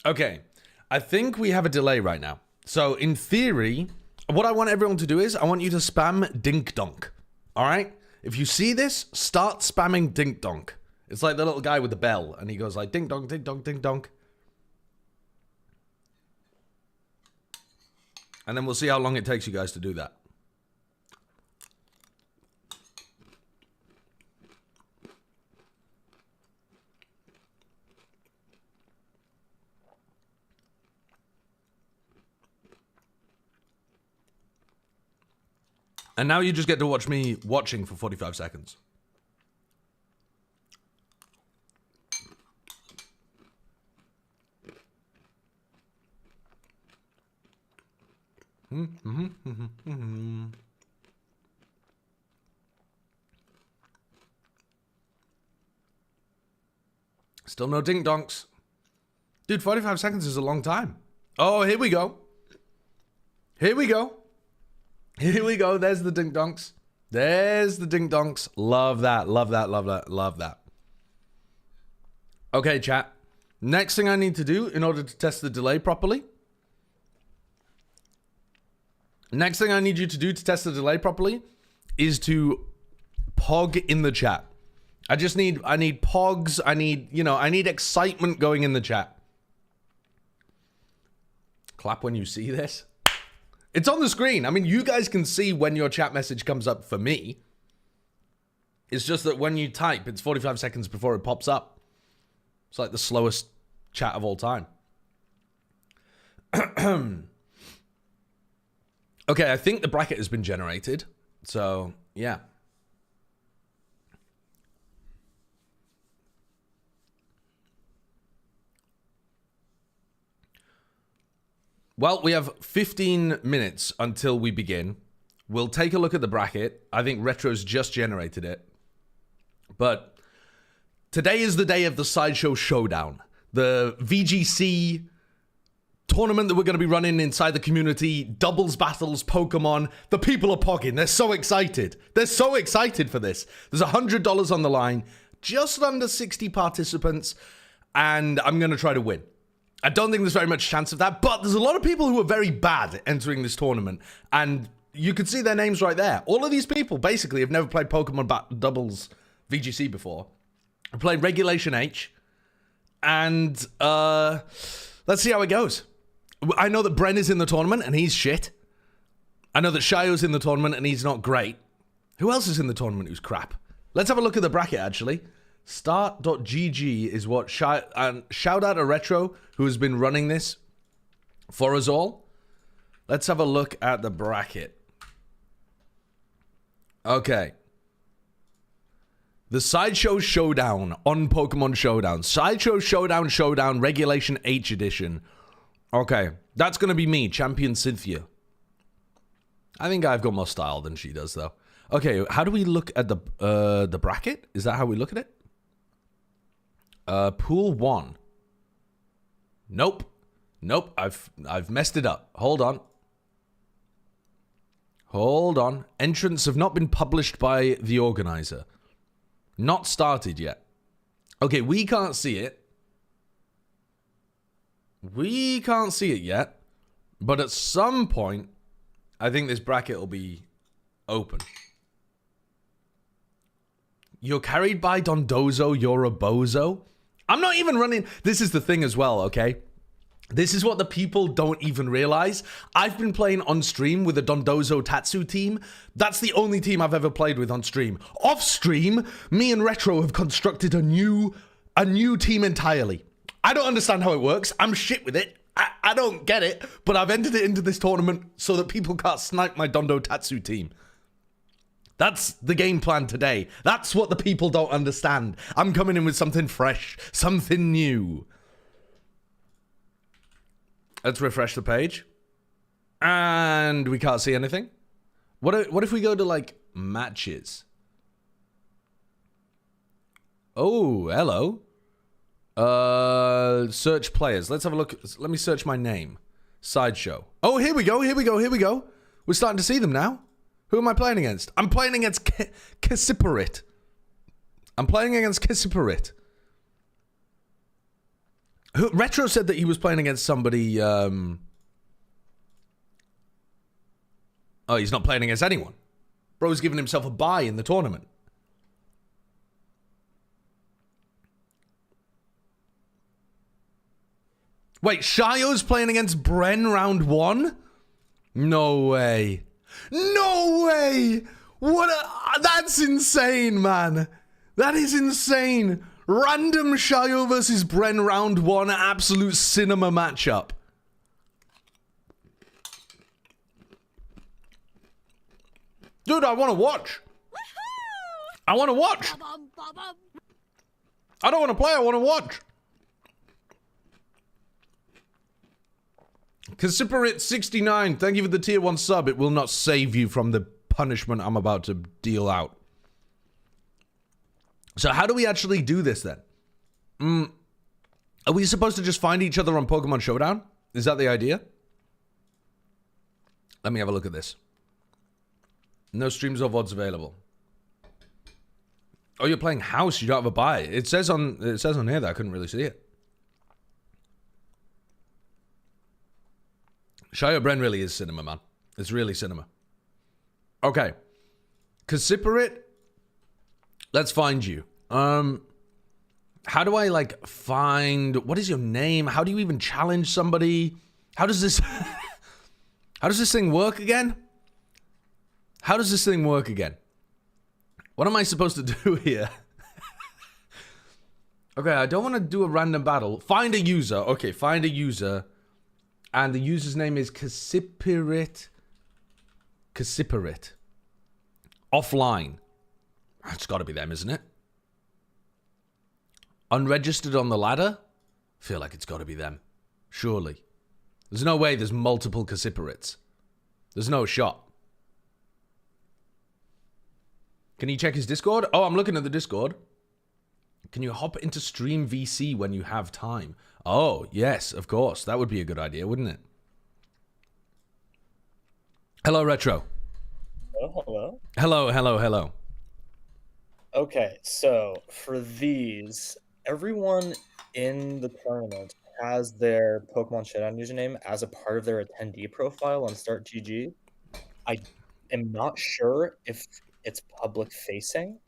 Okay. I think we have a delay right now. So, in theory, what I want everyone to do is I want you to spam dink donk. All right? If you see this, start spamming dink donk. It's like the little guy with the bell, and he goes like dink donk, dink donk, dink donk. And then we'll see how long it takes you guys to do that. And now you just get to watch me watching for 45 seconds. Still no ding donks. Dude, 45 seconds is a long time. Oh, here we go. Here we go. Here we go. There's the ding donks. There's the ding donks. Love that. Love that. Love that. Love that. Okay, chat. Next thing I need to do in order to test the delay properly. Next thing I need you to do to test the delay properly is to pog in the chat. I need pogs. I need excitement going in the chat. Clap when you see this. It's on the screen. I mean, you guys can see when your chat message comes up for me. It's just that when you type, it's 45 seconds before it pops up. It's like the slowest chat of all time. Okay, I think the bracket has been generated. So, yeah. Well, we have 15 minutes until we begin. We'll take a look at the bracket. I think Retro's just generated it. But today is the day of the Sideshow Showdown. The VGC tournament that we're going to be running inside the community. Doubles battles, Pokemon. The people are pogging. They're so excited. They're so excited for this. There's $100 on the line. Just under 60 participants. And I'm going to try to win. I don't think there's very much chance of that, but there's a lot of people who are very bad at entering this tournament, and you can see their names right there. All of these people basically have never played Pokemon Doubles VGC before. I played Regulation H, and let's see how it goes. I know that Bren is in the tournament, and he's shit. I know that Shio's in the tournament, and he's not great. Who else is in the tournament who's crap? Let's have a look at the bracket, actually. Start.gg is what shout out to Retro, who has been running this for us all. Let's have a look at the bracket. Okay. The Sideshow Showdown on Pokemon Showdown. Sideshow Showdown Regulation H Edition. Okay. That's going to be me, Champion Cynthia. I think I've got more style than she does, though. Okay, how do we look at the bracket? Is that how we look at it? Pool 1. Nope. I've messed it up. Hold on. Entrants have not been published by the organizer. Not started yet. Okay, we can't see it. We can't see it yet. But at some point, I think this bracket will be open. You're carried by Dondozo, you're a bozo. I'm not even running. This is the thing as well, okay? This is what the people don't even realize. I've been playing on stream with a Dondozo Tatsu team. That's the only team I've ever played with on stream. Off stream, me and Retro have constructed a new team entirely. I don't understand how it works. I'm shit with it. I don't get it, but I've entered it into this tournament so that people can't snipe my Dondo Tatsu team. That's the game plan today. That's what the people don't understand. I'm coming in with something fresh, something new. Let's refresh the page. And we can't see anything. What if we go to, like, matches? Oh, hello. Search players. Let's have a look. Let me search my name. Sideshow. Oh, here we go. We're starting to see them now. Who am I playing against? I'm playing against Kissiparit. Retro said that he was playing against somebody. Oh, he's not playing against anyone. Bro's giving himself a bye in the tournament. Wait, Shio's playing against Bren round 1? No way. No way! That's insane, man. That is insane. Random Shio versus Bren round 1, absolute cinema matchup. Dude, I want to watch. I want to watch. I don't want to play, I want to watch. Casiperit69, thank you for the tier 1 sub. It will not save you from the punishment I'm about to deal out. So how do we actually do this then? Are we supposed to just find each other on Pokemon Showdown? Is that the idea? Let me have a look at this. No streams or VODs available. Oh, you're playing house, you don't have a buy. It says on here that I couldn't really see it. Shio Bren really is cinema, man. It's really cinema. Okay. Casiperit, let's find you. How do I, like, find... What is your name? How do you even challenge somebody? How does this... How does this thing work again? How does this thing work again? What am I supposed to do here? Okay, I don't want to do a random battle. Find a user. Okay, find a user. And the user's name is Casiperit. Casiperit. Offline. It's got to be them, isn't it? Unregistered on the ladder? Feel like it's got to be them. Surely. There's no way there's multiple Casiperits. There's no shot. Can you check his Discord? Oh, I'm looking at the Discord. Can you hop into Stream VC when you have time? Oh, yes, of course. That would be a good idea, wouldn't it? Hello, Retro. Oh, hello. Hello, hello, hello. Okay, so for these, everyone in the tournament has their Pokemon Showdown username as a part of their attendee profile on StartGG. I am not sure if it's public facing.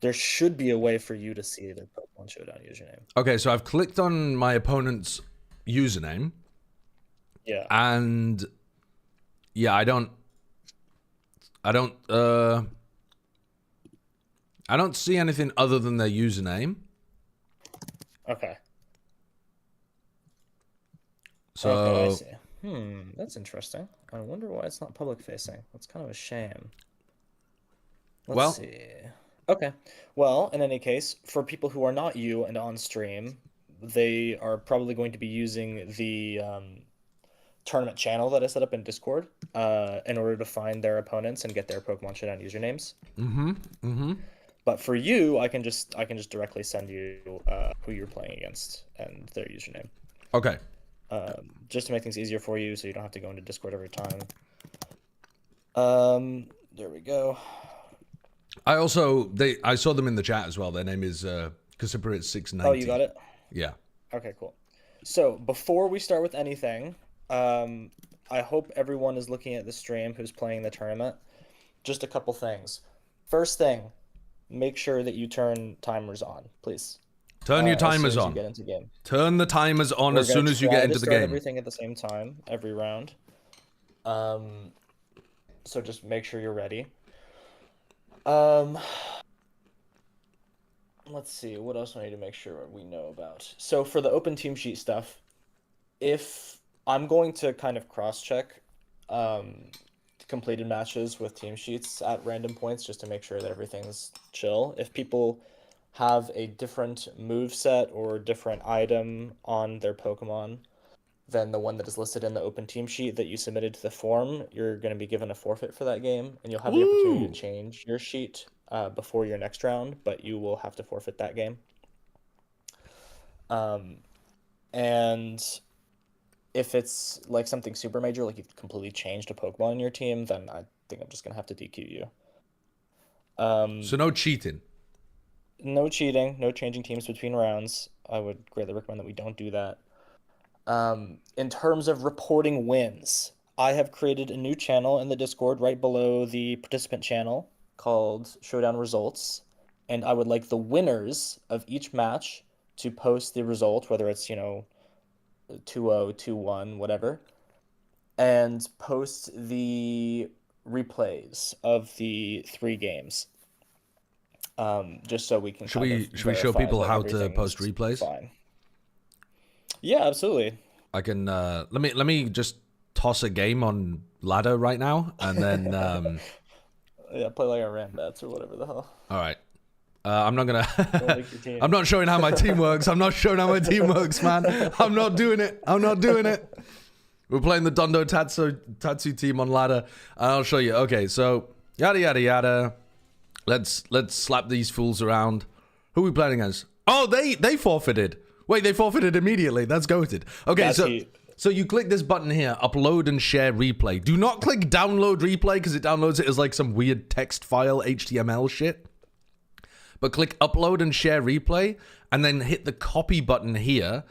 There should be a way for you to see their Pokemon Showdown username. Okay, so I've clicked on my opponent's username. Yeah. And yeah, I don't see anything other than their username. Okay. So okay, I see. That's interesting. I wonder why it's not public facing. That's kind of a shame. Let's see. Okay. Well, in any case, for people who are not you and on stream, they are probably going to be using the tournament channel that I set up in Discord in order to find their opponents and get their Pokemon Showdown usernames. But for you, I can just directly send you who you're playing against and their username. Okay. Just to make things easier for you, so you don't have to go into Discord every time. There we go. I saw them in the chat as well. Their name is Casiperit690. Oh, you got it? Yeah. Okay, cool. So before we start with anything, I hope everyone is looking at the stream who's playing the tournament. Just a couple things. First thing, make sure that you turn timers on, please. Turn your timers on. As soon as you get into game. Turn the timers on as soon as you get into the game. Everything at the same time, every round. So just make sure you're ready. Let's see, what else do I need to make sure we know about? So for the open team sheet stuff, if I'm going to kind of cross-check completed matches with team sheets at random points just to make sure that everything's chill. If people have a different move set or different item on their Pokemon than the one that is listed in the open team sheet that you submitted to the form, you're going to be given a forfeit for that game, and you'll have the opportunity to change your sheet before your next round, but you will have to forfeit that game. And if it's like something super major, like you've completely changed a Pokemon in your team, then I think I'm just going to have to DQ you. So no cheating? No cheating, no changing teams between rounds. I would greatly recommend that we don't do that. In terms of reporting wins, I have created a new channel in the Discord right below the participant channel called Showdown Results, and I would like the winners of each match to post the result, whether it's, 2-0, 2-1, whatever, and post the replays of the 3 games. Just so we can Should we show people how to post replays? Fine. Yeah, absolutely. I can let me just toss a game on ladder right now, and then Yeah, play like a random bets or whatever the hell. all right. I'm not gonna. Like your team. I'm not showing how my team works. I'm not showing how my team works, man. I'm not doing it. I'm not doing it. We're playing the Dondo Tatsu team on ladder, and I'll show you. Okay, so yada yada yada. Let's slap these fools around. Who are we playing against? Oh, they forfeited. Wait, they forfeited immediately. That's goated. Okay, That's heat. so you click this button here, upload and share replay. Do not click download replay because it downloads it as like some weird text file HTML shit. But click upload and share replay and then hit the copy button here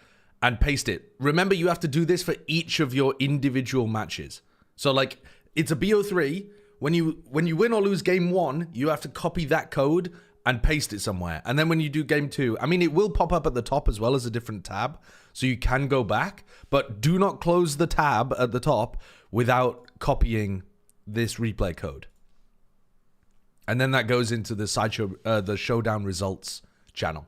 and paste it. Remember, you have to do this for each of your individual matches. So like it's a BO3. When you win or lose game 1, you have to copy that code and paste it somewhere. And then when you do game 2, I mean, it will pop up at the top as well as a different tab. So you can go back, but do not close the tab at the top without copying this replay code. And then that goes into the the Showdown Results channel.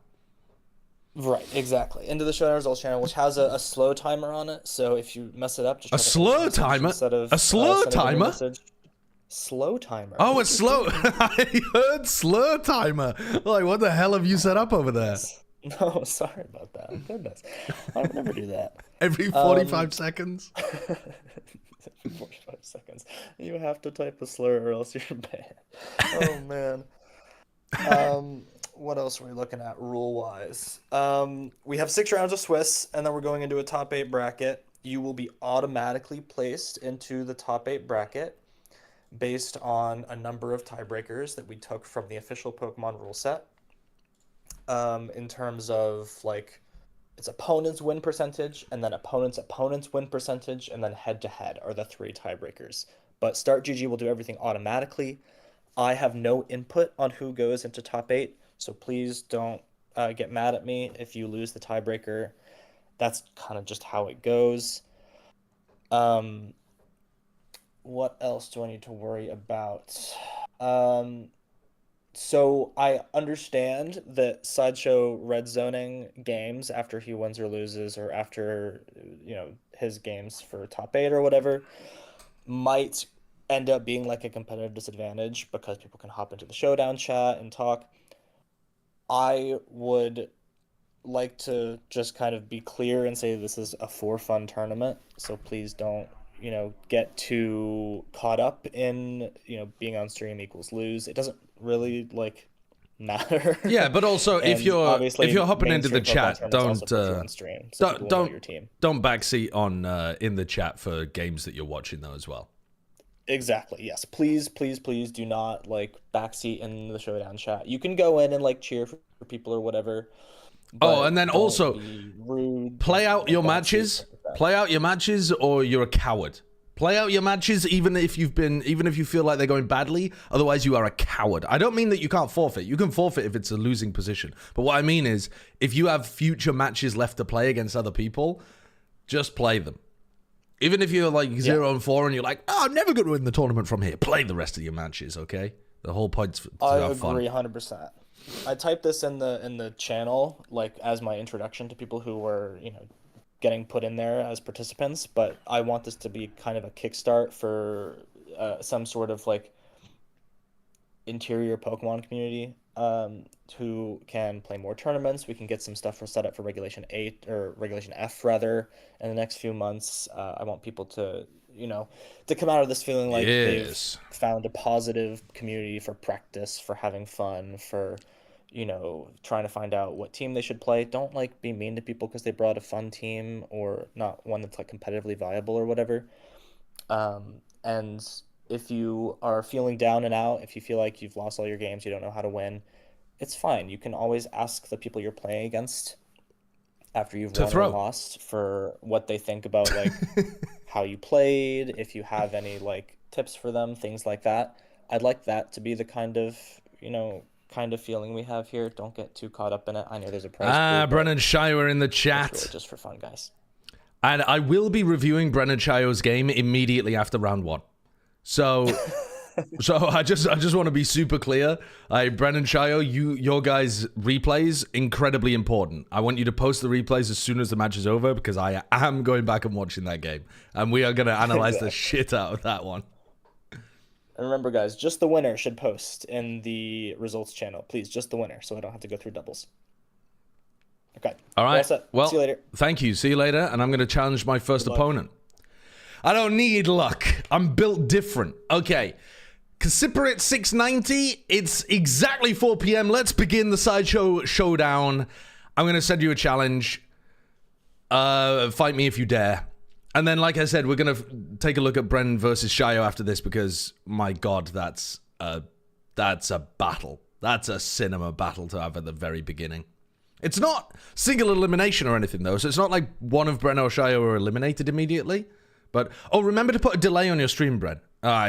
Right, exactly. Into the Showdown Results channel, which has a slow timer on it. So if you mess it up, just A slow timer? A slow timer? Slow timer. Oh, it's slow. I heard slow timer. Like, what the hell have you set up over there? No, sorry about that. Goodness. I would never do that. Every 45 seconds? 45 seconds. You have to type a slur or else you're banned. Oh, man. What else are we looking at rule-wise? We have 6 rounds of Swiss, and then we're going into a top 8 bracket. You will be automatically placed into the top 8 bracket based on a number of tiebreakers that we took from the official Pokemon rule set. In terms of like its opponent's win percentage, and then opponent's win percentage, and then head-to-head are the 3 tiebreakers. But Start GG will do everything automatically. I have no input on who goes into top 8, so please don't get mad at me if you lose the tiebreaker. That's kind of just how it goes. What else do I need to worry about? So I understand that Sideshow red zoning games after he wins or loses, or after, his games for top 8 or whatever, might end up being like a competitive disadvantage because people can hop into the Showdown chat and talk. I would like to just kind of be clear and say this is a for fun tournament, so please don't get too caught up in, being on stream equals lose. It doesn't really matter. Yeah, but also if you're hopping into the chat, don't backseat on in the chat for games that you're watching though as well. Exactly. Yes. Please do not backseat in the Showdown chat. You can go in and cheer for people or whatever. Oh, and then also play out your matches. Play out your matches, or you're a coward. Play out your matches, even if you feel like they're going badly. Otherwise, you are a coward. I don't mean that you can't forfeit. You can forfeit if it's a losing position. But what I mean is, if you have future matches left to play against other people, just play them. Even if you're 0-4 and you're like, oh, I'm never going to win the tournament from here. Play the rest of your matches, okay? The whole point's to have fun. I agree 100%. I typed this in the channel as my introduction to people who were getting put in there as participants, but I want this to be kind of a kickstart for some sort of interior Pokemon community who can play more tournaments. We can get some stuff set up for Regulation 8 or Regulation F rather in the next few months. I want people to to come out of this feeling like they've found a positive community for practice, for having fun, for trying to find out what team they should play. Don't be mean to people because they brought a fun team or not one that's competitively viable or whatever. And if you are feeling down and out, if you feel like you've lost all your games, you don't know how to win, it's fine. You can always ask the people you're playing against after you've to won or throw. lost for what they think about like how you played, if you have any like tips for them, things like that. I'd like that to be the kind of, kind of feeling we have here. Don't get too caught up in it. I know there's a prize pool, but Brennan Shire in the it's chat. really just for fun, guys. And I will be reviewing Brennan Shire's game immediately after round 1. So I just want to be super clear. Brennan Shire, your guys' replays, incredibly important. I want you to post the replays as soon as the match is over, because I am going back and watching that game. And we are going to analyze the shit out of that one. And remember, guys, just the winner should post in the results channel. Please, just the winner, so I don't have to go through doubles. Okay. All right. Well, see you later. Thank you. See you later. And I'm going to challenge my first opponent. I don't need luck. I'm built different. Okay. Kasiparit 690. It's exactly 4 p.m. Let's begin the Sideshow Showdown. I'm going to send you a challenge. Fight me if you dare. And then, like I said, we're going to take a look at Brennan versus Shio after this, because, my God, that's a battle. That's a cinema battle to have at the very beginning. It's not single elimination or anything, though, so it's not like one of Bren or Shio are eliminated immediately. But, oh, remember to put a delay on your stream, Bren.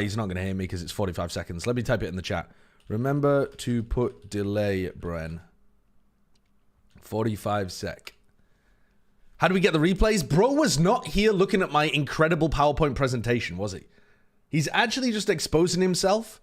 He's not going to hear me because it's 45 seconds. Let me type it in the chat. Remember to put delay, Bren. 45 sec. How do we get the replays? Bro was not here looking at my incredible PowerPoint presentation, was he? He's actually just exposing himself.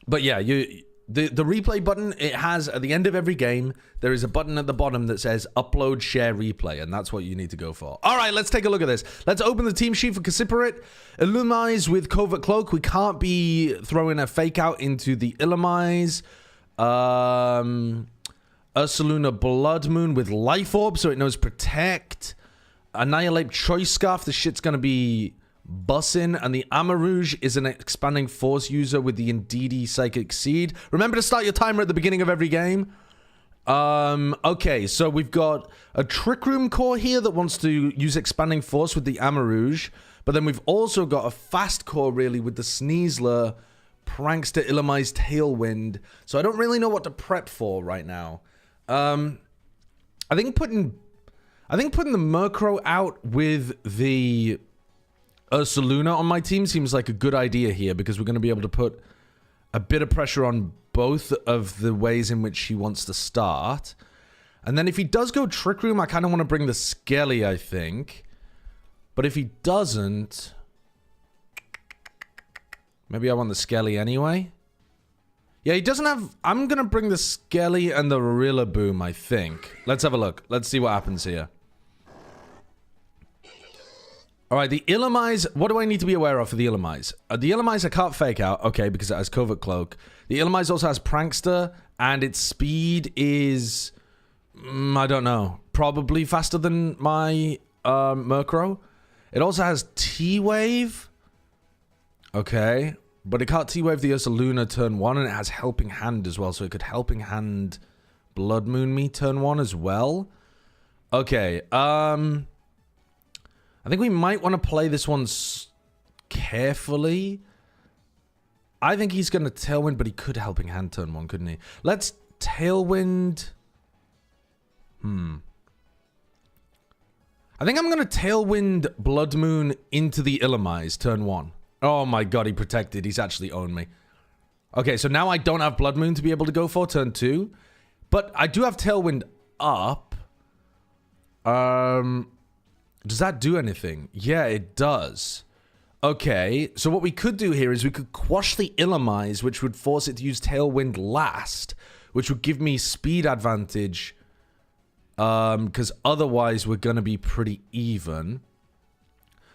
But yeah, the replay button, it has, at the end of every game, there is a button at the bottom that says upload share replay, and that's what you need to go for. All right, let's take a look at this. Let's open the team sheet for Kasiparit. Illumise with Covert Cloak. We can't be throwing a fake out into the Illumise. Ursaluna Blood Moon with Life Orb, so it knows Protect. Annihilate Choice Scarf, the shit's gonna be bussin'. And the Amarouge is an Expanding Force user with the Indeedee Psychic Seed. Remember to start your timer at the beginning of every game. Okay, so we've got a Trick Room core here that wants to use Expanding Force with the Amarouge. But then we've also got a fast core, really, with the Sneasler, Prankster, Illumise, Tailwind. So I don't really know what to prep for right now. I think putting the Murkrow out with the Ursaluna on my team seems like a good idea here, because we're going to be able to put a bit of pressure on both of the ways in which he wants to start. And then if he does go Trick Room, I kind of want to bring the Skelly, I think. But if he doesn't, maybe I want the Skelly anyway. Yeah, he doesn't have... I'm going to bring the Skelly and the Rillaboom, I think. Let's have a look. Let's see what happens here. All right, the Illumise... What do I need to be aware of for the Illumise? The Illumise I can't fake out. Okay, because it has Covert Cloak. The Illumise also has Prankster, and its speed is... I don't know. Probably faster than my Murkrow. It also has T-Wave. Okay. But it can't T-Wave the Ursaluna turn 1, and it has Helping Hand as well. So it could Helping Hand Blood Moon me turn 1 as well. Okay. I think we might want to play this one carefully. I think he's going to Tailwind, but he could Helping Hand turn 1, couldn't he? Let's Tailwind. I think I'm going to Tailwind Blood Moon into the Illumise turn 1. Oh my God, he protected. He's actually owned me. Okay, so now I don't have Blood Moon to be able to go for turn 2. But I do have Tailwind up. Does that do anything? Yeah, it does. Okay, so what we could do here is we could quash the Illumise, which would force it to use Tailwind last, which would give me speed advantage. Because otherwise we're going to be pretty even.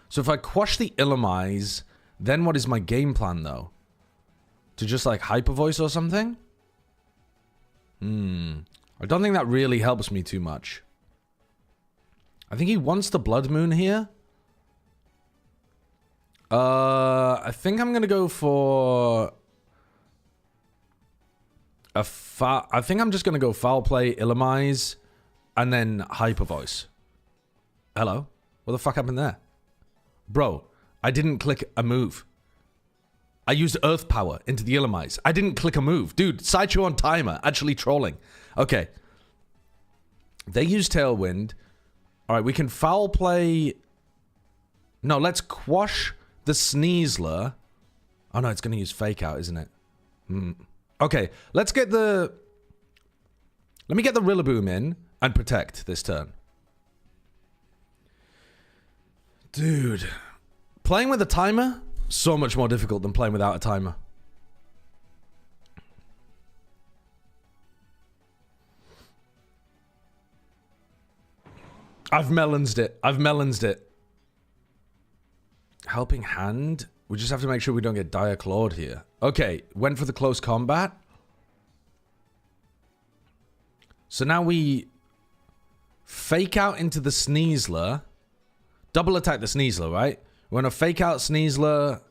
So if I quash the Illumise... Then what is my game plan, though? To just, like, Hyper Voice or something? I don't think that really helps me too much. I think he wants the Blood Moon here. I think I'm going to go for... I think I'm just going to go Foul Play, Illumise, and then Hyper Voice. Hello? What the fuck happened there? Bro... I didn't click a move. I used Earth Power into the Illumise. I didn't click a move. Dude, Sideshow on timer. Actually trolling. Okay. They use Tailwind. All right, we can foul play. No, let's quash the Sneasler. Oh, no, it's going to use Fake Out, isn't it? Okay, let's get the... Let me get the Rillaboom in and protect this turn. Dude. Playing with a timer? So much more difficult than playing without a timer. I've melonsed it. I've melonsed it. Helping Hand? We just have to make sure we don't get Dire Clawed here. Okay, went for the close combat. So now we Fake Out into the Sneasler. Double attack the Sneasler, right? We want to Fake Out Sneasler,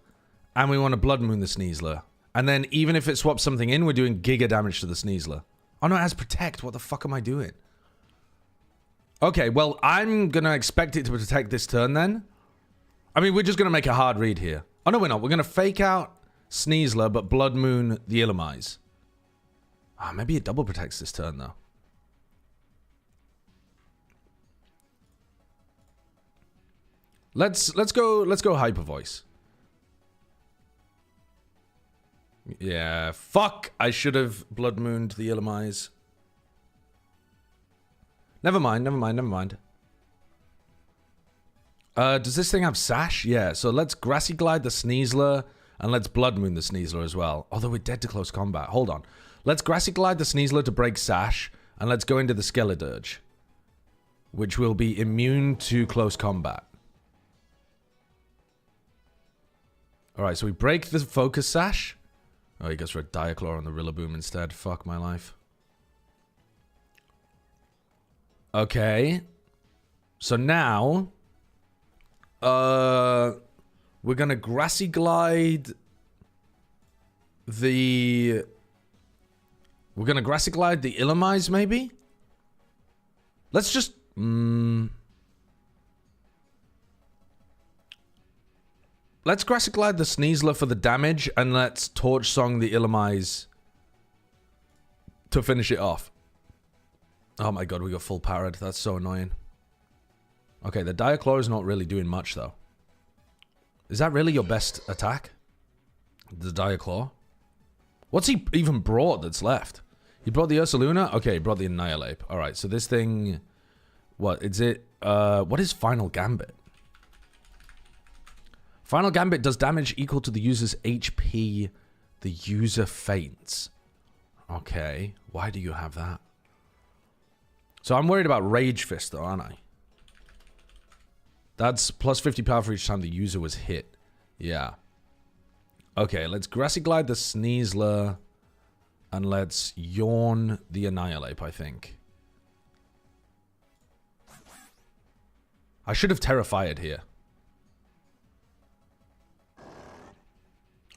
and we want to Blood Moon the Sneasler. And then even if it swaps something in, we're doing giga damage to the Sneasler. Oh no, it has Protect. What the fuck am I doing? Okay, well, I'm going to expect it to protect this turn then. I mean, we're just going to make a hard read here. Oh, no, we're not. We're going to Fake Out Sneasler, but Blood Moon the Illumise. Ah, maybe it double protects this turn, though. Let's go Hyper Voice. Yeah, fuck. I should have Blood Mooned the Illumise. Never mind. Does this thing have Sash? Yeah, so let's Grassy Glide the Sneasler, and let's Blood Moon the Sneasler as well. Although we're dead to close combat. Hold on. Let's Grassy Glide the Sneasler to break Sash, and let's go into the Skeledirge, which will be immune to close combat. Alright, so we break the Focus Sash. Oh, he goes for a Diaclaw on the Rillaboom instead. Fuck my life. Okay. So now... we're gonna Grassy Glide the... We're gonna Grassy Glide the Illumise, maybe? Let's just... Let's Grassy Glide the Sneasler for the damage, and let's Torch Song the Illumise to finish it off. Oh my god, we got full powered. That's so annoying. Okay, the Diaclaw is not really doing much, though. Is that really your best attack? The Diaclaw? What's he even brought that's left? He brought the Ursaluna? Okay, he brought the Annihilate. Alright, so this thing... What, is it... what is Final Gambit? Final Gambit does damage equal to the user's HP the user faints. Okay, why do you have that? So I'm worried about Rage Fist, though, aren't I? That's plus 50 power for each time the user was hit. Yeah. Okay, let's Grassy Glide the Sneasler. And let's Yawn the Annihilate, I think. I should have Terrified here.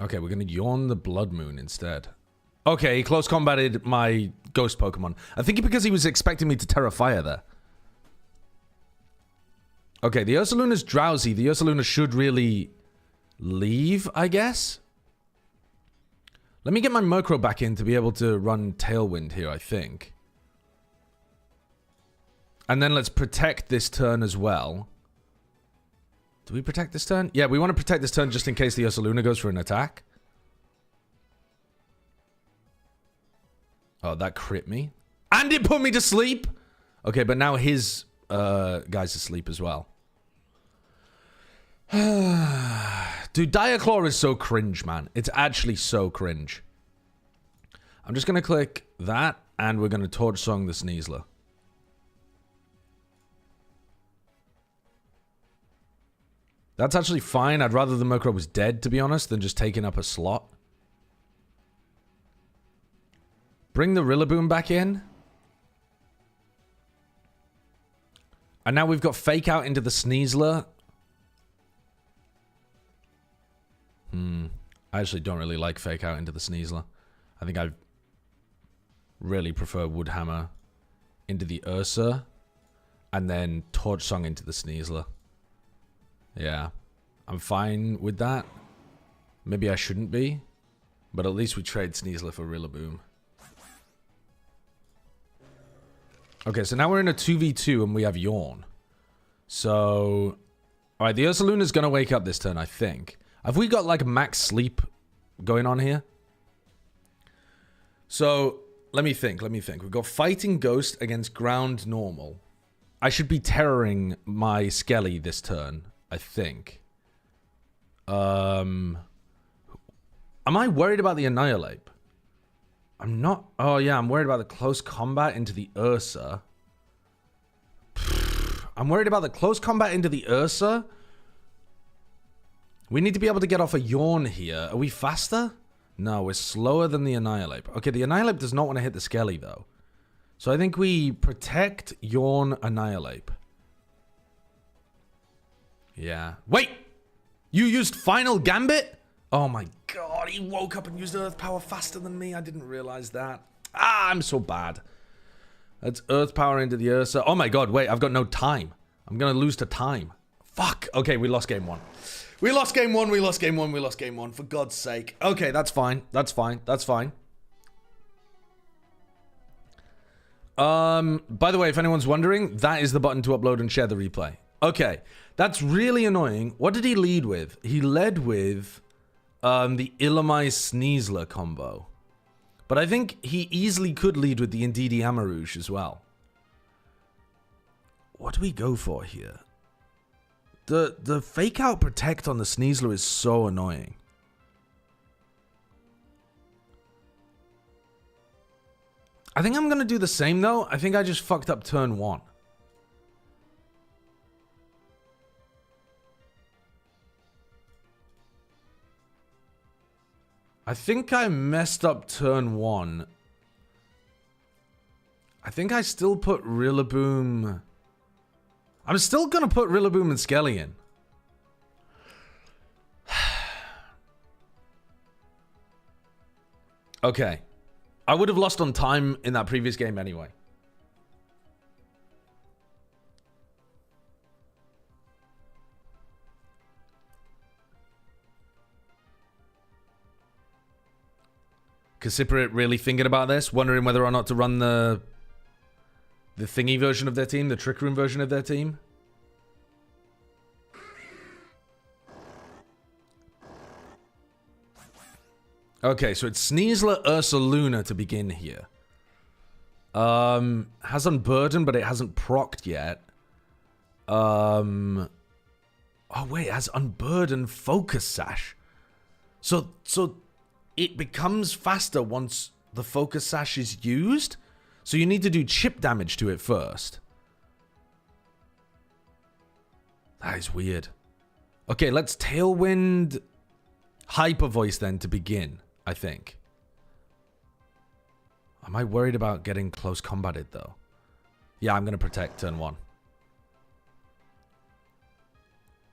Okay, we're going to Yawn the Blood Moon instead. Okay, he close combated my Ghost Pokemon. I think because he was expecting me to Terrafire there. Okay, the Ursaluna's drowsy. The Ursaluna should really leave, I guess. Let me get my Murkrow back in to be able to run Tailwind here, I think. And then let's protect this turn as well. Do we protect this turn? Yeah, we want to protect this turn just in case the Ursaluna goes for an attack. Oh, that crit me. And it put me to sleep! Okay, but now his guy's asleep as well. Dude, Diaclaw is so cringe, man. It's actually so cringe. I'm just going to click that, and we're going to Torch Song the Sneasler. That's actually fine. I'd rather the Murkrow was dead, to be honest, than just taking up a slot. Bring the Rillaboom back in. And now we've got Fake Out into the Sneasler. I actually don't really like Fake Out into the Sneasler. I think I really prefer Woodhammer into the Ursa. And then Torch Song into the Sneasler. Yeah. I'm fine with that. Maybe I shouldn't be. But at least we trade Sneasler for Rillaboom. Okay, so now we're in a 2v2 and we have Yawn. So... Alright, the Ursaluna's gonna wake up this turn, I think. Have we got, like, max sleep going on here? So, let me think. We've got Fighting Ghost against Ground Normal. I should be terroring my Skelly this turn, I think. Am I worried about the Annihilate? I'm not... Oh, yeah, I'm worried about the close combat into the Ursa. I'm worried about the close combat into the Ursa. We need to be able to get off a Yawn here. Are we faster? No, we're slower than the Annihilate. Okay, the Annihilate does not want to hit the Skelly, though. So I think we protect, Yawn, Annihilate. Yeah. Wait! You used Final Gambit? Oh my god, he woke up and used Earth Power faster than me. I didn't realize that. Ah, I'm so bad. That's Earth Power into the Ursa. Oh my god, wait, I've got no time. I'm gonna lose to time. Fuck. Okay, we lost game one. We lost game one, we lost game one, we lost game one. For God's sake. Okay, that's fine. That's fine. That's fine. By the way, if anyone's wondering, that is the button to upload and share the replay. Okay, that's really annoying. What did he lead with? He led with the Illumise Sneasler combo. But I think he easily could lead with the Indeedee Amarouge as well. What do we go for here? The fake out protect on the Sneasler is so annoying. I think I'm going to do the same though. I think I just fucked up turn one. I think I messed up turn one. I think I still put Rillaboom. I'm still going to put Rillaboom and Skelly in. Okay. I would have lost on time in that previous game anyway. Cassiperate really thinking about this, wondering whether or not to run the thingy version of their team, the Trick Room version of their team. Okay, so it's Sneasler, Ursaluna to begin here. Has Unburden, but it hasn't procced yet. Oh wait, it has Unburden, Focus Sash. So it becomes faster once the Focus Sash is used. So you need to do chip damage to it first. That is weird. Okay, let's Tailwind Hyper Voice then to begin, I think. Am I worried about getting close combated though? Yeah, I'm going to protect turn one.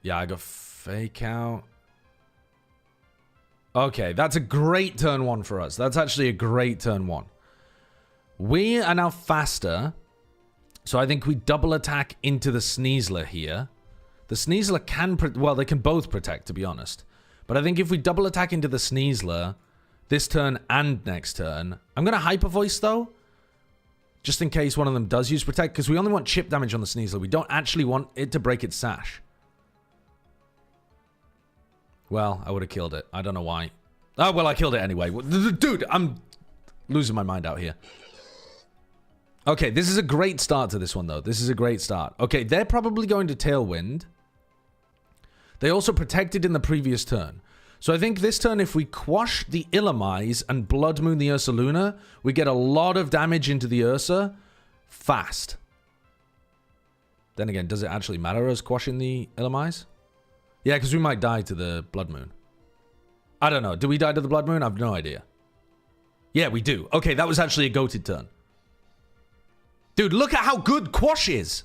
Yeah, I got Fake Out. Okay, that's a great turn one for us. That's actually a great turn one. We are now faster. So I think we double attack into the Sneasler here. The Sneasler can... Well, they can both protect, to be honest. But I think if we double attack into the Sneasler this turn and next turn... I'm going to Hyper Voice, though. Just in case one of them does use protect. Because we only want chip damage on the Sneasler. We don't actually want it to break its sash. Well, I would have killed it. I don't know why. Oh, well, I killed it anyway. Dude, I'm losing my mind out here. Okay, this is a great start to this one, though. This is a great start. Okay, they're probably going to Tailwind. They also protected in the previous turn. So I think this turn, if we quash the Illumise and Blood Moon the Ursaluna, we get a lot of damage into the Ursa fast. Then again, does it actually matter us quashing the Illumise? Yeah, because we might die to the Blood Moon. I don't know. Do we die to the Blood Moon? I have no idea. Yeah, we do. Okay, that was actually a goated turn. Dude, look at how good Quash is.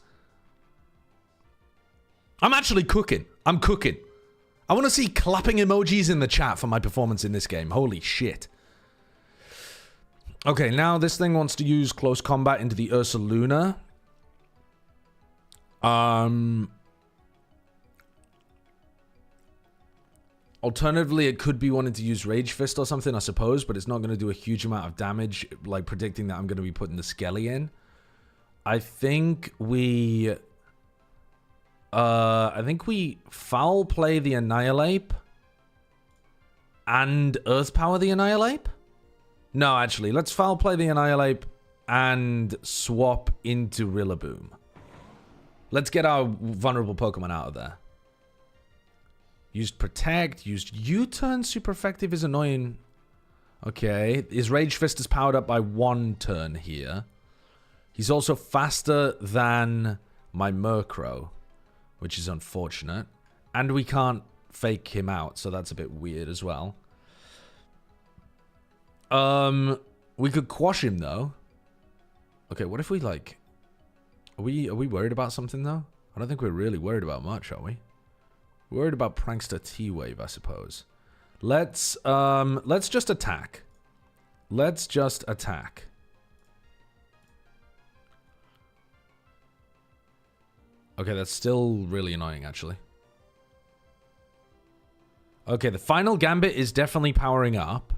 I'm actually cooking. I'm cooking. I want to see clapping emojis in the chat for my performance in this game. Holy shit. Okay, now this thing wants to use close combat into the Ursaluna. Alternatively, it could be wanting to use Rage Fist or something, I suppose, but it's not going to do a huge amount of damage, like predicting that I'm going to be putting the Skelly in. I think we foul play the Annihilate and Earth Power the Annihilate? No, actually, let's foul play the Annihilate and swap into Rillaboom. Let's get our vulnerable Pokemon out of there. Used Protect, used U-turn, super effective is annoying. Okay, his Rage Fist is powered up by 1 turn here. He's also faster than my Murkrow, which is unfortunate. And we can't fake him out, so that's a bit weird as well. We could quash him, though. Okay, what if we, like... Are we worried about something, though? I don't think we're really worried about much, are we? We're worried about Prankster T-Wave, I suppose. Let's just attack. Let's just attack. Okay, that's still really annoying, actually. Okay, the final Gambit is definitely powering up.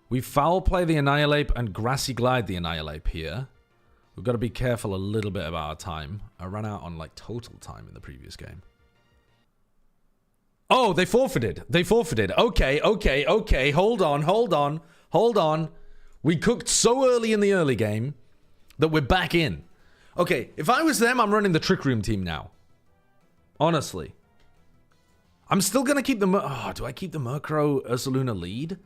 We foul play the Annihilate and Grassy Glide the Annihilate here. We've got to be careful a little bit about our time. I ran out on, like, total time in the previous game. Oh, they forfeited. They forfeited. Okay. Hold on. We cooked so early in the early game that we're back in. Okay, if I was them, I'm running the Trick Room team now. Honestly. I'm still going to keep the... Oh, do I keep the Murkrow Ursaluna lead?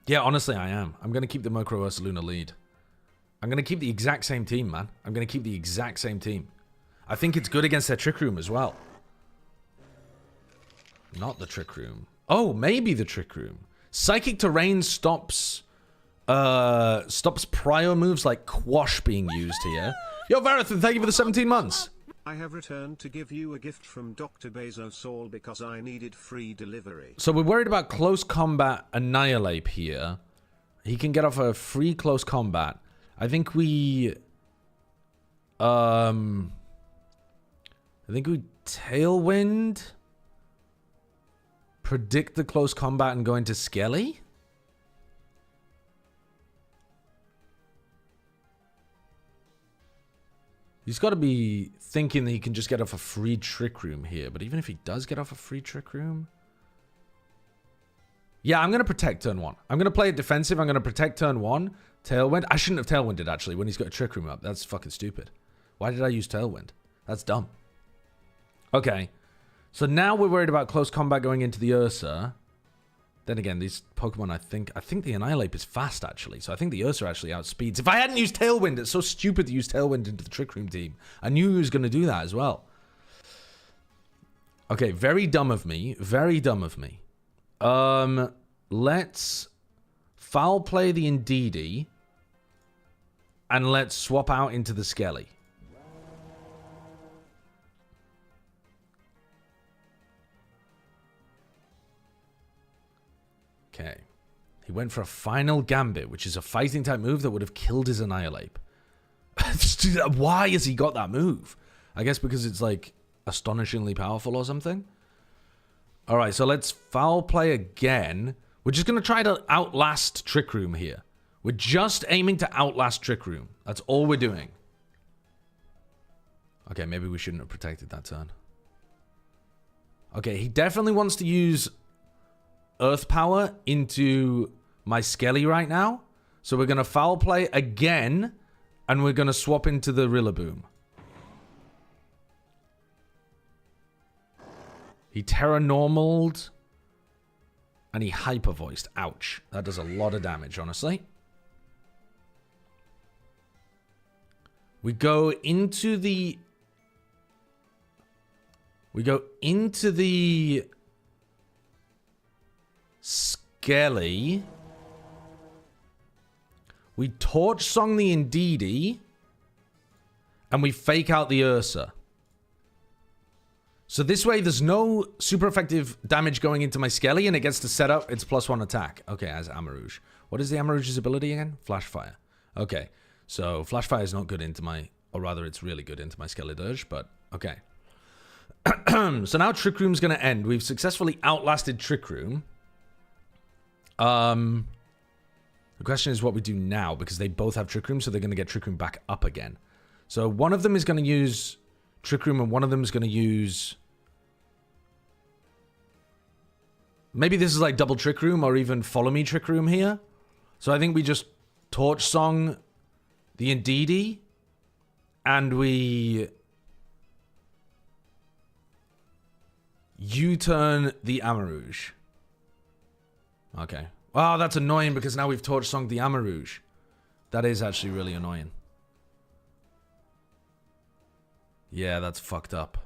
Yeah, honestly, I am. I'm going to keep the Murkrow Ursaluna lead. I'm going to keep the exact same team, man. I'm going to keep the exact same team. I think it's good against their Trick Room as well. Not the Trick Room. Oh, maybe the Trick Room. Psychic Terrain stops prior moves like Quash being used here. Yo, Varathan, thank you for the 17 months. I have returned to give you a gift from Dr. Bezosol because I needed free delivery. So we're worried about close combat Annihilate here. He can get off a free close combat. I think we Tailwind, predict the close combat and go into Skelly. He's got to be thinking that he can just get off a free Trick Room here. But even if he does get off a free Trick Room... Yeah, I'm going to protect turn 1. I'm going to play it defensive. I'm going to protect turn 1. Tailwind. I shouldn't have Tailwinded, actually, when he's got a Trick Room up. That's fucking stupid. Why did I use Tailwind? That's dumb. Okay. So now we're worried about close combat going into the Ursa. Then again, these Pokemon, I think the Annihilate is fast, actually. So I think the Ursa actually outspeeds. If I hadn't used Tailwind, it's so stupid to use Tailwind into the Trick Room team. I knew he was going to do that as well. Okay, very dumb of me. Very dumb of me. Let's foul play the Indeedee. And let's swap out into the Skelly. Okay. He went for a final Gambit, which is a fighting type move that would have killed his Annihilate. Why has he got that move? I guess because it's like astonishingly powerful or something. Alright, so let's foul play again. We're just going to try to outlast Trick Room here. We're just aiming to outlast Trick Room. That's all we're doing. Okay, maybe we shouldn't have protected that turn. Okay, he definitely wants to use Earth Power into my Skelly right now. So we're going to foul play again. And we're going to swap into the Rillaboom. He Terra Normaled. And he Hyper Voiced. Ouch. That does a lot of damage, honestly. We go into the... Skelly. We Torch Song the Indeedee. And we fake out the Ursa. So this way there's no super effective damage going into my Skelly and it gets to set up its +1 attack. Okay, as Amarouge. What is the Amarouge's ability again? Flash Fire. Okay, so Flash Fire is not good into my... Or rather, it's really good into my Skeledirge, but okay. So now Trick Room's going to end. We've successfully outlasted Trick Room. The question is what we do now, because they both have Trick Room, so they're going to get Trick Room back up again. So one of them is going to use Trick Room, and one of them is going to use... Maybe this is like double Trick Room, or even Follow Me Trick Room here. So I think we just Torch Song the Indeedee, and we U-turn the Amarouge. Okay. Oh, that's annoying because now we've Torch Songed the Amarouge. That is actually really annoying. Yeah, that's fucked up.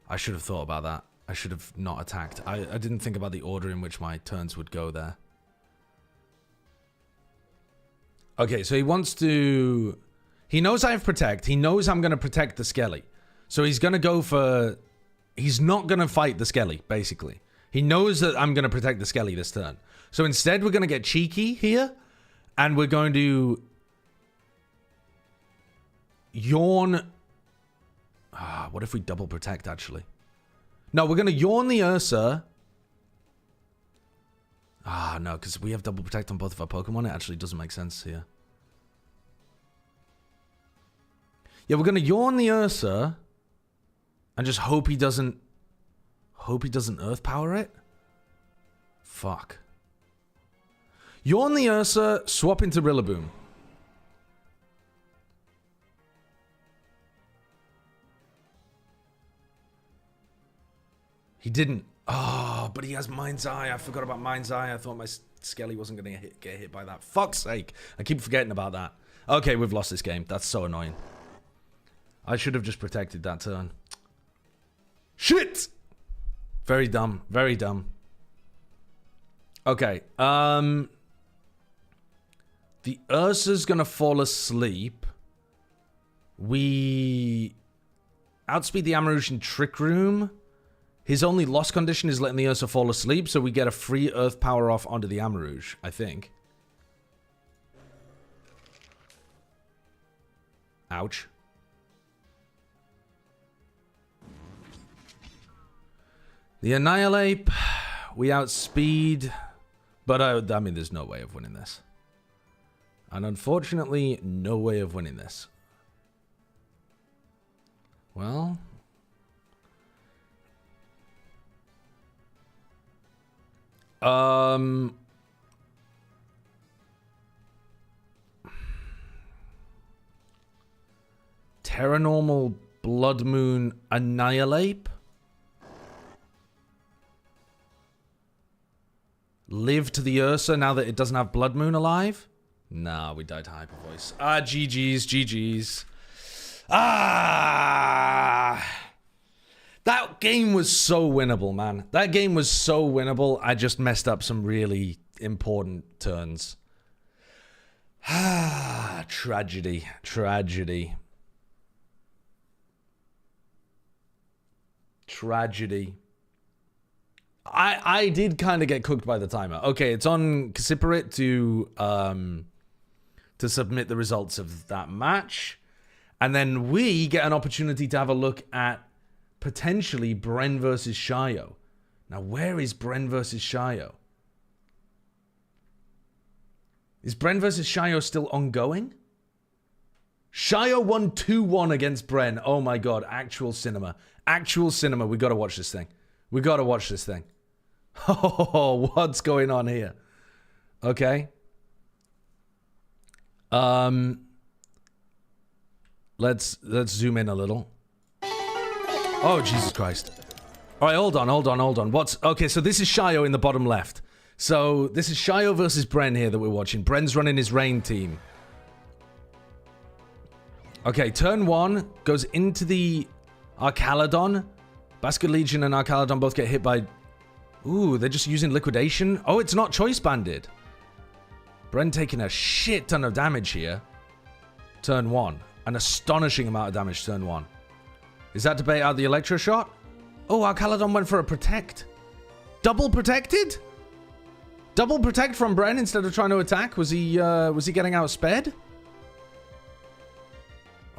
I should have thought about that. I should have not attacked. I didn't think about the order in which my turns would go there. Okay, so he wants to... He knows I have Protect. He knows I'm going to protect the Skelly. So he's going to go for... He's not going to fight the Skelly, basically. He knows that I'm going to protect the Skelly this turn. So instead, we're going to get cheeky here. And we're going to... Yawn... Ah, what if we double protect, actually? No, we're going to Yawn the Ursa. Ah, no, because we have double protect on both of our Pokemon. It actually doesn't make sense here. Yeah, we're going to Yawn the Ursa. And just hope he doesn't... Hope he doesn't Earth Power it? Fuck. Yawn the Ursa, swap into Rillaboom. He didn't. Oh, but he has Mind's Eye. I forgot about Mind's Eye. I thought my Skelly wasn't going to get hit by that. Fuck's sake. I keep forgetting about that. Okay, we've lost this game. That's so annoying. I should have just protected that turn. Shit! Very dumb. Very dumb. Okay. The Ursa's going to fall asleep. We outspeed the Amarouge in Trick Room. His only loss condition is letting the Ursa fall asleep, so we get a free Earth Power off onto the Amarouge, I think. Ouch. The Annihilate, we outspeed, but I mean, there's no way of winning this. And unfortunately, no way of winning this. Well... Terranormal Blood Moon Annihilate. Live to the Ursa now that it doesn't have Blood Moon alive? Nah, we died to Hyper Voice. Ah, GG's, GG's. Ah! That game was so winnable, man. That game was so winnable. I just messed up some really important turns. Ah, tragedy. Tragedy. Tragedy. I did kind of get cooked by the timer. Okay, it's on Cassiparit to submit the results of that match. And then we get an opportunity to have a look at potentially Bren versus Shayo. Now, where is Bren versus Shayo? Is Bren versus Shayo still ongoing? Shayo won 2-1 against Bren. Oh my god, actual cinema. Actual cinema. We gotta watch this thing. We gotta watch this thing. Oh, what's going on here? Okay. Let's zoom in a little. Oh, Jesus Christ. All right, hold on. Okay, so this is Shayo in the bottom left. So this is Shayo versus Bren here that we're watching. Bren's running his Rain team. Okay, turn 1 goes into the Arcaladon. Basket Legion and Arcaladon both get hit by... Ooh, they're just using Liquidation. Oh, it's not Choice Banded. Bren taking a shit ton of damage here. Turn 1. An astonishing amount of damage turn 1. Is that to bait out the Electro Shot? Oh, Arcaladon went for a Protect. Double protected? Double protect from Bren instead of trying to attack? Was he getting outsped?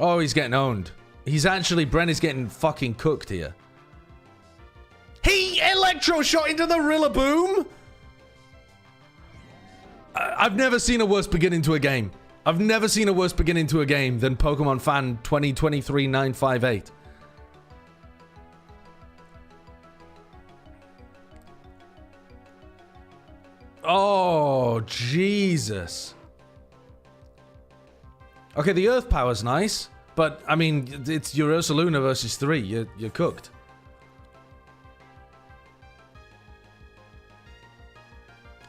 Oh, he's getting owned. Bren is getting fucking cooked here. He Electro Shot into the Rillaboom? I've never seen a worse beginning to a game. I've never seen a worse beginning to a game than Pokemon Fan 2023-958. Oh, Jesus. Okay, the Earth Power's nice, but, I mean, it's your Ursaluna versus 3. You're cooked.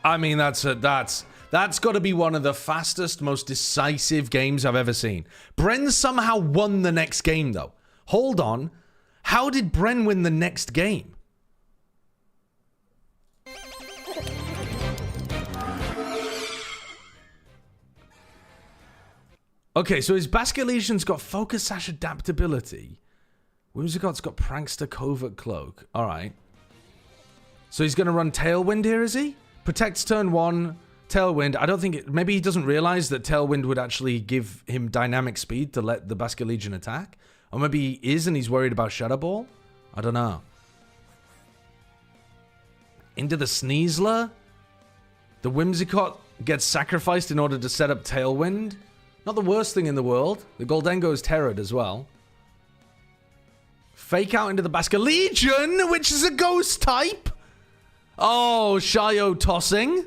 I mean, that's got to be one of the fastest, most decisive games I've ever seen. Bren somehow won the next game, though. Hold on. How did Bren win the next game? Okay, so his Basculetion's got Focus Sash adaptability. Whimsicott's got Prankster Covert Cloak. Alright. So he's going to run Tailwind here, is he? Protects turn 1, Tailwind. I don't think... maybe he doesn't realize that Tailwind would actually give him dynamic speed to let the Basculegion attack. Or maybe he is and he's worried about Shadow Ball. I don't know. Into the Sneasler. The Whimsicott gets sacrificed in order to set up Tailwind. Not the worst thing in the world. The Goldengo is terrored as well. Fake out into the Basculegion, which is a ghost type. Oh, Shio tossing.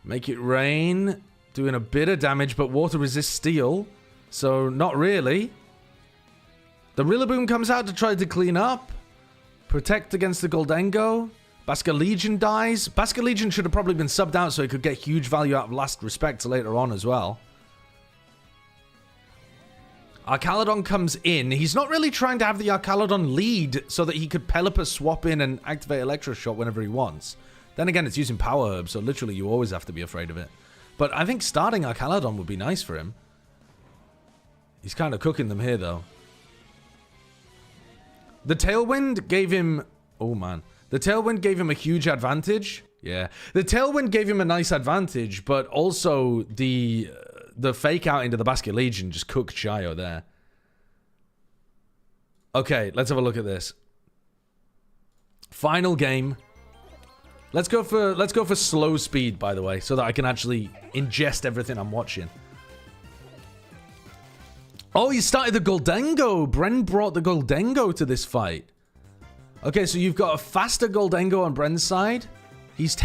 Make it rain. Doing a bit of damage, but water resists steel. So, not really. The Rillaboom comes out to try to clean up. Protect against the Goldengo. Basculegion dies. Basculegion should have probably been subbed out so he could get huge value out of Last Respect later on as well. Archaludon comes in. He's not really trying to have the Archaludon lead so that he could Pelipper swap in and activate Electroshock whenever he wants. Then again, it's using Power Herb, so literally you always have to be afraid of it. But I think starting Archaludon would be nice for him. He's kind of cooking them here, though. The Tailwind gave him... oh, man. The Tailwind gave him a huge advantage. Yeah. The Tailwind gave him a nice advantage, but also the fake out into the Basculegion just cooked Shio there. Okay, let's have a look at this. Final game. Let's go for slow speed, by the way, so that I can actually ingest everything I'm watching. Oh, you started the Goldengo. Bren brought the Goldengo to this fight. Okay, so you've got a faster Goldengo on Bren's side. He's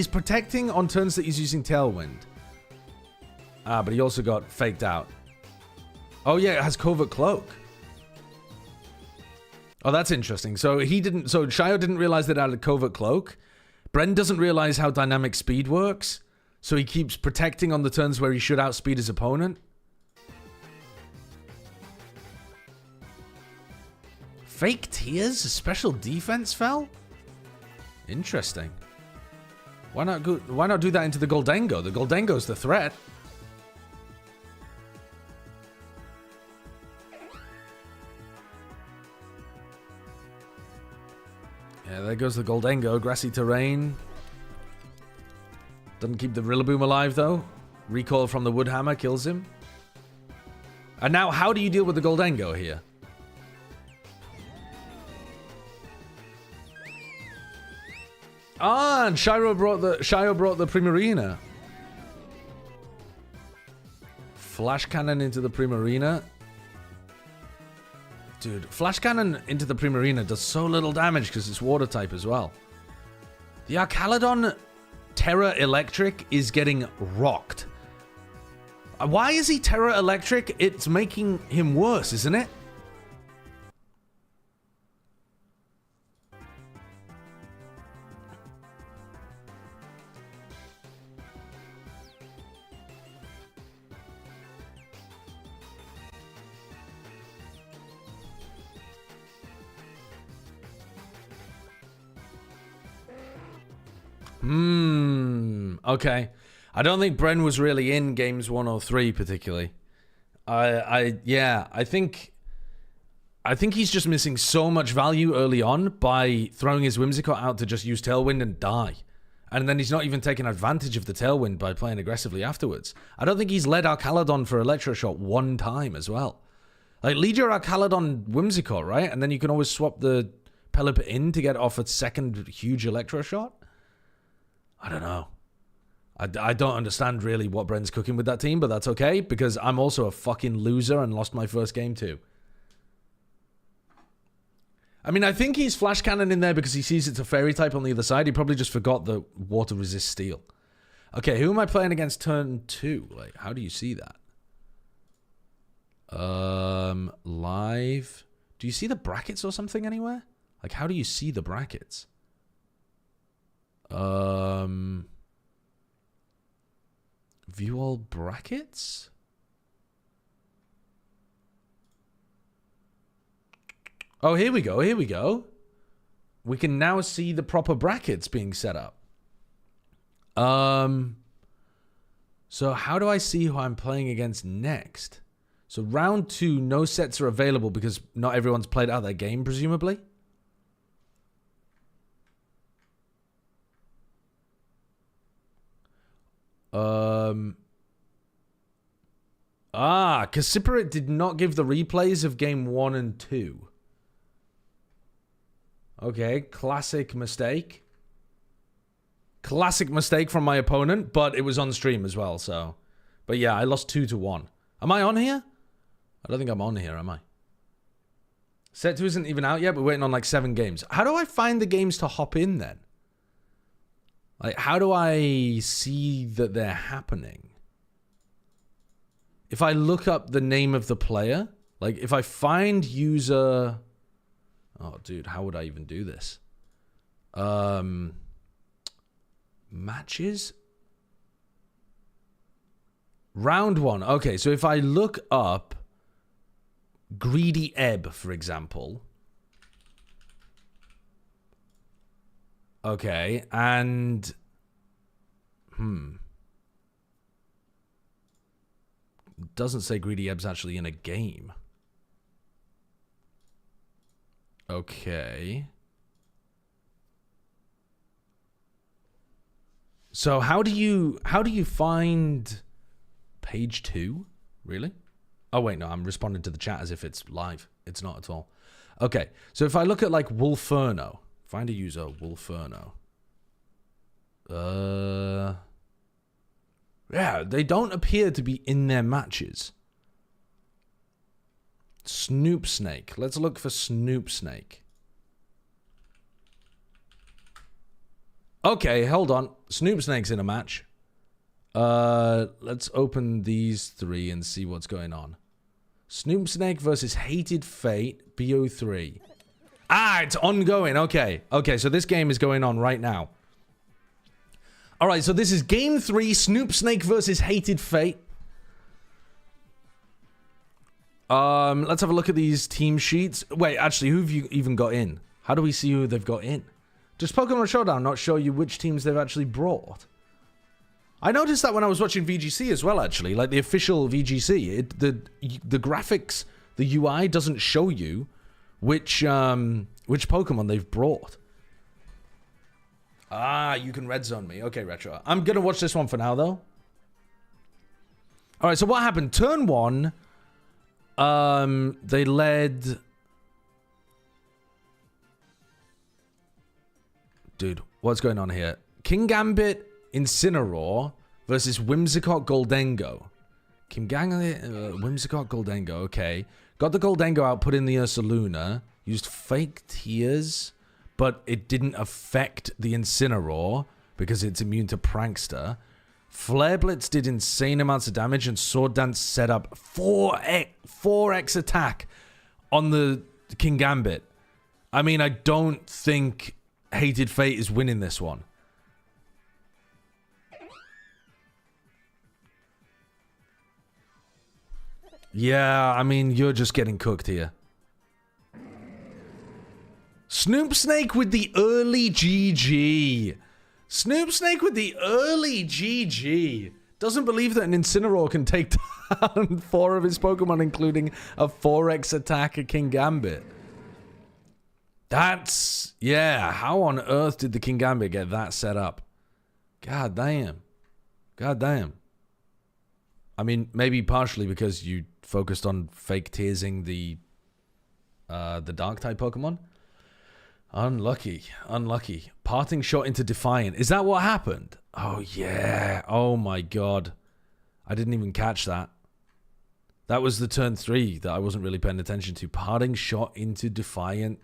protecting on turns that he's using Tailwind. Ah, but he also got faked out. Oh yeah, it has Covert Cloak. Oh, that's interesting. So Shio didn't realize that it had a Covert Cloak. Bren doesn't realize how dynamic speed works. So he keeps protecting on the turns where he should outspeed his opponent. Fake Tears? Special defense fell? Interesting. Why not do that into the Goldengo? The Goldengo's the threat. Yeah, there goes the Goldengo. Grassy terrain. Doesn't keep the Rillaboom alive, though. Recoil from the Woodhammer kills him. And now, how do you deal with the Goldengo here? Ah, and Shio brought the Primarina. Flash Cannon into the Primarina. Dude, Flash Cannon into the Primarina does so little damage because it's water type as well. The Archaludon Terra Electric is getting rocked. Why is he Terra Electric? It's making him worse, isn't it? Okay. I don't think Bren was really in games 1 or 3 particularly. I think he's just missing so much value early on by throwing his Whimsicott out to just use Tailwind and die. And then he's not even taking advantage of the Tailwind by playing aggressively afterwards. I don't think he's led Archaludon for Electroshock one time as well. Like, lead your Archaludon Whimsicott, right? And then you can always swap the Pelipper in to get off a second huge Electroshot. I don't know. I don't understand really what Bren's cooking with that team, but that's okay because I'm also a fucking loser and lost my first game too. I mean, I think he's flash cannon in there because he sees it's a fairy type on the other side. He probably just forgot that water resists steel. Okay, who am I playing against turn 2? Like, how do you see that? Live. Do you see the brackets or something anywhere? Like, how do you see the brackets? View all brackets? Oh, here we go. Here we go. We can now see the proper brackets being set up. So how do I see who I'm playing against next? So round 2, no sets are available because not everyone's played out their game, presumably. Kasiparit did not give the replays of game 1 and 2. Okay, classic mistake. Classic mistake from my opponent, but it was on stream as well, so. But yeah, I lost 2-1. Am I on here? I don't think I'm on here, am I? Set 2 isn't even out yet, we're waiting on like 7 games. How do I find the games to hop in then? Like, how do I see that they're happening? If I look up the name of the player, like if I find user... Oh, dude, how would I even do this? Matches? Round 1. Okay, so if I look up Greedy Ebb, for example. Okay, and... Doesn't say Greedy Ebb's actually in a game. Okay. So how do you find page 2? Really? Oh wait, no, I'm responding to the chat as if it's live. It's not at all. Okay, so if I look at like Wolferno, find a user, Wolferno. Yeah, they don't appear to be in their matches. Snoop Snake. Let's look for Snoop Snake. Okay, hold on. Snoop Snake's in a match. Let's open these 3 and see what's going on. Snoop Snake versus Hated Fate, BO3. Ah, it's ongoing. Okay. Okay, so this game is going on right now. All right, so this is game 3, Snoop Snake versus Hated Fate. Let's have a look at these team sheets. Wait, actually, who have you even got in? How do we see who they've got in? Does Pokemon Showdown not show you which teams they've actually brought? I noticed that when I was watching VGC as well, actually. Like, the official VGC. The graphics, the UI doesn't show you which Pokemon they've brought. Ah, you can red zone me. Okay, Retro. I'm going to watch this one for now, though. All right, so what happened? Turn 1... they led... Dude, what's going on here? King Gambit, Incineroar versus Whimsicott Goldengo. King Gambit, Whimsicott Goldengo, okay. Got the Goldengo out, put in the Ursaluna. Used fake tears, but it didn't affect the Incineroar because it's immune to Prankster. Flare Blitz did insane amounts of damage, and Sword Dance set up 4x attack on the King Gambit. I mean, I don't think Hated Fate is winning this one. Yeah, I mean, you're just getting cooked here. Snoop Snake with the early GG. Snoop Snake with the early GG. Doesn't believe that an Incineroar can take down 4 of his Pokemon, including a 4x attack at King Gambit. That's... yeah, how on earth did the King Gambit get that set up? God damn. God damn. I mean, maybe partially because you focused on fake tearsing the Dark-type Pokemon. Unlucky. Unlucky. Parting shot into Defiant. Is that what happened? Oh, yeah. Oh, my God. I didn't even catch that. That was the turn 3 that I wasn't really paying attention to. Parting shot into Defiant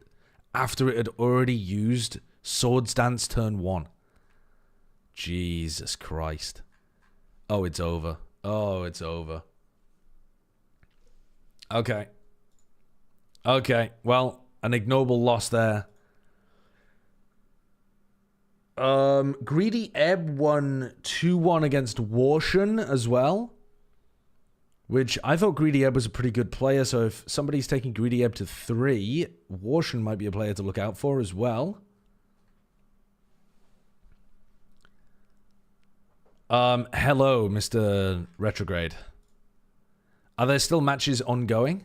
after it had already used Swords Dance turn 1. Jesus Christ. Oh, it's over. Oh, it's over. Okay. Okay. Well, an ignoble loss there. Greedy Ebb won 2-1 against Warshan as well. Which I thought Greedy Ebb was a pretty good player, so if somebody's taking Greedy Ebb to 3, Warshan might be a player to look out for as well. Hello, Mr. Retrograde. Are there still matches ongoing?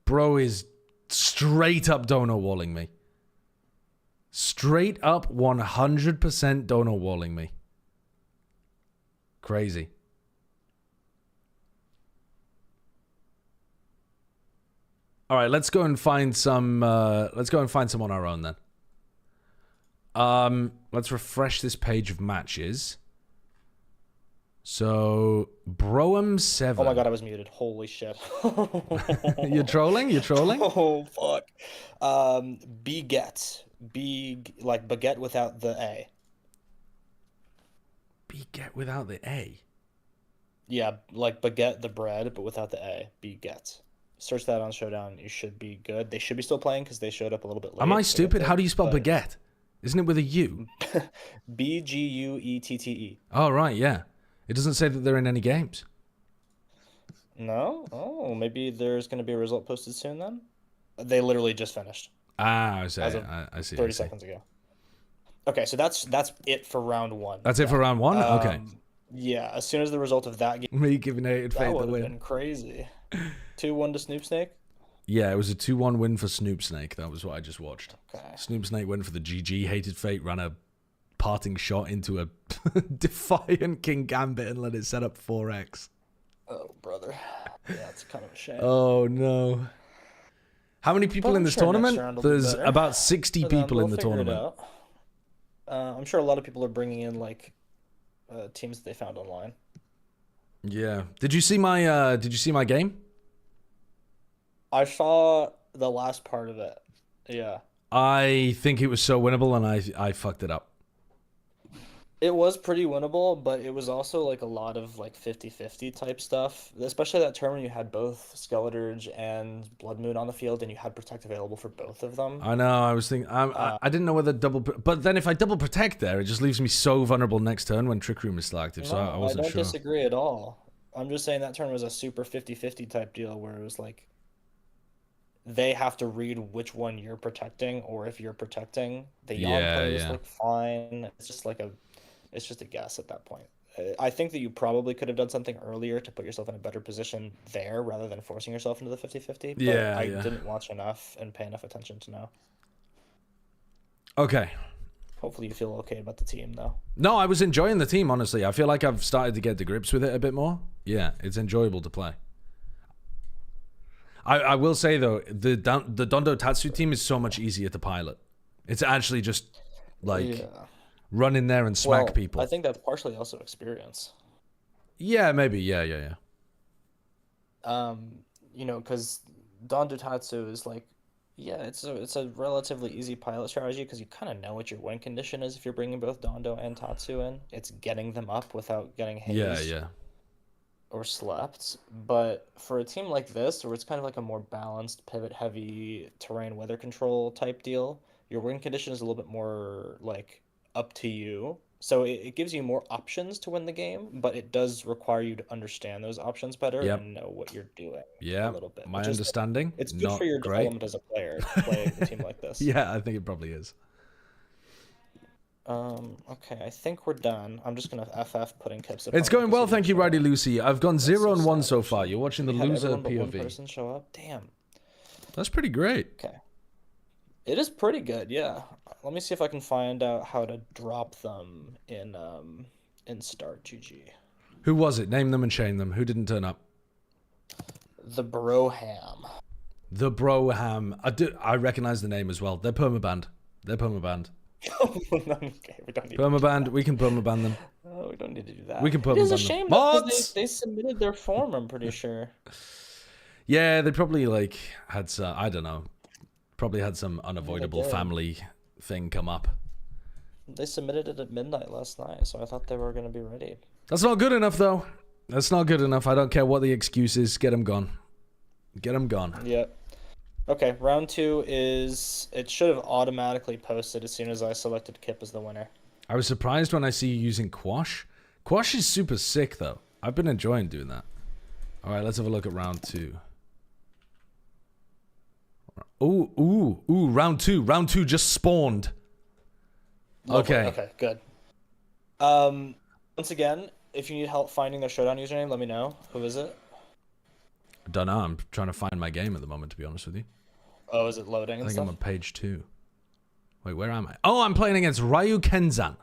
Bro is straight up dono walling me. Straight up 100% dono walling me. Crazy. All right, let's go and find some. Let's go and find some on our own then. Let's refresh this page of matches. So, Broham 7. Oh my god, I was muted. Holy shit. You're trolling? You're trolling? Oh, fuck. Beget. Like baguette without the A. Beget without the A? Yeah, like baguette, the bread, but without the A. Beget. Search that on Showdown. You should be good. They should be still playing because they showed up a little bit late. Am I stupid? How do you spell baguette? Isn't it with a U? Buette. Oh, right, yeah. It doesn't say that they're in any games. No? Oh, maybe there's going to be a result posted soon then? They literally just finished. Ah, I see. As of I see. 30 seconds ago. Okay, so that's it for round 1. That's it for round 1? Okay. Yeah, as soon as the result of that game... Me giving Hated Fate the That would win. have been crazy. 2-1 to Snoop Snake? Yeah, it was a 2-1 win for Snoop Snake. That was what I just watched. Okay. Snoop Snake went for the GG. Hated Fate ran a parting shot into a Defiant King Gambit and let it set up 4x. Oh, brother. Yeah, it's kind of a shame. Oh, no. How many people in this tournament? There's about 60 people in the tournament. I'm sure a lot of people are bringing in, like, teams that they found online. Yeah. Did you see my game? I saw the last part of it. Yeah. I think it was so winnable, and I fucked it up. It was pretty winnable, but it was also like a lot of like 50-50 type stuff. Especially that turn when you had both Skeleturge and Blood Moon on the field, and you had Protect available for both of them. I know. I was thinking. I didn't know whether double. But then if I double Protect there, it just leaves me so vulnerable next turn when Trick Room is still active. So I wasn't sure. I don't disagree at all. I'm just saying that turn was a super 50-50 type deal where it was like they have to read which one you're protecting, or if you're protecting, the Yon players look fine. It's just like it's just a guess at that point. I think that you probably could have done something earlier to put yourself in a better position there rather than forcing yourself into the 50-50. But I didn't watch enough and pay enough attention to know. Okay. Hopefully you feel okay about the team, though. No, I was enjoying the team, honestly. I feel like I've started to get to grips with it a bit more. Yeah, it's enjoyable to play. I will say, though, the Dondo Tatsu team is so much easier to pilot. It's actually just, like, run in there and smack people. I think that's partially also experience. Yeah, maybe. Yeah. You know, because Dondo Tatsu is, like, it's a relatively easy pilot strategy because you kind of know what your win condition is if you're bringing both Dondo and Tatsu in. It's getting them up without getting hazed. Yeah. Or slept. But for a team like this, where it's kind of like a more balanced, pivot-heavy terrain weather control type deal, your win condition is a little bit more, like, up to you. So it gives you more options to win the game, but it does require you to understand those options better and know what you're doing a little bit. My understanding, it's good for your development as a player to play a team like this. Yeah, I think it probably is. Okay, I think we're done. I'm just gonna FF putting tips. It's going well, thank you, Righty Lucy. I've gone 0-1 so far. You're watching the loser POV. One person show up. Damn. That's pretty great. Okay. It is pretty good, yeah. Let me see if I can find out how to drop them in Start GG. Who was it? Name them and shame them. Who didn't turn up? The Broham. The Broham. I recognize the name as well. They're permabanned. They're permabanned. Okay, we don't need Permabanned. We can permaban them. Oh, we don't need to do that. We can permaban It is them. a shame What? because they submitted their form, I'm pretty sure. Yeah, they probably like had some, I don't know. Probably had some unavoidable did. family thing come up. They submitted it at midnight last night, so I thought they were going to be ready. That's not good enough, though. That's not good enough. I don't care what the excuse is. Get them gone. Get them gone. Yep. Okay, round 2 is... It should have automatically posted as soon as I selected Kip as the winner. I was surprised when I see you using Quash. Quash is super sick, though. I've been enjoying doing that. All right, let's have a look at round 2. Ooh, round 2. Round 2 just spawned. Lovely. Okay. Okay, good. Once again, if you need help finding their Showdown username, let me know. Who is it? I don't know. I'm trying to find my game at the moment, to be honest with you. Oh, is it loading I and think stuff? I'm on page 2. Wait, where am I? Oh, I'm playing against Ryu Kenzan.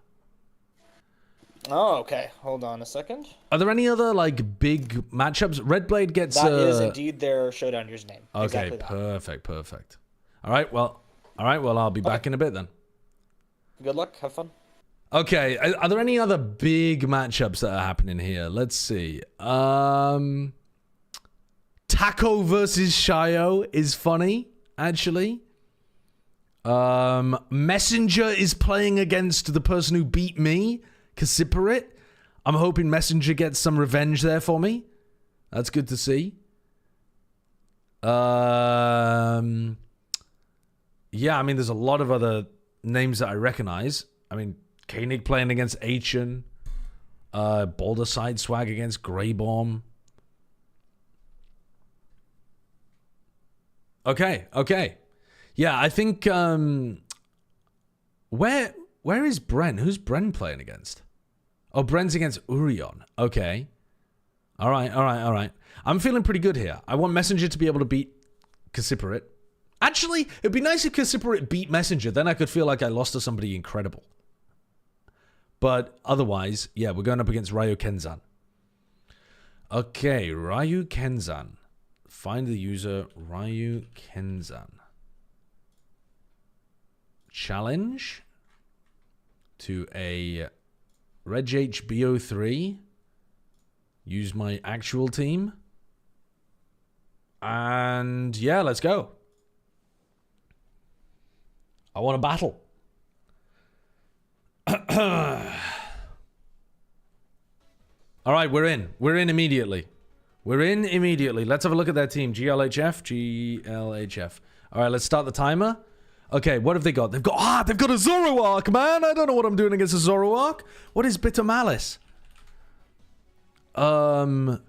Oh, okay. Hold on a second. Are there any other, like, big matchups? Red Blade gets... That is indeed their Showdown username. Okay, Exactly that. perfect. All right, well, I'll be back in a bit then. Good luck. Have fun. Okay, are there any other big matchups that are happening here? Let's see. Taco versus Shayo is funny, actually. Messenger is playing against the person who beat me, Kasiparit. I'm hoping Messenger gets some revenge there for me. That's good to see. Yeah, I mean, there's a lot of other names that I recognize. I mean, Koenig playing against Achen. Boulder Side Swag against Greybomb. Okay. Yeah, I think, where is Bren? Who's Bren playing against? Oh, Bren's against Urion. Okay. All right. I'm feeling pretty good here. I want Messenger to be able to beat Kasiparit. Actually, it'd be nice if Kasiparit beat Messenger. Then I could feel like I lost to somebody incredible. But otherwise, yeah, we're going up against Ryu Kenzan. Okay, Ryu Kenzan. Find the user, Ryu Kenzan. Challenge to a Reg HBO3. Use my actual team. And yeah, let's go. I want to battle. All right, we're in. We're in immediately. Let's have a look at their team. GLHF. All right, let's start the timer. Okay, what have they got? They've got a Zoroark, man. I don't know what I'm doing against a Zoroark. What is Bitter Malice? 100%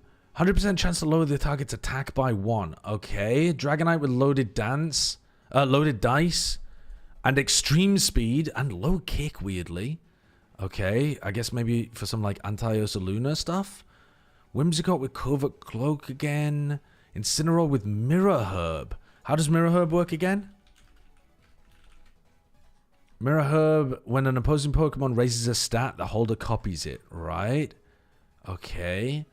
chance to lower the target's attack by 1. Okay, Dragonite with loaded dice, and extreme speed and low kick. Weirdly, okay. I guess maybe for some like anti-Ursaluna stuff. Whimsicott with Covert Cloak again. Incineroar with Mirror Herb. How does Mirror Herb work again? Mirror Herb, when an opposing Pokemon raises a stat, the holder copies it, right? Okay.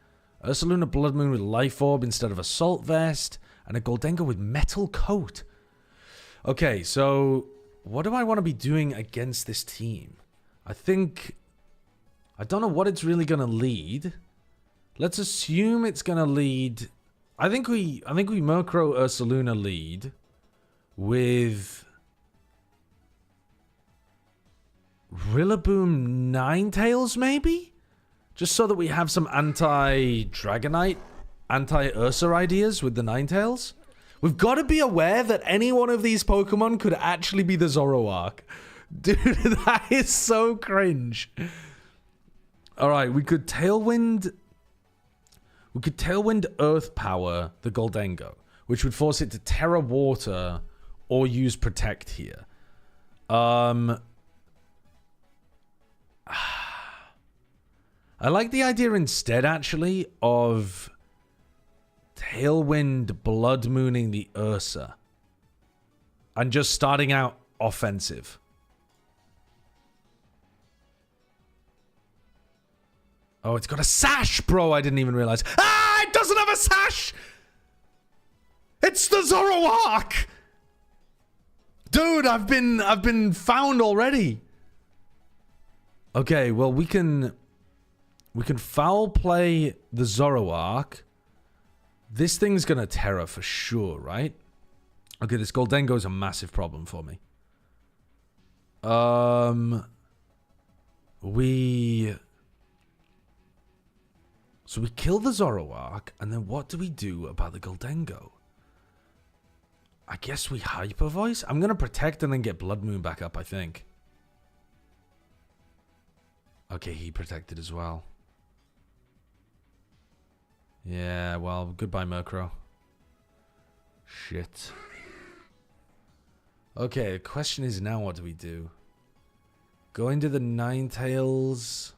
Ursaluna Blood Moon with Life Orb instead of Assault Vest. And a Goldengo with Metal Coat. Okay, so what do I want to be doing against this team? I don't know what it's really going to lead. Let's assume it's going to lead. I think we Murkrow Ursaluna lead with Rillaboom Ninetales, maybe? Just so that we have some anti-Dragonite, anti-Ursa ideas with the Ninetales. We've got to be aware that any one of these Pokemon could actually be the Zoroark. Dude, that is so cringe. Alright, we could Tailwind Earth Power the Goldengo, which would force it to Terra Water or use Protect here. I like the idea instead, actually, of Tailwind Blood Mooning the Ursa. and just starting out offensive. Oh, it's got a sash, bro. I didn't even realize. Ah, it doesn't have a sash. It's the Zoroark. Dude, I've been found already. Okay, well we can foul play the Zoroark. This thing's gonna Terra for sure, right? Okay, this Goldengo is a massive problem for me. So we kill the Zoroark, and then what do we do about the Goldengo? I guess we Hyper Voice? I'm gonna protect and then get Blood Moon back up, I think. Okay, he protected as well. Yeah, well, goodbye, Murkrow. Shit. Okay, the question is now what do we do? Go into the Ninetales.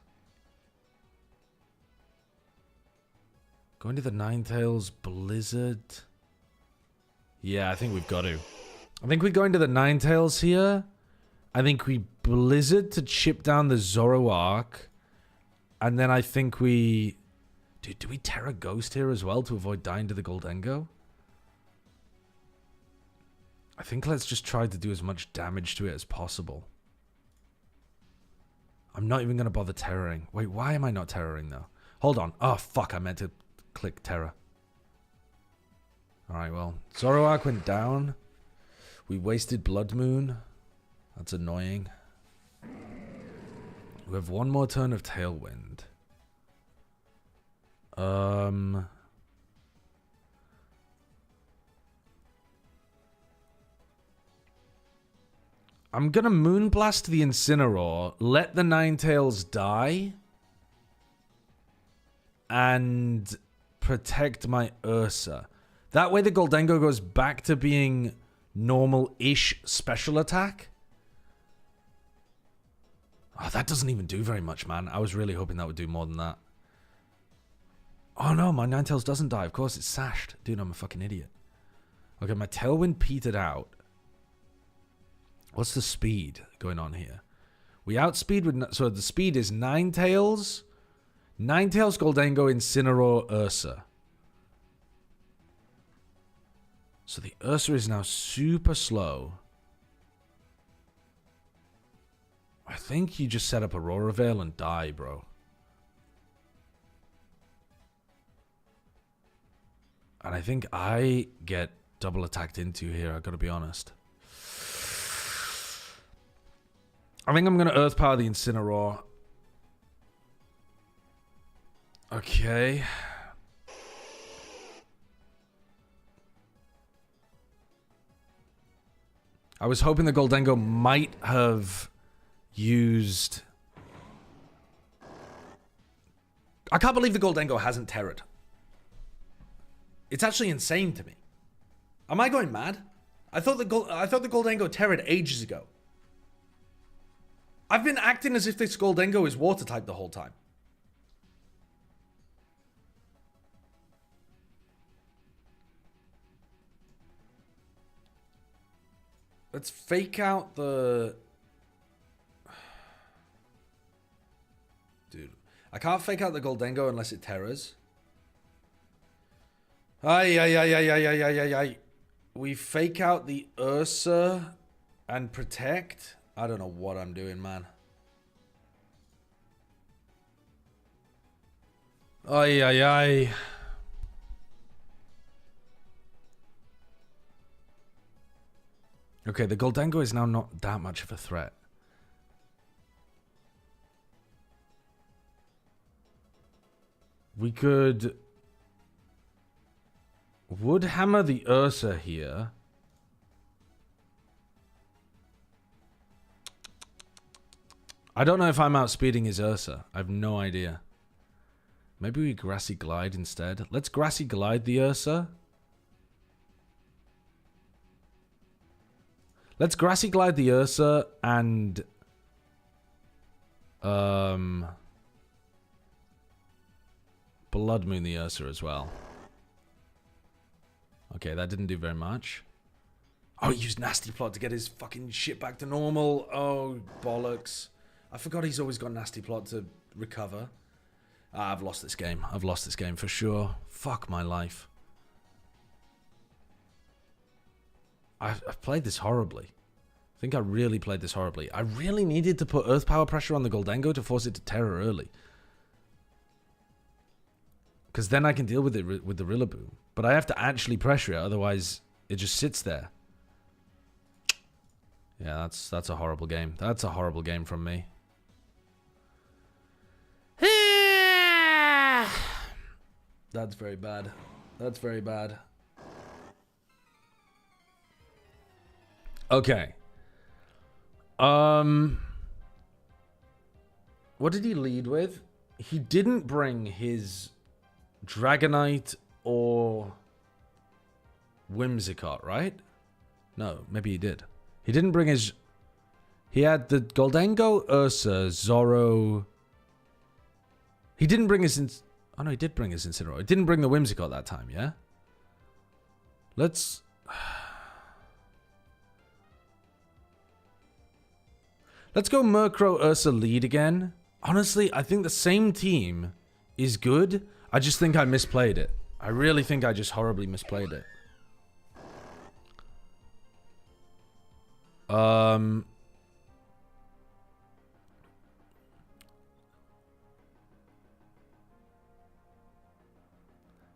Go into the Ninetales Blizzard. Yeah, I think we've got to. I think we go into the Ninetales here. I think we Blizzard to chip down the Zoroark. And then I think we... Dude, do we Terra Ghost here as well to avoid dying to the Goldengo? I think let's just try to do as much damage to it as possible. I'm not even going to bother terroring. Wait, why am I not terroring though? Hold on. Oh, fuck, I meant to click Terra. Alright, well, Zoroark went down. We wasted Blood Moon. That's annoying. We have one more turn of Tailwind. I'm gonna Moonblast the Incineroar, let the Ninetales die, and protect my Ursa. That way the Goldengo goes back to being normal-ish special attack. Oh, that doesn't even do very much, man. I was really hoping that would do more than that. Oh no, my Ninetales doesn't die. Of course, it's sashed. Dude, I'm a fucking idiot. Okay, my Tailwind petered out. What's the speed going on here? We outspeed with... So the speed is Ninetales, Goldengo, Incineroar, Ursa. So the Ursa is now super slow. I think you just set up Aurora Veil and die, bro. And I think I get double attacked into here, I've got to be honest. I think I'm going to Earth Power the Incineroar. Okay. I was hoping the Goldengo might have used... I can't believe the Goldengo hasn't terrored. It's actually insane to me. Am I going mad? I thought the Goldengo terrored ages ago. I've been acting as if this Goldengo is water type the whole time. Let's fake out the... Dude, I can't fake out the Goldengo unless it terrors. Ay. We fake out the Ursa and protect. I don't know what I'm doing, man. Ay. Okay, the Goldengo is now not that much of a threat. We could... Would hammer the Ursa here. I don't know if I'm outspeeding his Ursa. I have no idea. Maybe we Grassy Glide instead. Let's Grassy Glide the Ursa. Let's Grassy Glide the Ursa and... Blood Moon the Ursa as well. Okay, that didn't do very much. Oh, he used Nasty Plot to get his fucking shit back to normal. Oh, bollocks. I forgot he's always got Nasty Plot to recover. I've lost this game. I've lost this game for sure. Fuck my life. I've played this horribly. I think I really played this horribly. I really needed to put Earth Power Pressure on the Goldengo to force it to Terror early. Because then I can deal with it with the Rillaboom. But I have to actually pressure it, otherwise it just sits there. Yeah, that's a horrible game. That's a horrible game from me. That's very bad. That's very bad. Okay. What did he lead with? He didn't bring his Dragonite or Whimsicott, right? No, maybe he did. He didn't bring his... He had the Goldengo, Ursa, Zorro... He didn't bring his... Oh no, he did bring his Incineroar. He didn't bring the Whimsicott that time, yeah? Let's go Murkrow, Ursa lead again. Honestly, I think the same team is good. I just think I misplayed it. I really think I just horribly misplayed it.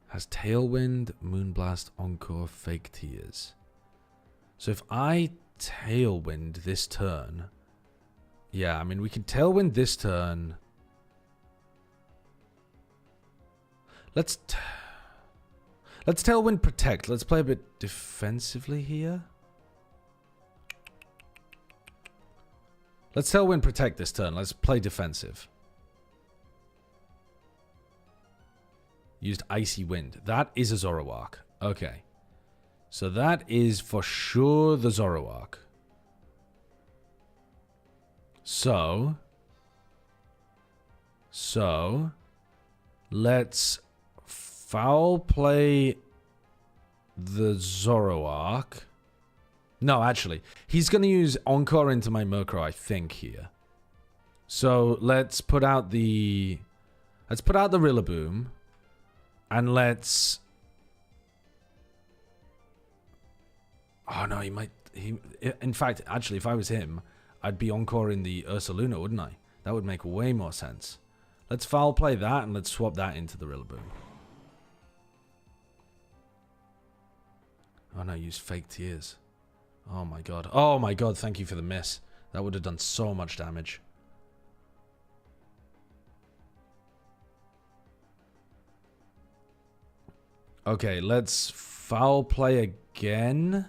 Has Tailwind, Moonblast, Encore, Fake Tears. So if I Tailwind this turn... Yeah, I mean, we can Tailwind this turn. Let's Tailwind Protect. Let's play a bit defensively here. Let's Tailwind Protect this turn. Let's play defensive. Used Icy Wind. That is a Zoroark. Okay. So that is for sure the Zoroark. So, let's foul play the Zoroark. No, actually, he's going to use Encore into my Murkrow, I think, here. So, let's put out the Rillaboom, and let's... Oh, no, in fact, actually, if I was him... I'd be Encore in the Ursaluna, wouldn't I? That would make way more sense. Let's foul play that and let's swap that into the Rillaboom. Oh no, use Fake Tears. Oh my god. Oh my god, thank you for the miss. That would have done so much damage. Okay, let's foul play again.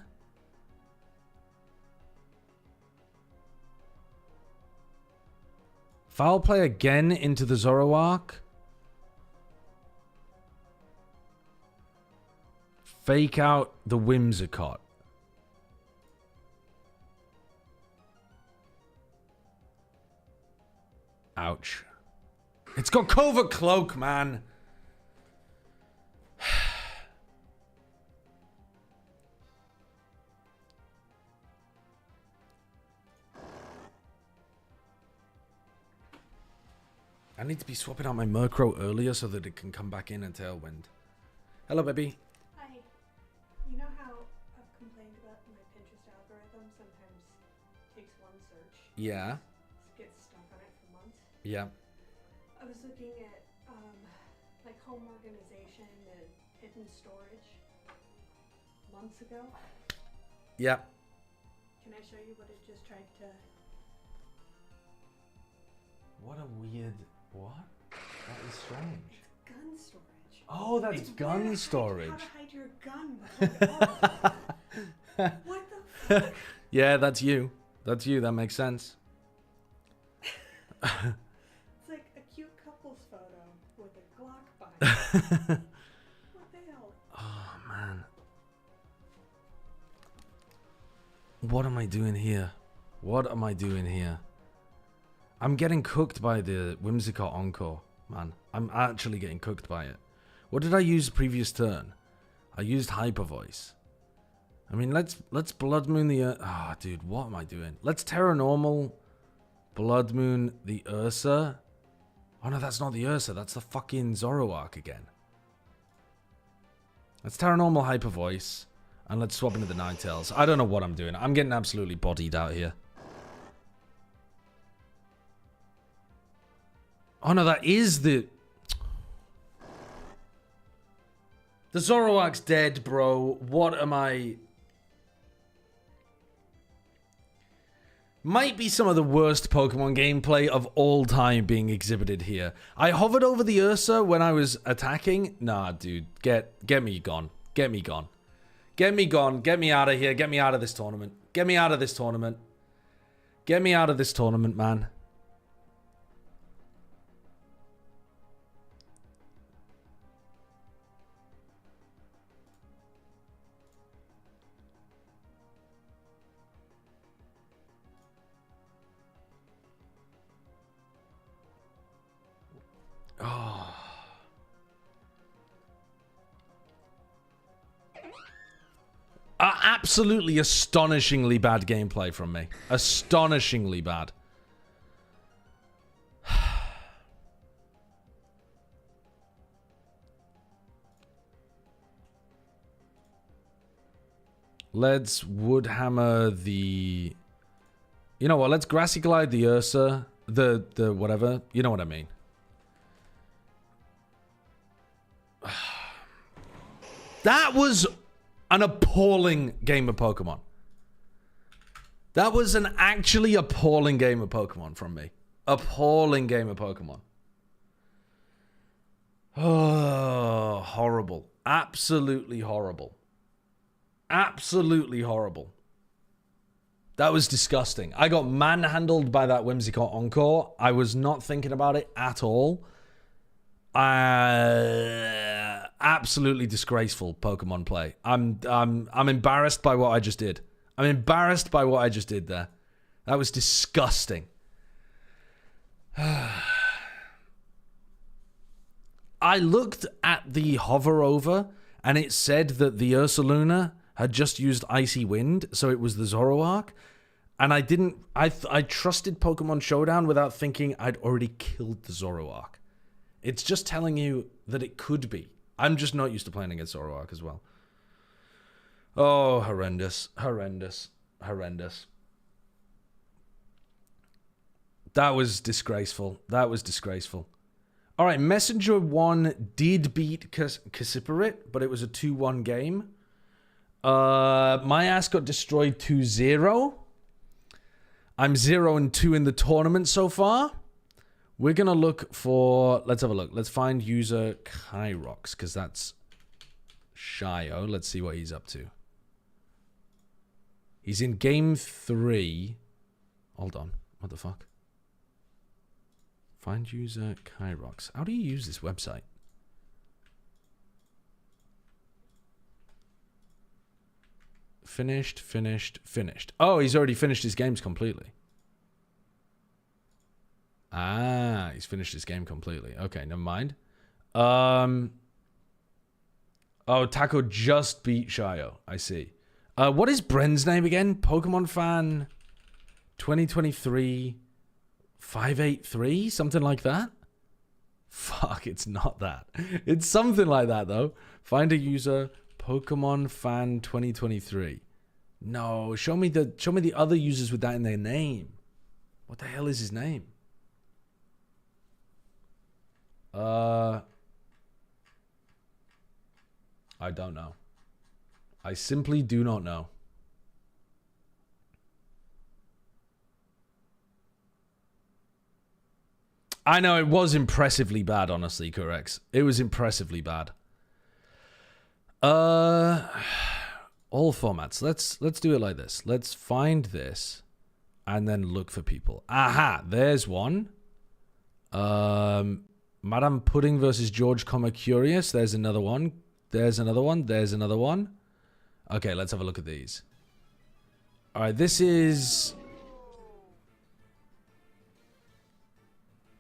Foul play again into the Zoroark. Fake out the Whimsicott. Ouch. It's got Covert Cloak, man. I need to be swapping out my Murkrow earlier so that it can come back in and Tailwind. Hello, baby. Hi. You know how I've complained about my Pinterest algorithm sometimes takes one search? Yeah. Gets stuck on it for months? Yeah. I was looking at like home organization and hidden storage months ago. Yeah. Can I show you what it just tried to... What a weird... What? That is strange. It's gun storage. Oh, that's It's gun storage. How to hide your gun behind What the fuck? Yeah, that's you. That's you. That makes sense. It's like a cute couple's photo with a Glock behind it. What the hell? Oh, man. What am I doing here? What am I doing here? I'm getting cooked by the Whimsicott Encore, man. I'm actually getting cooked by it. What did I use previous turn? I used Hyper Voice. I mean, let's Blood Moon the... Ah, dude, what am I doing? Let's Terra Normal, Blood Moon the Ursa. Oh, no, that's not the Ursa. That's the fucking Zoroark again. Let's Terra Normal Hyper Voice. And let's swap into the Ninetales. I don't know what I'm doing. I'm getting absolutely bodied out here. Oh, no, that is the... The Zoroark's dead, bro. What am I... Might be some of the worst Pokemon gameplay of all time being exhibited here. I hovered over the Ursa when I was attacking. Nah, dude. Get me gone. Get me gone. Get me gone. Get me out of here. Get me out of this tournament. Get me out of this tournament. Get me out of this tournament, man. Oh. Absolutely astonishingly bad gameplay from me. Astonishingly bad. Let's Woodhammer the... You know what? Let's Grassy Glide the Ursa. The whatever. You know what I mean. That was an appalling game of Pokemon. That was an actually appalling game of Pokemon from me. Appalling game of Pokemon. Oh, horrible. Absolutely horrible. Absolutely horrible. That was disgusting. I got manhandled by that Whimsicott Encore. I was not thinking about it at all. Absolutely disgraceful Pokemon play. I'm embarrassed by what I just did. I'm embarrassed by what I just did there. That was disgusting. I looked at the hover over and it said that the Ursaluna had just used Icy Wind, so it was the Zoroark. And I didn't... I trusted Pokemon Showdown without thinking I'd already killed the Zoroark. It's just telling you that it could be. I'm just not used to playing against Zoroark as well. Oh, horrendous. Horrendous. Horrendous. That was disgraceful. That was disgraceful. All right, Messenger 1 did beat Cassiparit, but it was a 2-1 game. My ass got destroyed 2-0. I'm 0-2 in the tournament so far. We're going to look for... Let's have a look. Let's find user Kyrox, because that's Shio. Let's see what he's up to. He's in game 3. Hold on. What the fuck? Find user Kyrox. How do you use this website? Finished, finished, finished. Oh, he's already finished his games completely. Ah, he's finished his game completely. Okay, never mind. Oh, Taco just beat Shio. I see. What is Bren's name again? Pokemon Fan 2023 583? Something like that? Fuck, it's not that. It's something like that, though. Find a user, Pokemon Fan 2023. No, show me the other users with that in their name. What the hell is his name? I don't know. I simply do not know. I know it was impressively bad, honestly, Correx. It was impressively bad. All formats. Let's do it like this. Let's find this and then look for people. Aha, there's one. Madame Pudding versus George, Curious. There's another one. There's another one. There's another one. Okay, let's have a look at these. All right, this is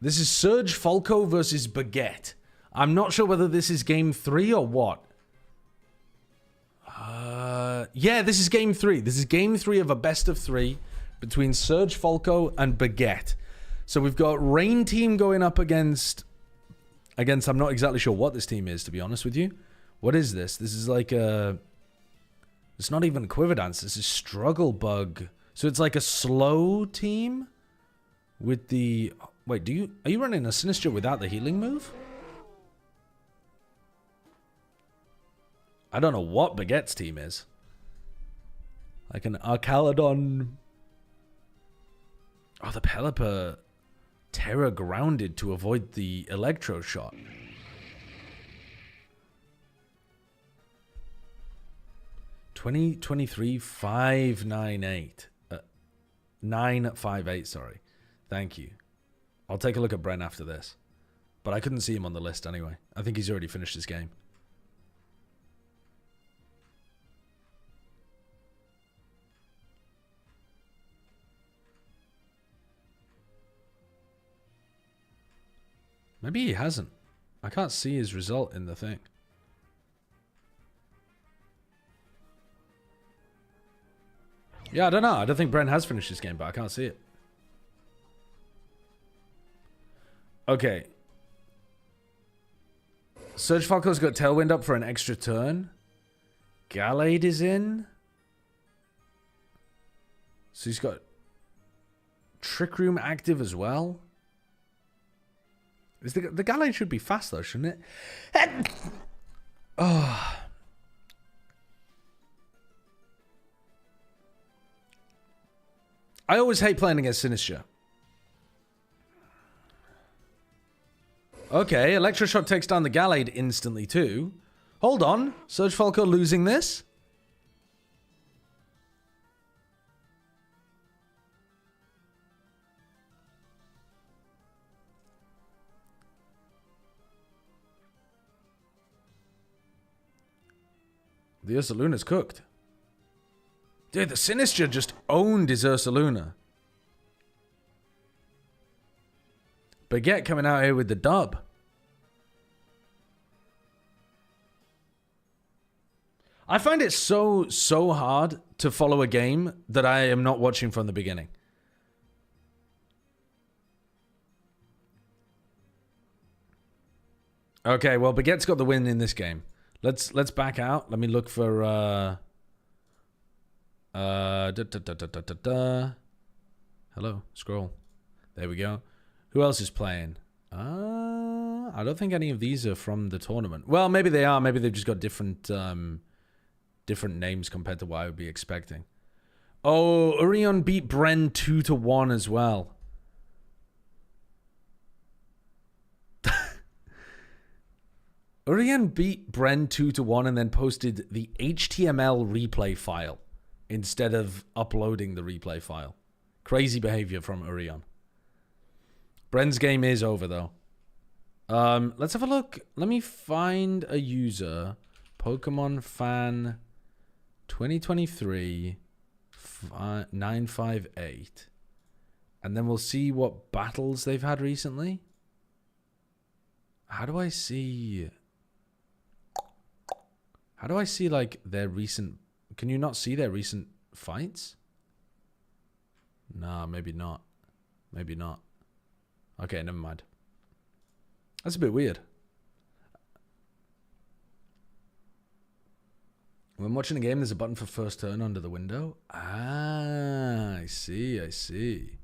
Surge Falco versus Baguette. I'm not sure whether this is game 3 or what. Yeah, this is game 3. This is game 3 of a best of 3 between Serge Falco and Baguette. So we've got Rain Team going up against... I'm not exactly sure what this team is, to be honest with you. What is this? This is like a... It's not even a Quiver Dance. This is Struggle Bug. So it's like a slow team with the... Wait, are you running a Sinister without the healing move? I don't know what Baguette's team is. Like an Arcalodon... Oh, the Pelipper Terra grounded to avoid the Electro Shot. $20.23 598 958. Sorry, thank you. I'll take a look at Brent after this, but I couldn't see him on the list anyway. I think he's already finished his game. Maybe he hasn't. I can't see his result in the thing. Yeah, I don't know. I don't think Brent has finished his game, but I can't see it. Okay. Surge Falco's got Tailwind up for an extra turn. Gallade is in. So he's got Trick Room active as well. The Gallade should be fast though, shouldn't it? Oh. I always hate playing against Sinister. Okay, Electroshock takes down the Gallade instantly too. Hold on, Surge Falco losing this? The Ursaluna's cooked. Dude, the Sinister just owned his Ursaluna. Baguette coming out here with the dub. I find it so hard to follow a game that I am not watching from the beginning. Okay, well, Baguette's got the win in this game. Let's back out. Let me look for hello, scroll. There we go. Who else is playing? I don't think any of these are from the tournament. Well, maybe they are. Maybe they've just got different different names compared to what I would be expecting. Oh, Urion beat Bren 2-1 as well. Urian beat Bren 2-1 and then posted the HTML replay file instead of uploading the replay file. Crazy behavior from Urian. Bren's game is over though. Let's have a look. Let me find a user. Pokemon Fan 2023 958. And then we'll see what battles they've had recently. How do I see like their recent... Can you not see their recent fights? Nah, maybe not. Maybe not. Okay, never mind. That's a bit weird. When watching a game, there's a button for first turn under the window. Ah, I see, I see.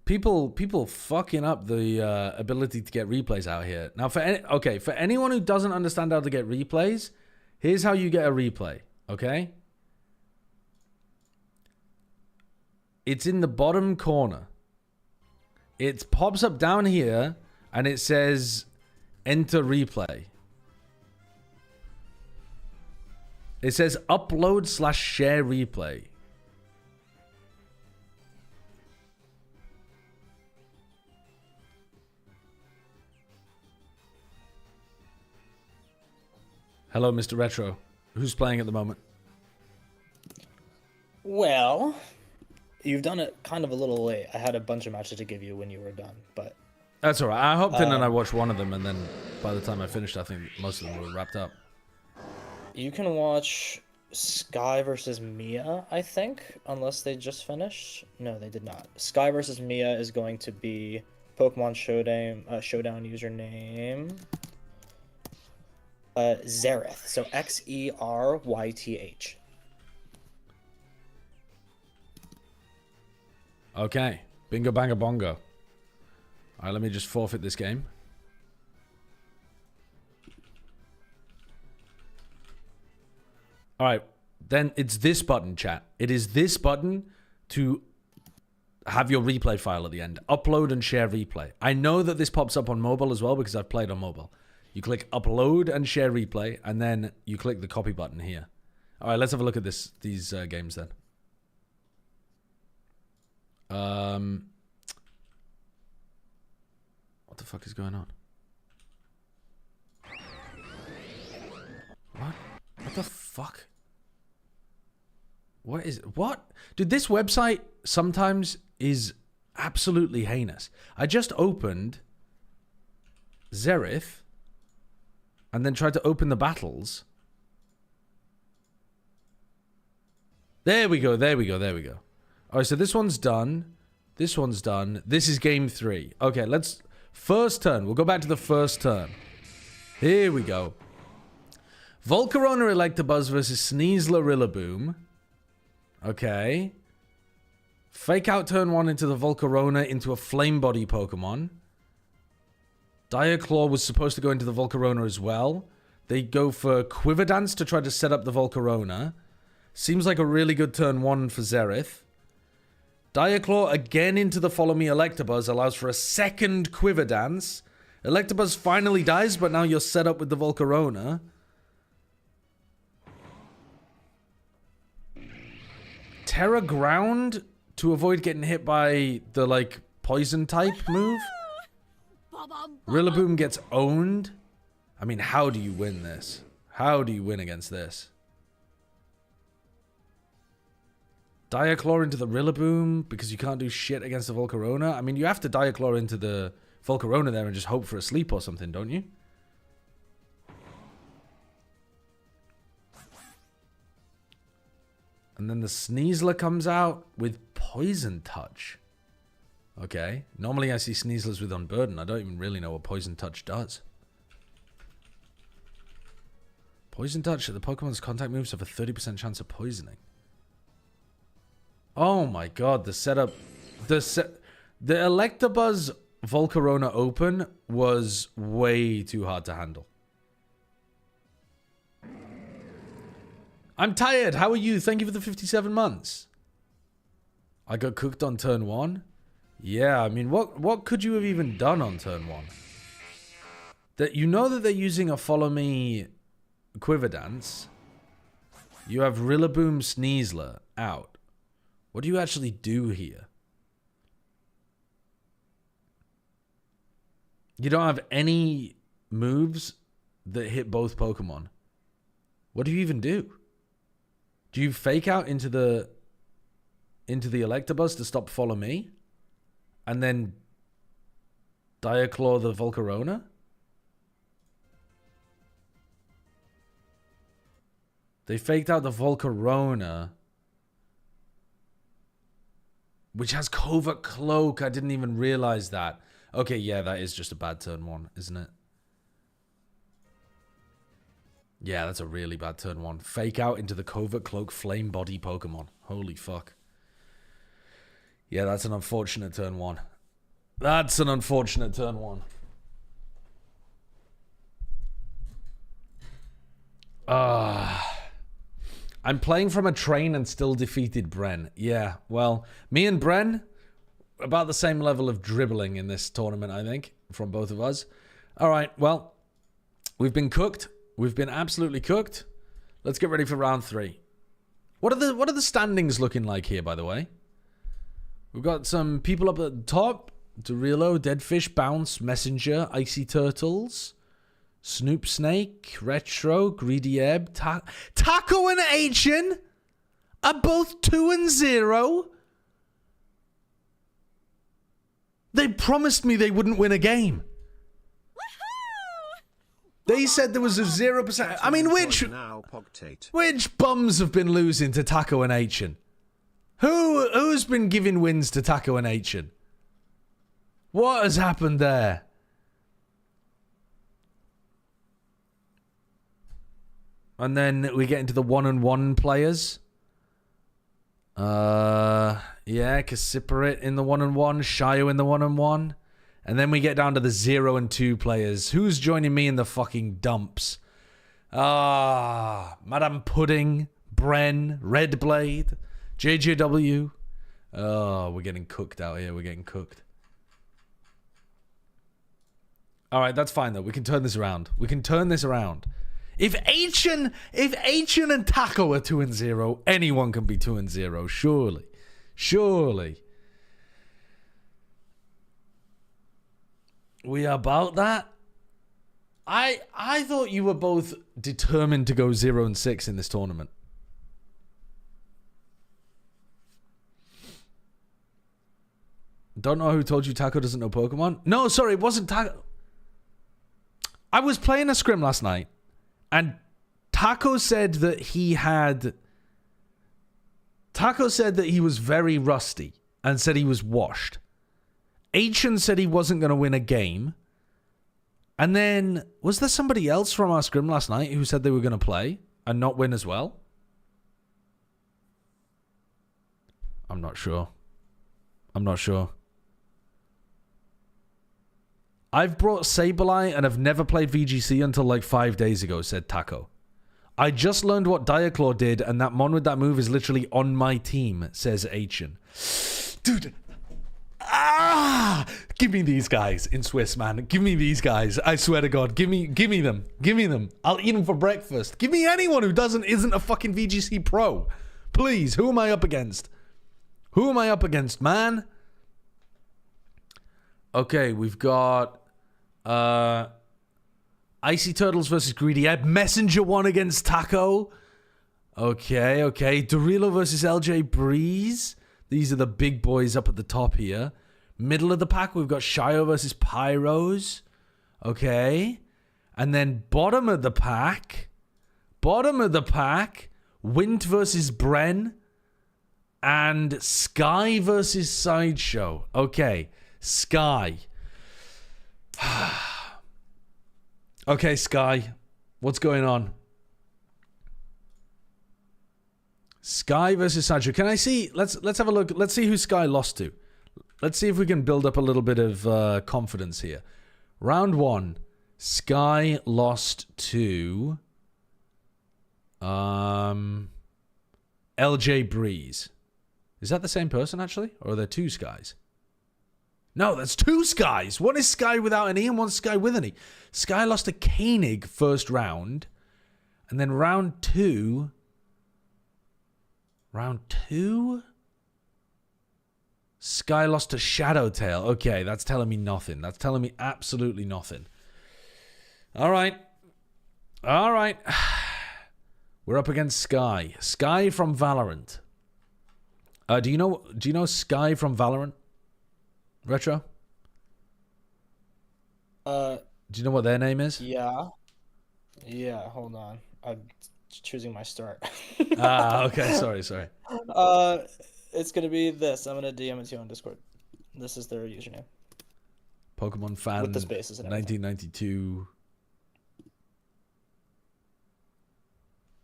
People fucking up the ability to get replays out here. Now, for anyone who doesn't understand how to get replays, here's how you get a replay, okay? It's in the bottom corner. It pops up down here, and it says, enter replay. It says, upload/share replay. Hello, Mr. Retro. Who's playing at the moment? Well, you've done it kind of a little late. I had a bunch of matches to give you when you were done, but That's all right. I hopped in and I watched one of them, and then by the time I finished, I think most of them were wrapped up. You can watch Sky versus Mia, I think, unless they just finished. No, they did not. Sky versus Mia is going to be Pokemon Showdown username. Xerith. So XerYth. Okay. Bingo banga bongo. All right, let me just forfeit this game. All right. Then it's this button, chat. It is this button to have your replay file at the end. Upload and share replay. I know that this pops up on mobile as well because I've played on mobile. You click upload and share replay, and then you click the copy button here. All right, let's have a look at these games then. What the fuck is going on? What? What the fuck? What? Dude, this website sometimes is absolutely heinous. I just opened Xerith and then tried to open the battles. There we go, there we go, there we go. All right, so this one's done. This one's done. This is game 3. Okay, let's... First turn. We'll go back to the first turn. Here we go. Volcarona Electabuzz versus Sneasler Rillaboom. Okay. Fake out turn 1 into the Volcarona into a Flame Body Pokemon. Diaclaw was supposed to go into the Volcarona as well. They go for Quiver Dance to try to set up the Volcarona. Seems like a really good turn 1 for Xerith. Diaclaw again into the Follow Me Electabuzz allows for a second Quiver Dance. Electabuzz finally dies, but now you're set up with the Volcarona. Terra Ground to avoid getting hit by the, like, poison type move. Rillaboom gets owned. I mean, how do you win this? How do you win against this? Diaclaw into the Rillaboom because you can't do shit against the Volcarona. I mean, you have to Diaclaw into the Volcarona there and just hope for a sleep or something, don't you? And then the Sneasler comes out with Poison Touch. Okay. Normally I see Sneaslers with Unburden. I don't even really know what Poison Touch does. Poison Touch, the Pokemon's contact moves have a 30% chance of poisoning. Oh my god, the setup... The Electabuzz Volcarona Open was way too hard to handle. I'm tired. How are you? Thank you for the 57 months. I got cooked on turn 1. Yeah, I mean, what could you have even done on turn 1? That you know that they're using a Follow Me Quiver Dance. You have Rillaboom Sneasler out. What do you actually do here? You don't have any moves that hit both Pokemon. What do you even do? Do you fake out into the Electabuzz to stop Follow Me? And then Diaclaw the Volcarona? They faked out the Volcarona, which has Covert Cloak. I didn't even realize that. Okay, yeah, that is just a bad turn 1, isn't it? Yeah, that's a really bad turn 1. Fake out into the Covert Cloak Flame Body Pokemon. Holy fuck. Yeah, that's an unfortunate turn 1. That's an unfortunate turn 1. I'm playing from a train and still defeated Bren. Yeah, well, me and Bren, about the same level of dribbling in this tournament, I think, from both of us. All right, well, we've been cooked. We've been absolutely cooked. Let's get ready for round 3. What are the standings looking like here, by the way? We've got some people up at the top. Dorilo, Deadfish, Bounce, Messenger, Icy Turtles, Snoop Snake, Retro, Greedy Ebb, Taco and Achin are both 2 and 0. They promised me they wouldn't win a game. They said there was a 0%. I mean, which bums have been losing to Taco and Achen? Who's been giving wins to Taco and Achen? What has happened there? And then we get into the 1-on-1 players. Yeah, Kasiparit in the 1-on-1, Shio in the 1-on-1. And then we get down to the 0-2 players. Who's joining me in the fucking dumps? Madame Pudding, Bren, Redblade, JJW. Oh, we're getting cooked out here. We're getting cooked. All right, that's fine though. We can turn this around. We can turn this around. If Achen and Taco are 2-0, anyone can be 2-0. Surely, surely. We are about that. I thought you were both determined to go 0-6 in this tournament. Don't know who told you Taco doesn't know Pokemon. No, sorry, it wasn't Taco. I was playing a scrim last night, and Taco said that he was very rusty and said he was washed. Achen said he wasn't going to win a game. And then, was there somebody else from our scrim last night who said they were going to play and not win as well? I'm not sure. I've brought Sableye and have never played VGC until like 5 days ago, said Taco. I just learned what Diaclaw did, and that mon with that move is literally on my team, says Achen. Dude. Give me these guys in Swiss, man. Give me these guys. I swear to God. Give me them. Give me them. I'll eat them for breakfast. Give me anyone who isn't a fucking VGC pro. Please. Who am I up against? Who am I up against, man? Okay, we've got Icy Turtles versus Greedy Ed. Messenger 1 against Taco. Okay. Dorilo versus LJ Breeze. These are the big boys up at the top here. Middle of the pack, we've got Shio versus Pyros. Okay. And then bottom of the pack, Wint versus Bren. And Sky versus Sideshow. Okay. Sky. Okay, Sky. What's going on? Sky versus Sideshow. Can I see? Let's have a look. Let's see who Sky lost to. Let's see if we can build up a little bit of confidence here. Round 1. Sky lost to LJ Breeze. Is that the same person, actually? Or are there 2 Skies? No, there's 2 Skies. One is Sky without an E and one's Sky with an E. Sky lost to Koenig first round. And then round 2... Sky lost to Shadowtail. Okay, that's telling me nothing. That's telling me absolutely nothing. All right. We're up against Sky. Sky from Valorant. Do you know Sky from Valorant? Retro? Do you know what their name is? Yeah, hold on. I'm choosing my start. Okay. Sorry. It's gonna be this. I'm gonna DM it to you on Discord. This is their username. Pokemon fan with the spaces and 1992.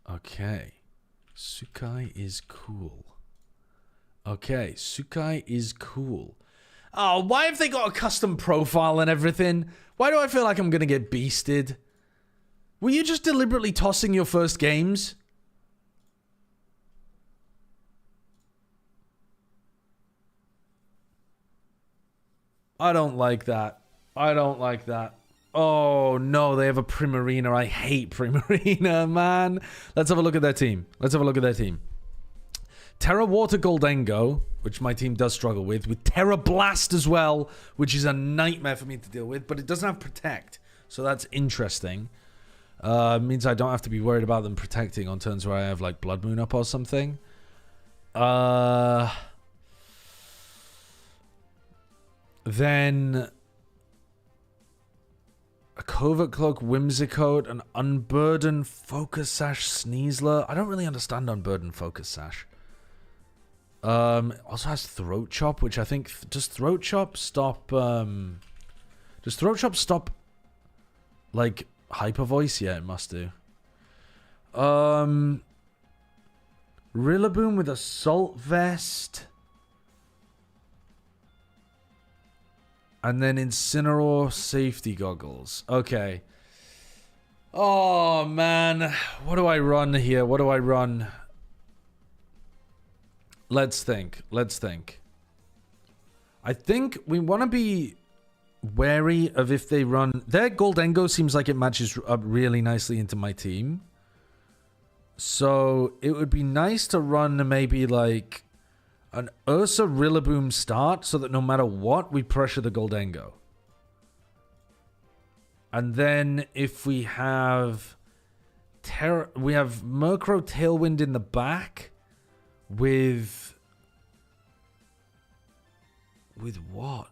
Okay. Sukai is cool. Oh, why have they got a custom profile and everything? Why do I feel like I'm gonna get beasted? Were you just deliberately tossing your first games? I don't like that. Oh, no, they have a Primarina. I hate Primarina, man. Let's have a look at their team. Terra Water Goldengo, which my team does struggle with Terra Blast as well, which is a nightmare for me to deal with, but it doesn't have Protect, so that's interesting. Means I don't have to be worried about them protecting on turns where I have like Blood Moon up or something. Then a Covert Cloak, Whimsicott, an Unburden, Focus Sash, Sneasler. I don't really understand Unburden, Focus Sash. Also has Throat Chop, which I think... Does Throat Chop stop... Does Throat Chop stop... Like, Hyper Voice? Yeah, it must do. Rillaboom with Assault Vest. And then Incineroar Safety Goggles. Okay. Oh, man. What do I run here? What do I run? Let's think. Let's think. I think we want to be wary of if they run... Their Goldengo seems like it matches up really nicely into my team. So it would be nice to run maybe like... an Ursa Rillaboom start so that no matter what, we pressure the Goldengo. And then if we have... we have Murkrow Tailwind in the back with... With what?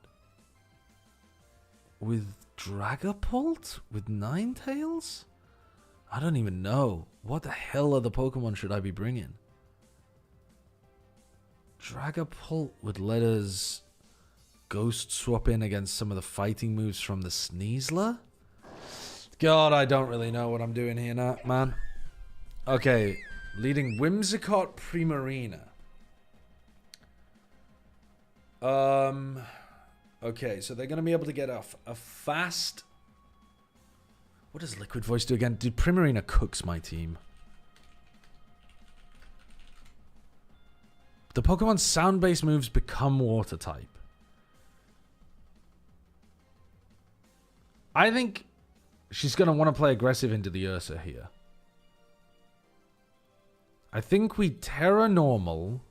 With Dragapult? With Ninetales? I don't even know. What the hell other Pokemon should I be bringing? Dragapult would let us Ghost Swap in against some of the fighting moves from the Sneasler? God, I don't really know what I'm doing here now, man. Okay, leading Whimsicott, Primarina. Okay, so they're going to be able to get off a fast... What does Liquid Voice do again? Dude, Primarina cooks my team. The Pokemon's sound-based moves become water type. I think she's going to want to play aggressive into the Ursa here. I think we Terra Normal.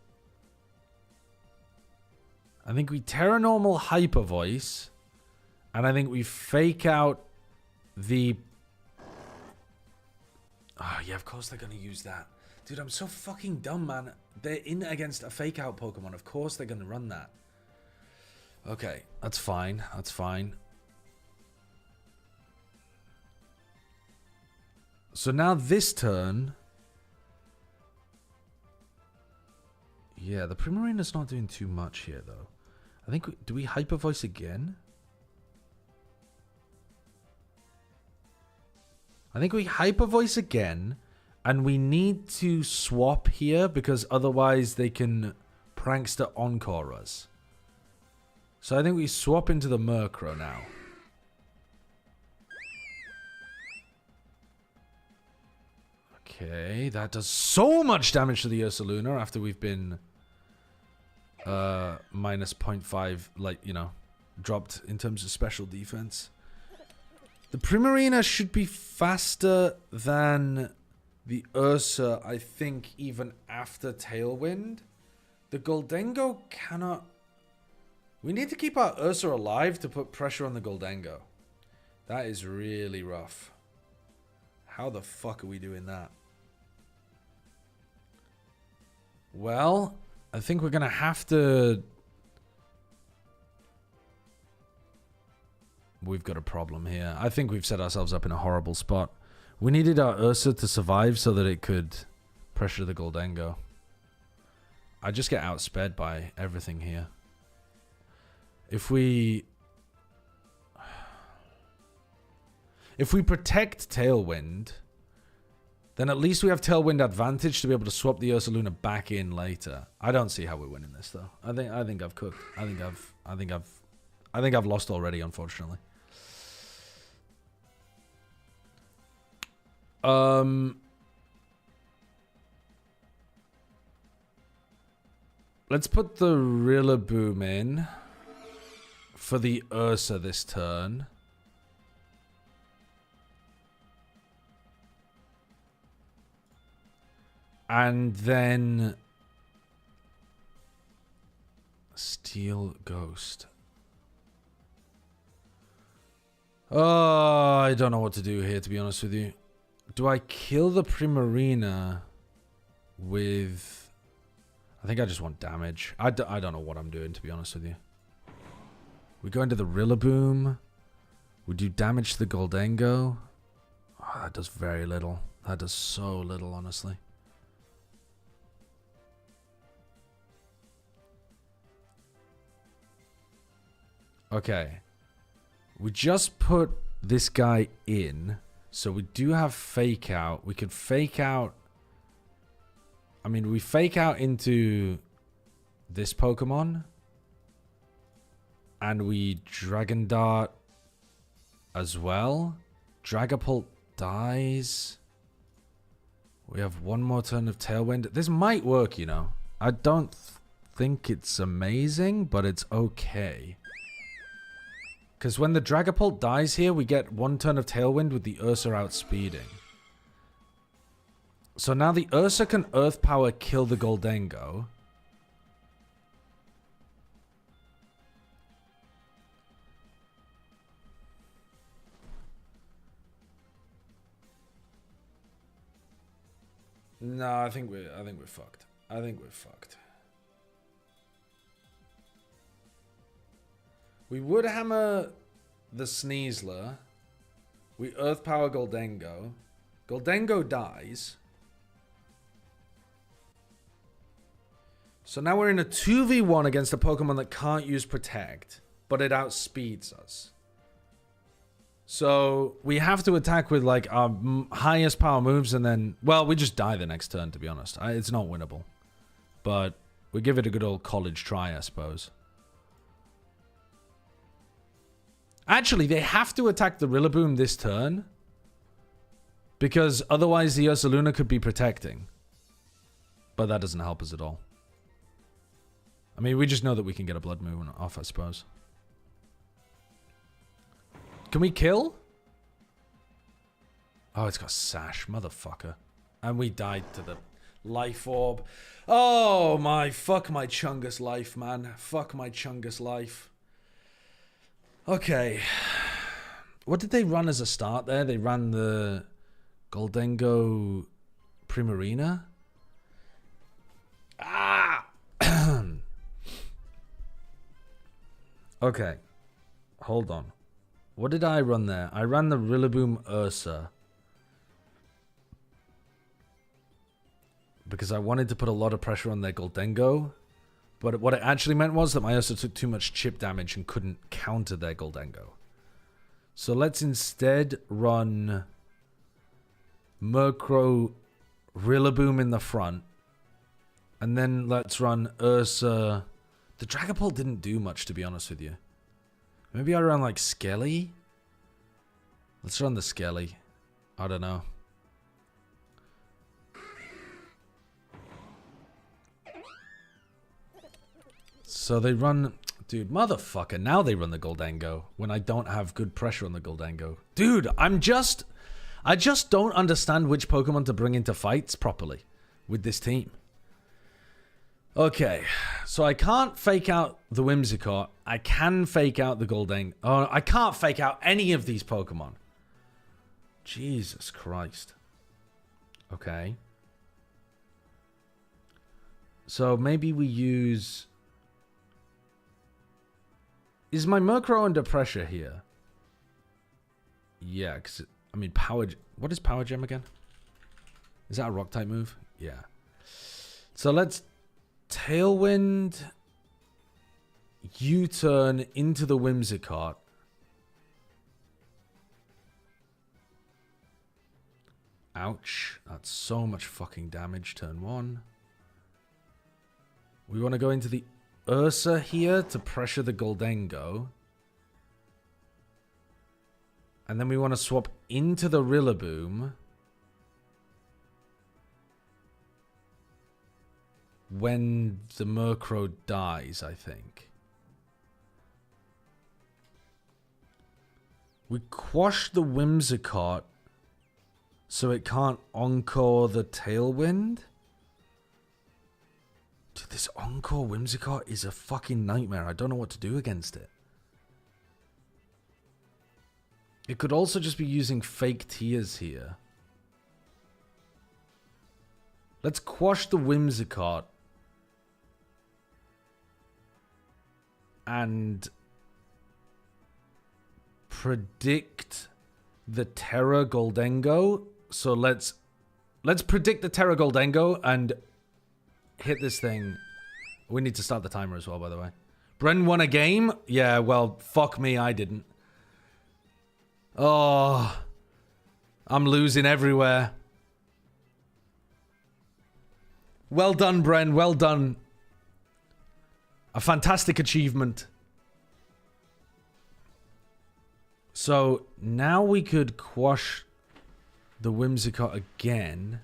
I think we Terra Normal Hyper Voice. And I think we fake out the... Oh, yeah, of course they're going to use that. Dude, I'm so fucking dumb, man. They're in against a fake out Pokemon. Of course they're going to run that. Okay, that's fine. That's fine. So now this turn... Yeah, the Primarina's not doing too much here, though. I think... Do we Hyper Voice again? I think we Hyper Voice again... And we need to swap here because otherwise they can Prankster Encore us. So I think we swap into the Murkrow now. Okay, that does so much damage to the Ursaluna after we've been minus 0.5, like, you know, dropped in terms of special defense. The Primarina should be faster than... the Ursa, I think, even after Tailwind. The Goldengo cannot... We need to keep our Ursa alive to put pressure on the Goldengo. That is really rough. How the fuck are we doing that? Well, I think we're going to have to... We've got a problem here. I think we've set ourselves up in a horrible spot. We needed our Ursa to survive so that it could pressure the Goldengo. I just get outsped by everything here. If we protect Tailwind, then at least we have Tailwind advantage to be able to swap the Ursaluna back in later. I don't see how we're winning this though. I think I've cooked. I think I've lost already, unfortunately. Let's put the Rillaboom in for the Ursa this turn. And then Steel Ghost. Oh, I don't know what to do here, to be honest with you. Do I kill the Primarina with... I think I just want damage. I don't know what I'm doing, to be honest with you. We go into the Rillaboom. We do damage to the Goldengo. Oh, that does very little. That does so little, honestly. Okay. We just put this guy in. So we do have Fake Out. We could Fake Out. I mean, we Fake Out into this Pokemon. And we Dragon Dart as well. Dragapult dies. We have one more turn of Tailwind. This might work, you know. I don't think it's amazing, but it's okay. Because when the Dragapult dies here, we get one turn of Tailwind with the Ursa outspeeding. So now the Ursa can Earth Power kill the Goldengo. No, I think we're fucked. I think we're fucked. We would hammer the Sneasler. We Earth Power Goldengo. Goldengo dies. So now we're in a 2v1 against a Pokemon that can't use Protect, but it outspeeds us. So we have to attack with like our highest power moves and then, well, we just die the next turn, to be honest. It's not winnable. But we give it a good old college try, I suppose. Actually, they have to attack the Rillaboom this turn. Because otherwise the Ursaluna could be protecting. But that doesn't help us at all. I mean, we just know that we can get a Blood Moon off, I suppose. Can we kill? Oh, it's got Sash, motherfucker. And we died to the Life Orb. Oh, fuck my Chungus life, man. Fuck my Chungus life. Okay. What did they run as a start there? They ran the Goldengo Primarina? Ah! Okay. Hold on. What did I run there? I ran the Rillaboom Ursa. Because I wanted to put a lot of pressure on their Goldengo. But what it actually meant was that my Ursa took too much chip damage and couldn't counter their Goldengo. So let's instead run Murkrow Rillaboom in the front. And then let's run Ursa. The Dragapult didn't do much, to be honest with you. Maybe I run like Skelly? Let's run the Skelly. I don't know. So they run... Dude, motherfucker. Now they run the Goldengo when I don't have good pressure on the Goldengo. Dude, I just don't understand which Pokemon to bring into fights properly with this team. Okay, so I can't fake out the Whimsicott. I can fake out the Goldengo. Oh, I can't fake out any of these Pokemon. Jesus Christ. Okay. So maybe we use... Is my Murkrow under pressure here? Yeah, because... I mean, Power... What is Power Gem again? Is that a Rock-type move? Yeah. So let's... Tailwind, U-turn into the Whimsicott. Ouch. That's so much fucking damage, turn one. We want to go into the Ursa here to pressure the Goldengo. And then we want to swap into the Rillaboom. When the Murkrow dies, I think. We quash the Whimsicott so it can't Encore the Tailwind. Dude, this Encore Whimsicott is a fucking nightmare. I don't know what to do against it. It could also just be using fake tears here. Let's quash the predict the Terra Goldengo. So let's predict the Terra Goldengo and hit this thing. We need to start the timer as well, by the way. Bren won a game? Yeah, well, fuck me, I didn't. Oh, I'm losing everywhere. Well done, Bren. Well done. A fantastic achievement. So now we could quash the Whimsicott again.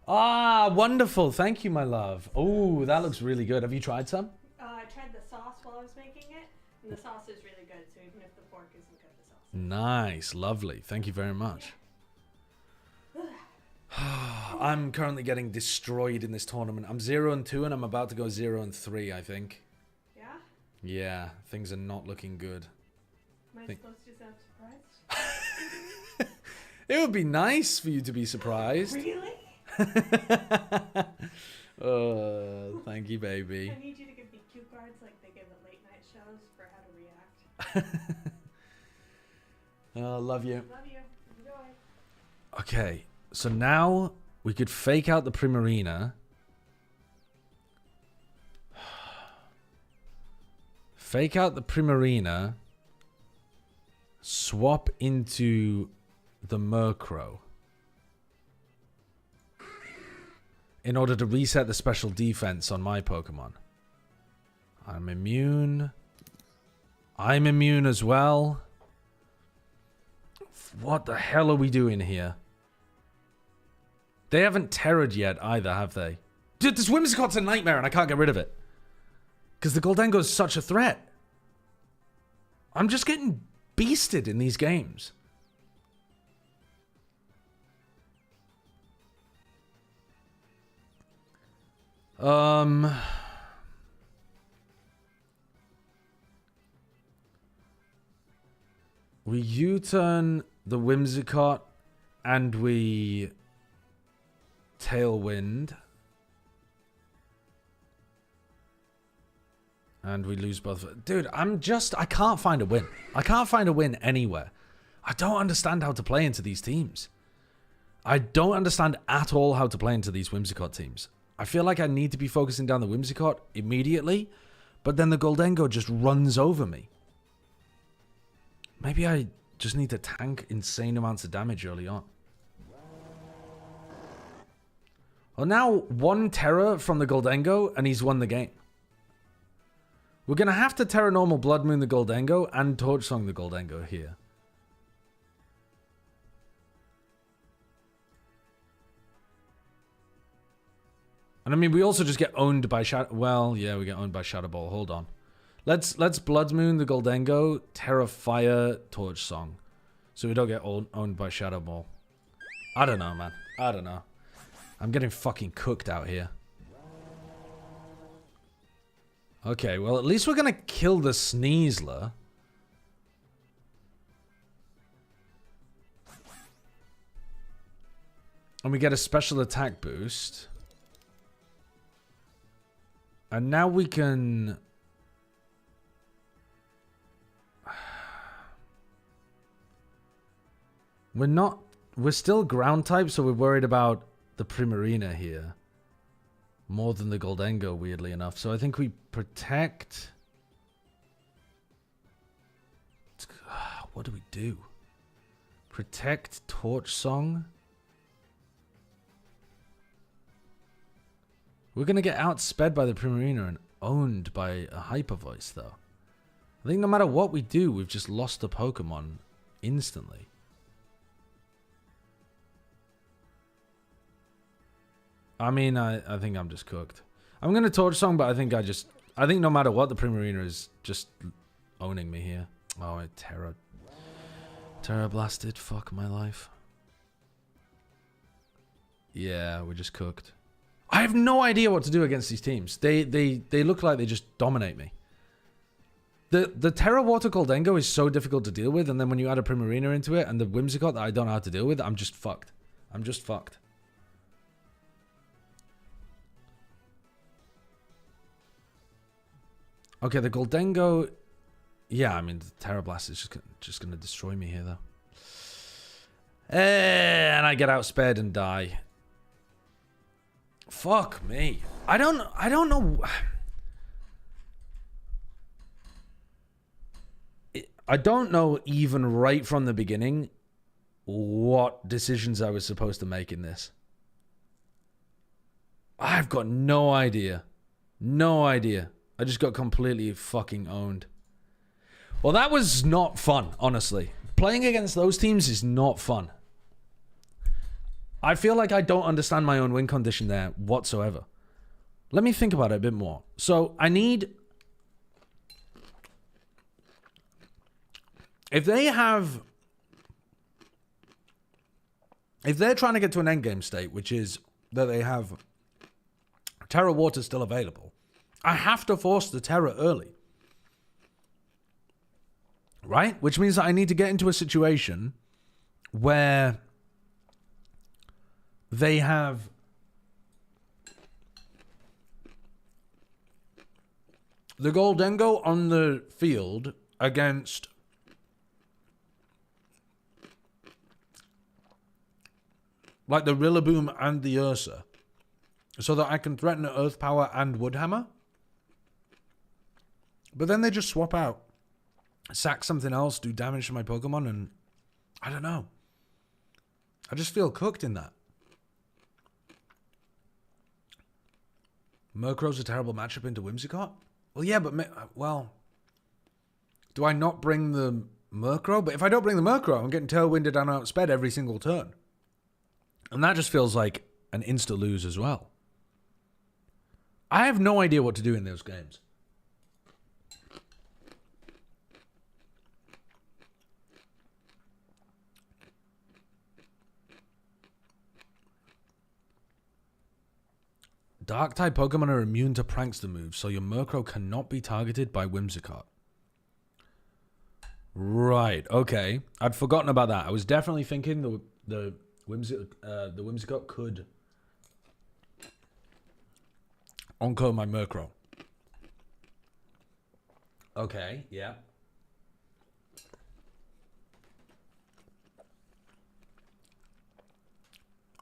Ah, wonderful. Thank you, my love. Oh, that looks really good. Have you tried some? I tried the sauce while I was making it, and the sauce is really good, so even if the pork isn't good, the sauce is. Nice. Lovely. Thank you very much. I'm currently getting destroyed in this tournament. I'm 0-2 and I'm about to go 0-3, I think. Yeah? Yeah, things are not looking good. Am I supposed to sound surprised? It would be nice for you to be surprised. Really? Thank you, baby. I need you to give me cue cards like they give at late night shows for how to react. Oh, love you. Love you. Enjoy. Okay, so now we could fake out the Primarina. Fake out the Primarina. Swap into the Murkrow. In order to reset the special defense on my Pokemon. I'm immune. I'm immune as well. What the hell are we doing here? They haven't terrored yet either, have they? Dude, this Whimsicott's a nightmare and I can't get rid of it. Because the Goldengo is such a threat. I'm just getting beasted in these games. We U-turn the Whimsicott and we Tailwind. And we lose both. Dude, I can't find a win. I can't find a win anywhere. I don't understand how to play into these teams. I don't understand at all how to play into these Whimsicott teams. I feel like I need to be focusing down the Whimsicott immediately, but then the Goldengo just runs over me. Maybe I just need to tank insane amounts of damage early on. Well, now 1 Terra from the Goldengo, and he's won the game. We're going to have to Terra Normal Blood Moon the Goldengo and Torch Song the Goldengo here. And I mean, we also just get owned by Shadow... Well, yeah, we get owned by Shadow Ball. Hold on. Let's Blood Moon the Goldengo, Terra Fire, Torch Song. So we don't get owned by Shadow Ball. I don't know, man. I don't know. I'm getting fucking cooked out here. Okay, well, at least we're going to kill the Sneasler. And we get a special attack boost. And now we can... We're still ground type, so we're worried about the Primarina here. More than the Goldengo, weirdly enough. So I think we protect... What do we do? Protect Torch Song? We're going to get outsped by the Primarina and owned by a Hyper Voice, though. I think no matter what we do, we've just lost a Pokemon instantly. I mean, I think I'm just cooked. I'm going to Torch Song, but I think no matter what, the Primarina is just owning me here. Oh, Terra Blasted. Fuck my life. Yeah, we're just cooked. I have no idea what to do against these teams. They look like they just dominate me. The Terra Water Goldengo is so difficult to deal with, and then when you add a Primarina into it and the Whimsicott that I don't know how to deal with, I'm just fucked. I'm just fucked. Okay, the Goldengo Yeah, I mean, the Terra Blast is just gonna destroy me here, though. And I get outspared and die. Fuck me. I don't know. I don't know even right from the beginning what decisions I was supposed to make in this. I've got no idea. No idea. I just got completely fucking owned. Well, that was not fun, honestly. Playing against those teams is not fun. I feel like I don't understand my own win condition there whatsoever. Let me think about it a bit more. So, I need... If they're trying to get to an endgame state, which is that they have Terra Water still available, I have to force the Terra early. Right? Which means that I need to get into a situation where they have the Goldengo on the field against like the Rillaboom and the Ursa, so that I can threaten Earth Power and Woodhammer. But then they just swap out, sack something else, do damage to my Pokemon, and I don't know. I just feel cooked in that. Murkrow's a terrible matchup into Whimsicott? Well, yeah, but... do I not bring the Murkrow? But if I don't bring the Murkrow, I'm getting tailwinded and outsped every single turn. And that just feels like an insta-lose as well. I have no idea what to do in those games. Dark-type Pokemon are immune to Prankster moves, so your Murkrow cannot be targeted by Whimsicott. Right, okay. I'd forgotten about that. I was definitely thinking the Whimsicott could Onco my Murkrow. Okay, yeah.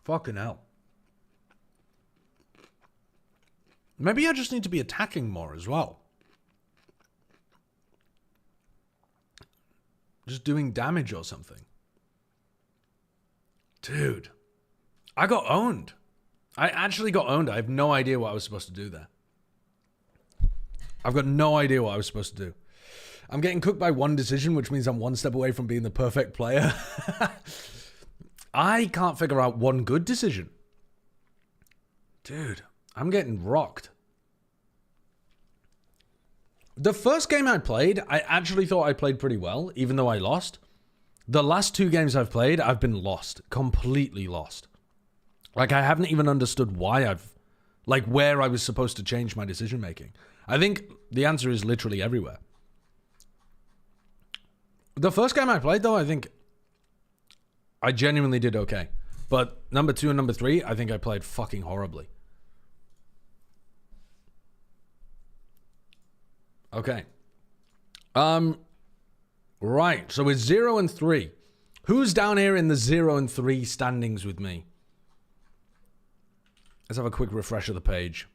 Fucking hell. Maybe I just need to be attacking more as well. Just doing damage or something. Dude. I got owned. I actually got owned. I have no idea what I was supposed to do there. I've got no idea what I was supposed to do. I'm getting cooked by one decision, which means I'm one step away from being the perfect player. I can't figure out one good decision. Dude. I'm getting rocked. The first game I played, I actually thought I played pretty well, even though I lost. The last two games I've played, I've been lost. Completely lost. Like, I haven't even understood why where I was supposed to change my decision making. I think the answer is literally everywhere. The first game I played, though, I think I genuinely did okay. But number 2 and number 3, I think I played fucking horribly. Okay. Right. So it's 0 and 3. Who's down here in the 0 and 3 standings with me? Let's have a quick refresh of the page.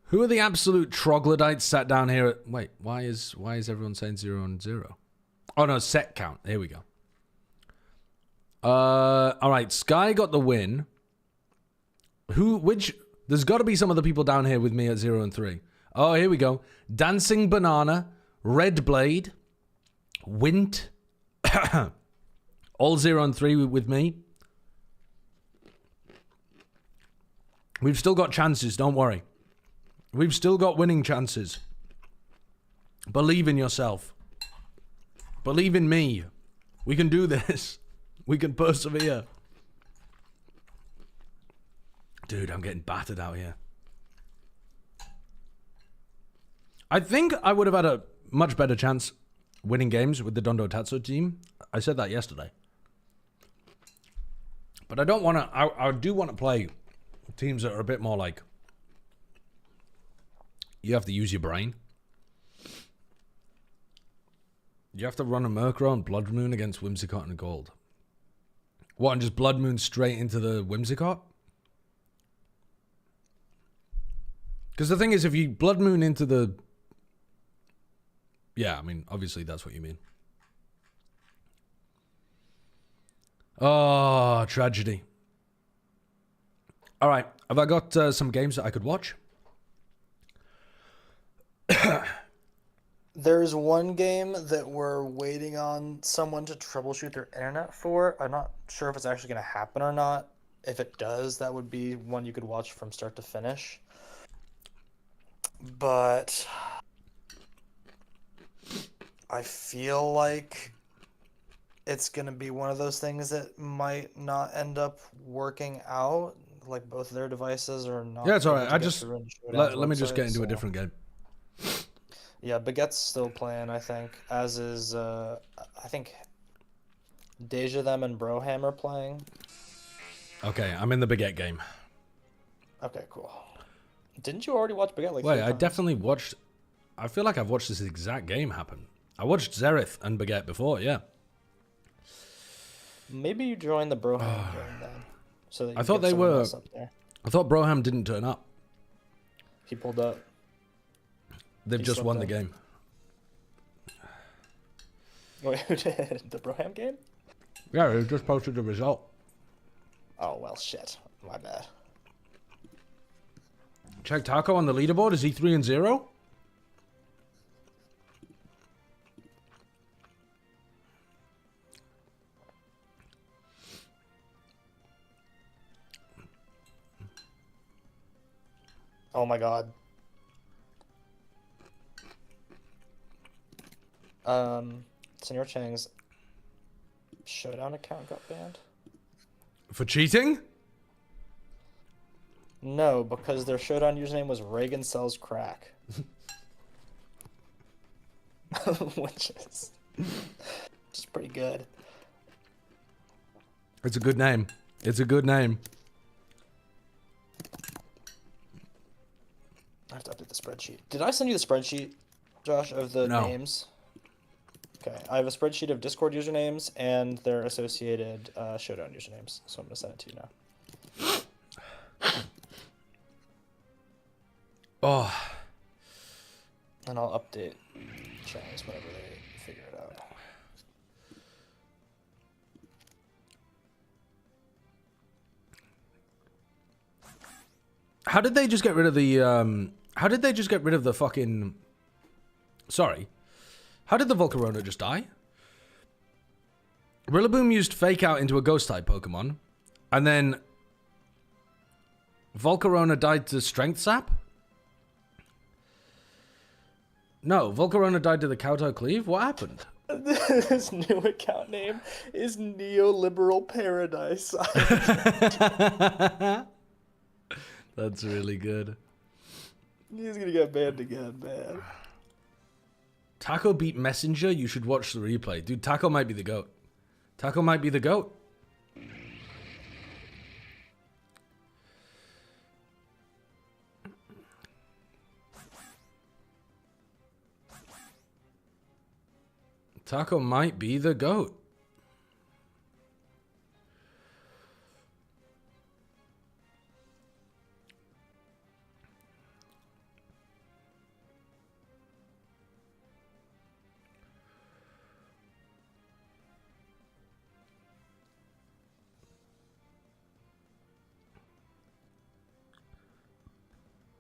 Who are the absolute troglodytes sat down here at... Wait, why is everyone saying 0 and 0? Oh, no, set count. Here we go. All right, Sky got the win. There's got to be some other people down here with me at 0 and 3. Oh, here we go. Dancing Banana, Red Blade, Wint, all 0 and 3 with me. We've still got chances, don't worry. We've still got winning chances. Believe in yourself. Believe in me. We can do this. We can persevere. Dude, I'm getting battered out here. I think I would have had a much better chance winning games with the Dondo Tatsu team. I said that yesterday. But I don't want to... I do want to play teams that are a bit more like... You have to use your brain. You have to run a Murkrow and Blood Moon against Whimsicott and Gold. What, and just Blood Moon straight into the Whimsicott? Because the thing is, if you Blood Moon into the... Yeah, I mean, obviously that's what you mean. Oh, tragedy. All right, have I got some games that I could watch? There's one game that we're waiting on someone to troubleshoot their internet for. I'm not sure if it's actually going to happen or not. If it does, that would be one you could watch from start to finish. But I feel like it's going to be one of those things that might not end up working out. Like both their devices are not. Yeah, it's all right. able to I get just through into Showdown's let me just get website, into a so- different game. Yeah, Baguette's still playing, I think, as is, I think Deja them and Broham are playing. Okay, I'm in the Baguette game. Okay, cool. Didn't you already watch Baguette like Wait, 3 I times? definitely watched... I feel like I've watched this exact game happen. I watched Xerath and Baguette before, yeah. Maybe you joined the Broham game then. So that you I thought get they someone were... else up there. I thought Broham didn't turn up. He pulled up. They've He just slipped won the in. game. Wait, who did? The Broham game? Yeah, they just posted the result. Oh, well, shit. My bad. Check Taco on the leaderboard. Is he 3-0? Oh my god. Senor Chang's Showdown account got banned? For cheating? No, because their Showdown username was Reagan Sells Crack. Which is pretty good. It's a good name. It's a good name. I have to update the spreadsheet. Did I send you the spreadsheet, Josh, of the No. names? Okay, I have a spreadsheet of Discord usernames and their associated Showdown usernames, so I'm going to send it to you now. Oh, And I'll update Chang's whenever they figure it out. how did they just get rid of the, how did they just get rid of the fucking... Sorry. How did the Volcarona just die? Rillaboom used Fake Out into a Ghost-type Pokemon, and then Volcarona died to Strength Sap? No, Volcarona died to the Kowtow Cleave? What happened? His new account name is Neoliberal Paradise. That's really good. He's gonna get banned again, man. Taco beat Messenger? You should watch the replay. Dude, Taco might be the GOAT. Taco might be the GOAT. Taco might be the GOAT.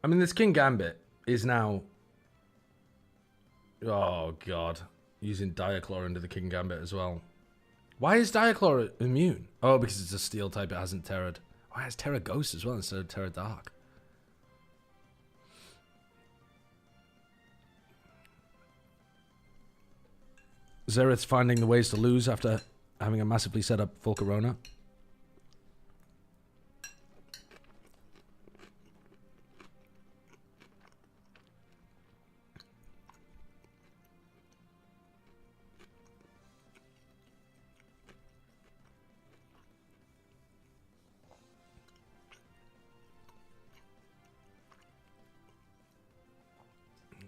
I mean, this King Gambit is now... Oh, God. Using Diaclor into the King Gambit as well. Why is Diaclor immune? Oh, because it's a steel type, it hasn't Terra'd. Why has Terra Ghost as well instead of Terra Dark? Xerath's finding the ways to lose after having a massively set up Volcarona.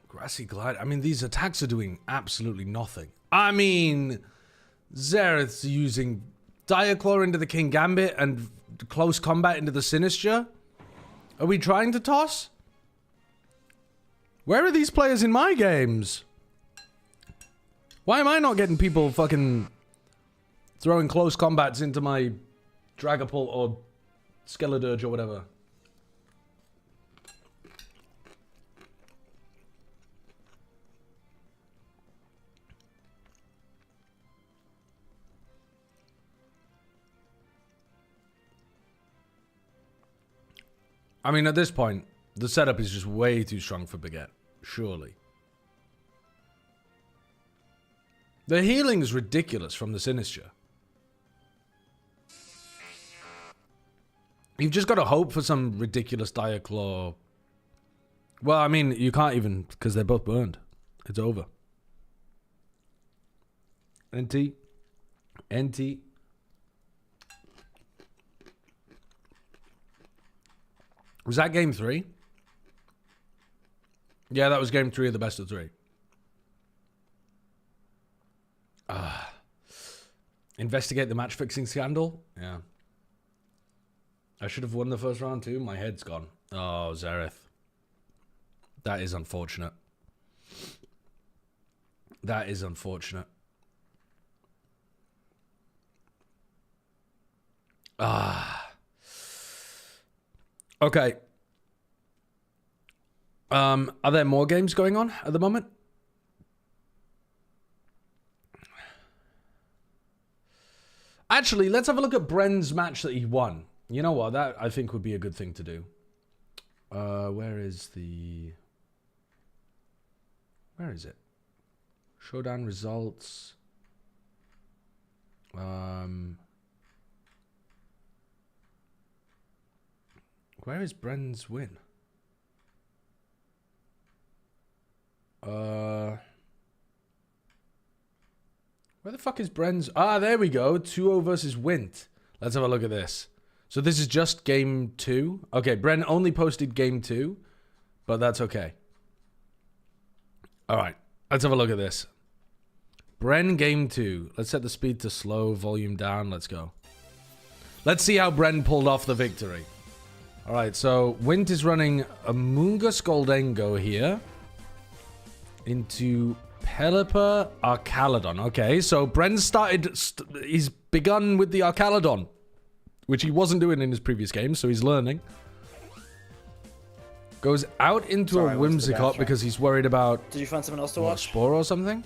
Grassy Glide. I mean, these attacks are doing absolutely nothing. I mean, Xerath's using Diaclaw into the King Gambit and close combat into the Sinister. Are we trying to toss? Where are these players in my games? Why am I not getting people fucking throwing close combats into my Dragapult or Skeledirge or whatever? I mean, at this point, the setup is just way too strong for Baguette. Surely. The healing is ridiculous from the Sinister. You've just got to hope for some ridiculous Diaclaw. Well, I mean, you can't even, because they're both burned. It's over. NT. NT. Was that game 3? Yeah, that was game 3 of the best of 3. Investigate the match fixing scandal? Yeah. I should have won the first round too. My head's gone. Oh, Xerath. That is unfortunate. That is unfortunate. Okay. Are there more games going on at the moment? Actually, let's have a look at Bren's match that he won. You know what? That, I think, would be a good thing to do. Where is the... Where is it? Showdown results. Where is Bren's win? Where the fuck is Bren's? Ah, there we go. 2-0 versus Wint. Let's have a look at this. So this is just game 2. Okay, Bren only posted game 2, but that's okay. All right, let's have a look at this. Bren game 2. Let's set the speed to slow, volume down. Let's go. Let's see how Bren pulled off the victory. All right, so Wint is running a Mungus Goldengo here into Pelipper Archaludon. Okay, so Bren started... he's begun with the Archaludon, which he wasn't doing in his previous game, so he's learning. Goes out into a Whimsicott because he's worried about... Did you find someone else to watch? Spore or something?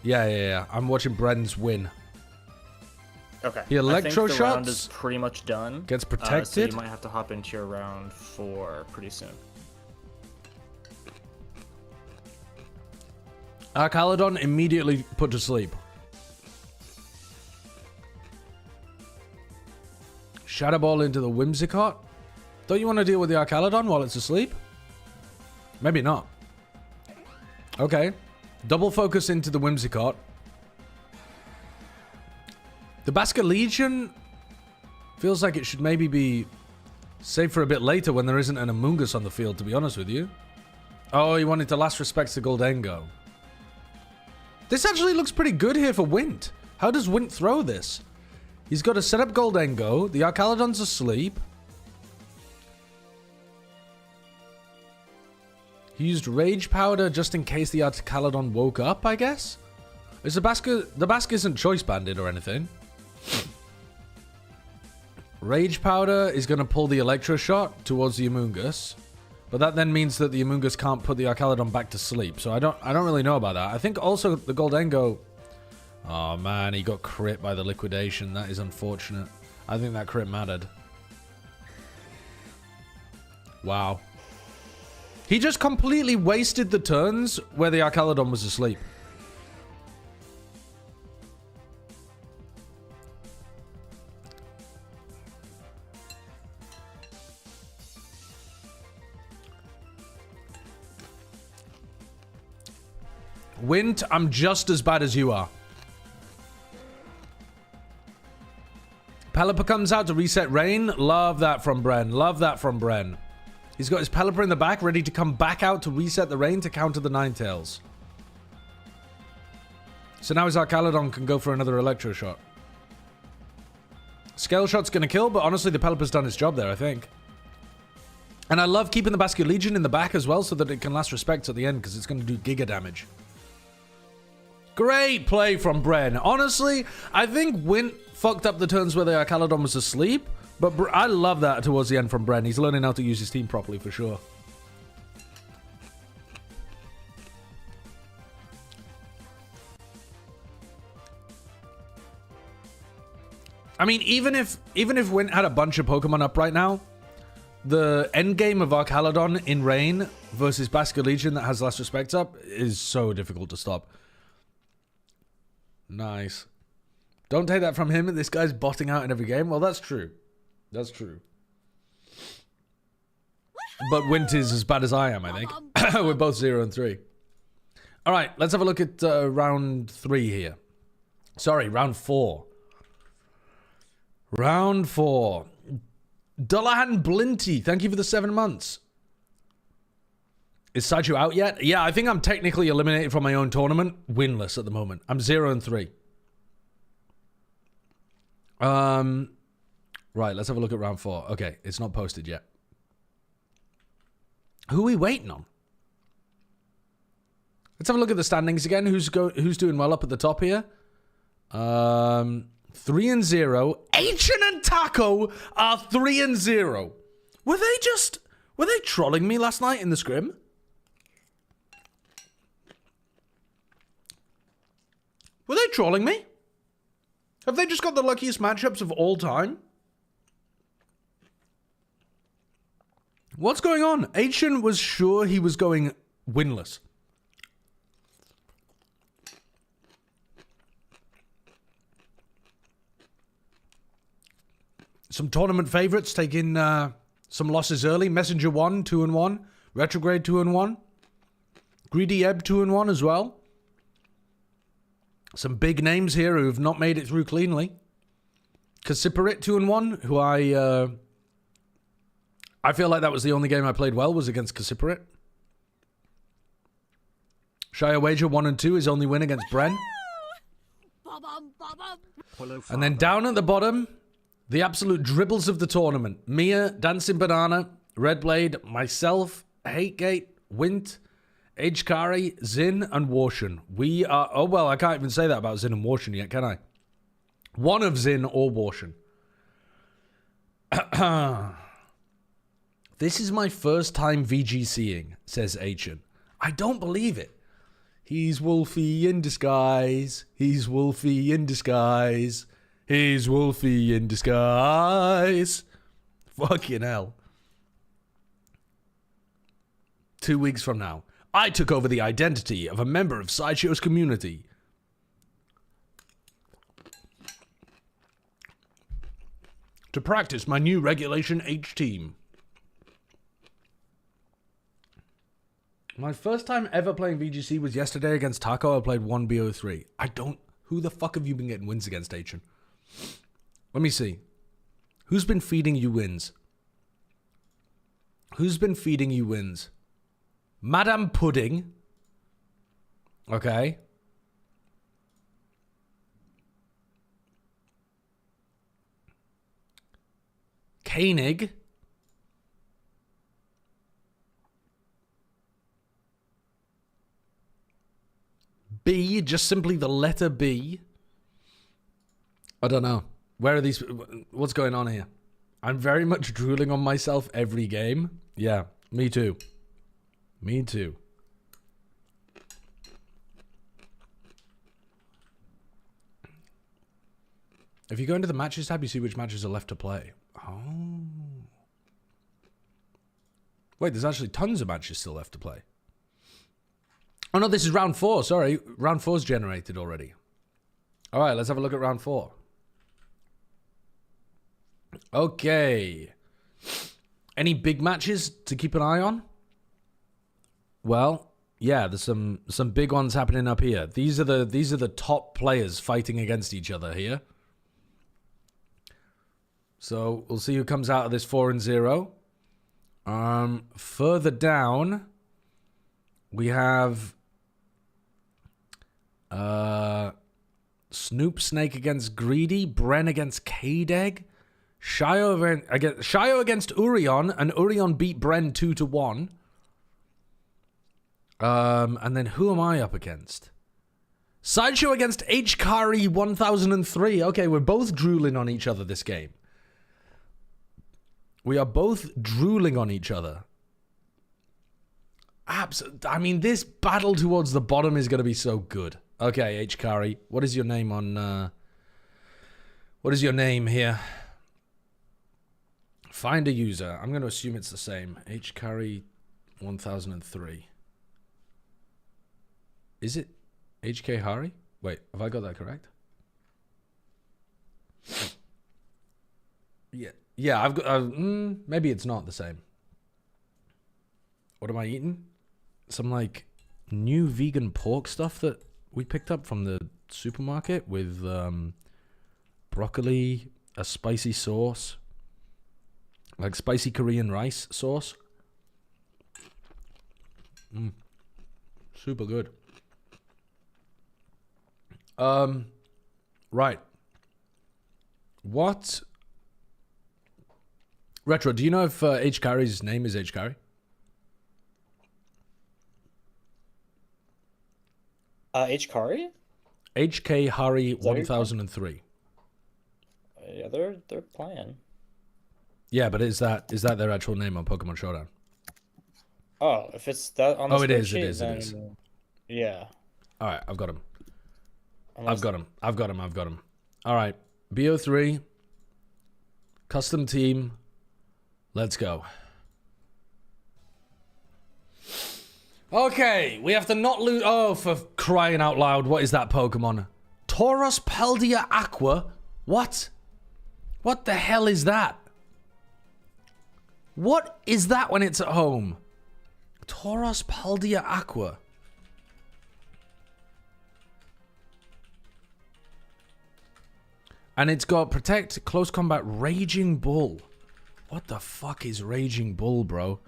Yeah. I'm watching Bren's win. Okay. He electro I think the round shots. is pretty much done. Gets protected. So you might have to hop into your round 4 pretty soon. Archaludon immediately put to sleep. Shadow Ball into the Whimsicott. Don't you want to deal with the Archaludon while it's asleep? Maybe not. Okay. Double focus into the Whimsicott. The Basket Legion feels like it should maybe be saved for a bit later when there isn't an Amoonguss on the field, to be honest with you. Oh, he wanted to last respects to Goldengo. This actually looks pretty good here for Wint. How does Wint throw this? He's got to set up Goldengo. The Archaludon's asleep. He used Rage Powder just in case the Archaludon woke up, I guess? Is the Basket isn't choice banded or anything. Rage Powder is going to pull the Electro Shot towards the Amoonguss. But that then means that the Amoonguss can't put the Archaludon back to sleep. So I don't really know about that. I think also the Goldengo... Oh man, he got crit by the liquidation. That is unfortunate. I think that crit mattered. Wow. He just completely wasted the turns where the Archaludon was asleep. Wint, I'm just as bad as you are. Pelipper comes out to reset Rain. Love that from Bren. Love that from Bren. He's got his Pelipper in the back, ready to come back out to reset the Rain to counter the Ninetales. So now his Archaludon can go for another Electro Shot. Scale Shot's going to kill, but honestly, the Pelipper's done its job there, I think. And I love keeping the Basket Legion in the back as well so that it can last respect at the end because it's going to do giga damage. Great play from Bren. Honestly, I think Wint fucked up the turns where the Archaludon was asleep, but I love that towards the end from Bren. He's learning how to use his team properly for sure. I mean, even if Wint had a bunch of Pokemon up right now, the end game of Archaludon in Rain versus Basket Legion that has last respect up is so difficult to stop. Nice. Don't take that from him. This guy's botting out in every game. Well, that's true. That's true. But Wint is as bad as I am, I think. We're both 0 and 3. All right, let's have a look at round 3 here. Sorry, round 4. Round 4. Dullahan Blinty, thank you for the 7 months. Is Sideshow out yet? Yeah, I think I'm technically eliminated from my own tournament. Winless at the moment. I'm 0 and 3. Right, let's have a look at round 4. Okay, it's not posted yet. Who are we waiting on? Let's have a look at the standings again. Who's doing well up at the top here? 3 and 0. Ancient and Taco are 3 and 0. Were they trolling me last night in the scrim? Were they trolling me? Have they just got the luckiest matchups of all time? What's going on? Ancient was sure he was going winless. Some tournament favorites taking some losses early. Messenger 1, 2 and 1. Retrograde 2 and 1. Greedy Ebb 2 and 1 as well. Some big names here who have not made it through cleanly. Cassiparit 2 and 1, who I feel like that was the only game I played well was against Cassiparit. Shia Wager 1 and 2, his only win against Bren. And then down at the bottom, the absolute dribbles of the tournament. Mia, Dancing Banana, Red Blade, myself, Hategate, Wint, Agekari, Zin, and Warshan. We are... Oh, well, I can't even say that about Zin and Warshan yet, can I? One of Zin or Warshan. This is my first time VGCing, says Ancient. I don't believe it. He's Wolfie in disguise. He's Wolfie in disguise. He's Wolfie in disguise. Fucking hell. 2 weeks from now, I took over the identity of a member of Sideshow's community. To practice my new Regulation H team. My first time ever playing VGC was yesterday against Taco. I played 1BO3. Who the fuck have you been getting wins against, Achin? Let me see. Who's been feeding you wins? Who's been feeding you wins? Madame Pudding. Okay. Koenig. B, just simply the letter B. I don't know. Where are these? What's going on here? I'm very much drooling on myself every game. Yeah, me too. Me too. If you go into the matches tab, you see which matches are left to play. Oh. Wait, there's actually tons of matches still left to play. Oh no, this is round 4. Sorry, round 4's generated already. All right, let's have a look at round 4. Okay. Any big matches to keep an eye on? Well, yeah, there's some big ones happening up here. These are the top players fighting against each other here. So we'll see who comes out of this 4 and 0. Further down, we have Snoop Snake against Greedy. Bren against K-Deg. Shio against Urion, and Urion beat Bren 2-1. And then who am I up against? Sideshow against Hkari 1003. Okay, we're both drooling on each other this game. We are both drooling on each other. I mean, this battle towards the bottom is going to be so good. Okay, Hkari, what is your name on... what is your name here? Find a user. I'm going to assume it's the same. Hkari 1003. Is it HK Hari? Wait, have I got that correct? Yeah, I've got... maybe it's not the same. What am I eating? Some, like, new vegan pork stuff that we picked up from the supermarket with broccoli, a spicy sauce, like spicy Korean rice sauce. Super good. Right. What? Retro, do you know if Hkari's name is Hkari? Hkari? HK Hari 1003. Yeah, they're playing. Yeah, but is that their actual name on Pokemon Showdown? Oh, if it's that on the it is. then... Yeah. All right, I've got him. I've got him. All right, BO3, custom team, let's go. Okay, we have to not lose... Oh, for crying out loud, what is that Pokemon? Tauros Paldia Aqua? What? What the hell is that? What is that when it's at home? Tauros Paldia Aqua. And it's got Protect, Close Combat, Raging Bull. What the fuck is Raging Bull, bro?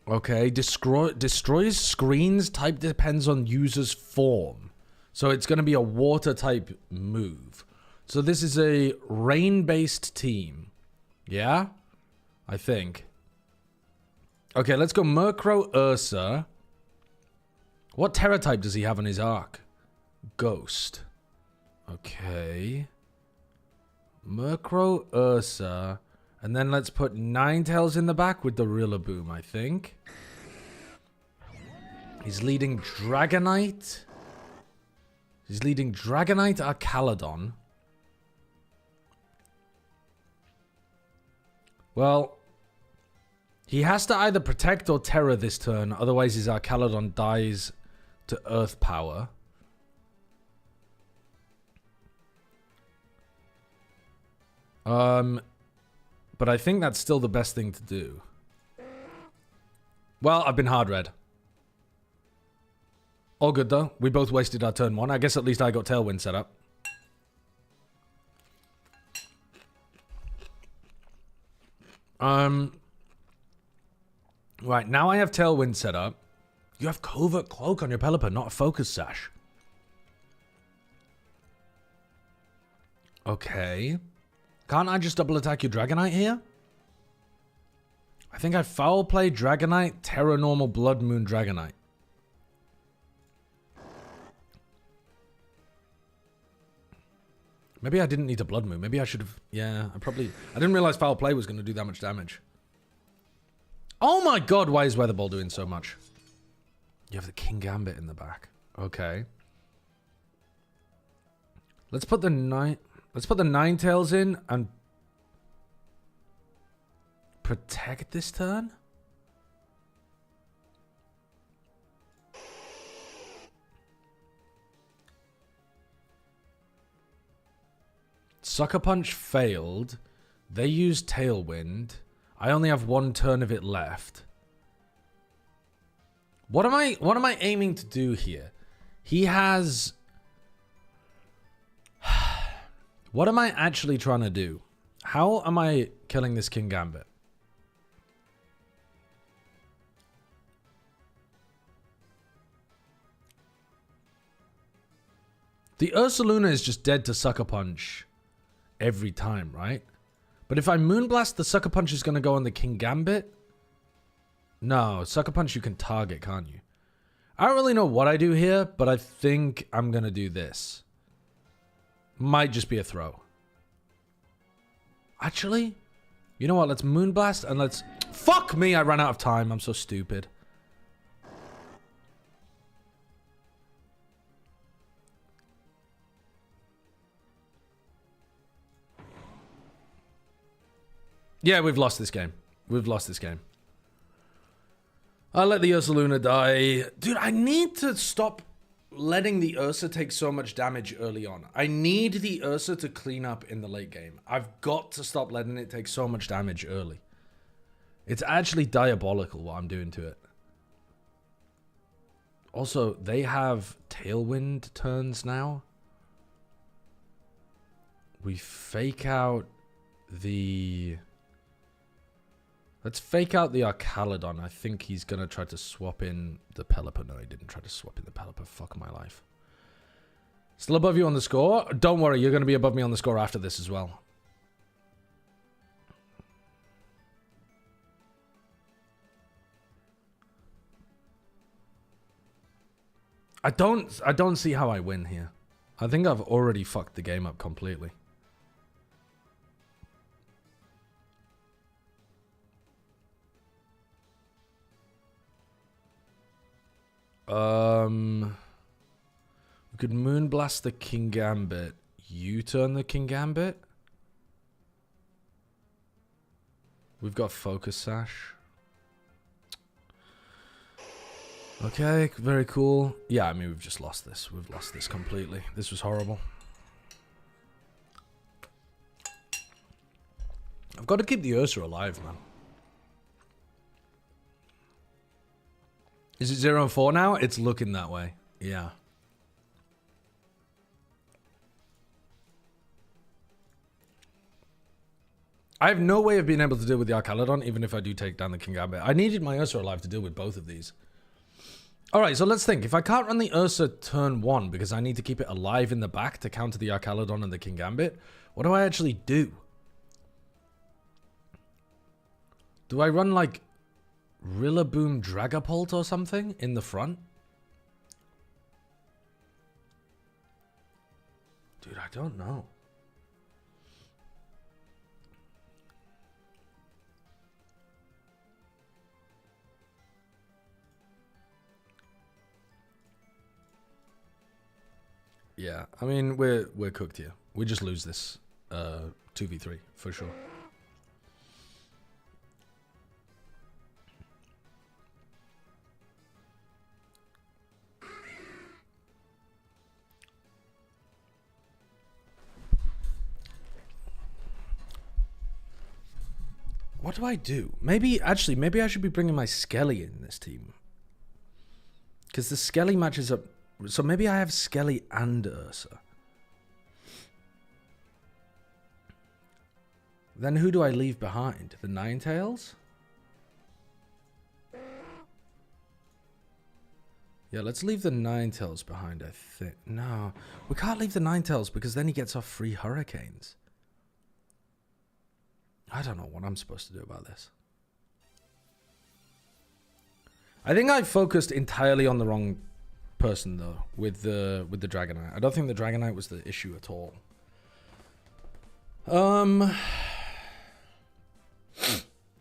Okay, destroys screens. Type depends on user's form. So it's going to be a water type move. So this is a rain-based team. Yeah? I think. Okay, let's go Murkrow Ursa. What Terra type does he have on his arc? Ghost. Okay. Murkrow Ursa. And then let's put Ninetales in the back with the Rillaboom, I think. He's leading Dragonite. He's leading Dragonite Arcaladon. Well, he has to either Protect or Terror this turn, otherwise his Arcaladon dies to Earth Power. But I think that's still the best thing to do. Well, I've been hard read. All good though. We both wasted our turn one. I guess at least I got Tailwind set up. Right, now I have Tailwind set up. You have Covert Cloak on your Pelipper, not a Focus Sash. Okay. Can't I just double attack your Dragonite here? I think I Foul Play Dragonite, Terra Normal Blood Moon Dragonite. Maybe I didn't need a Blood Moon. Maybe I should have... Yeah, I didn't realize Foul Play was going to do that much damage. Oh my god, why is Weather Ball doing so much? You have the King Gambit in the back. Okay. Let's put the Ninetales in and Protect this turn. Sucker Punch failed. They used Tailwind. I only have one turn of it left. What am I aiming to do here? He has... What am I actually trying to do? How am I killing this King Gambit? The Ursaluna is just dead to Sucker Punch every time, right? But if I Moonblast, the Sucker Punch is going to go on the King Gambit? No, Sucker Punch you can target, can't you? I don't really know what I do here, but I think I'm going to do this. Might just be a throw. Actually, you know what? Let's Moonblast and let's... Fuck me, I ran out of time. I'm so stupid. Yeah, we've lost this game. We've lost this game. I'll let the Ursaluna die. Dude, I need to stop letting the Ursa take so much damage early on. I need the Ursa to clean up in the late game. I've got to stop letting it take so much damage early. It's actually diabolical what I'm doing to it. Also, they have Tailwind turns now. We fake out the... Let's fake out the Archaludon. I think he's going to try to swap in the Pelipper. No, he didn't try to swap in the Pelipper. Fuck my life. Still above you on the score? Don't worry, you're going to be above me on the score after this as well. I don't see how I win here. I think I've already fucked the game up completely. We could Moonblast the King Gambit. U-turn the King Gambit. We've got Focus Sash. Okay, very cool. Yeah, I mean, we've just lost this. We've lost this completely. This was horrible. I've got to keep the Ursa alive, man. Is it 0-4 now? It's looking that way. Yeah. I have no way of being able to deal with the Archaludon, even if I do take down the King Gambit. I needed my Ursa alive to deal with both of these. Alright, so let's think. If I can't run the Ursa turn 1 because I need to keep it alive in the back to counter the Archaludon and the King Gambit, what do I actually do? Do I run like Rillaboom Dragapult or something in the front? Dude, I don't know. Yeah, I mean, we're cooked here. We just lose this 2v3 for sure. What do I do? Maybe I should be bringing my Skelly in this team. Because the Skelly matches up. So maybe I have Skelly and Ursa. Then who do I leave behind? The Ninetales? Yeah, let's leave the Ninetales behind, I think. No, we can't leave the Ninetales because then he gets off 3 Hurricanes. I don't know what I'm supposed to do about this. I think I focused entirely on the wrong person though with the Dragonite. I don't think the Dragonite was the issue at all.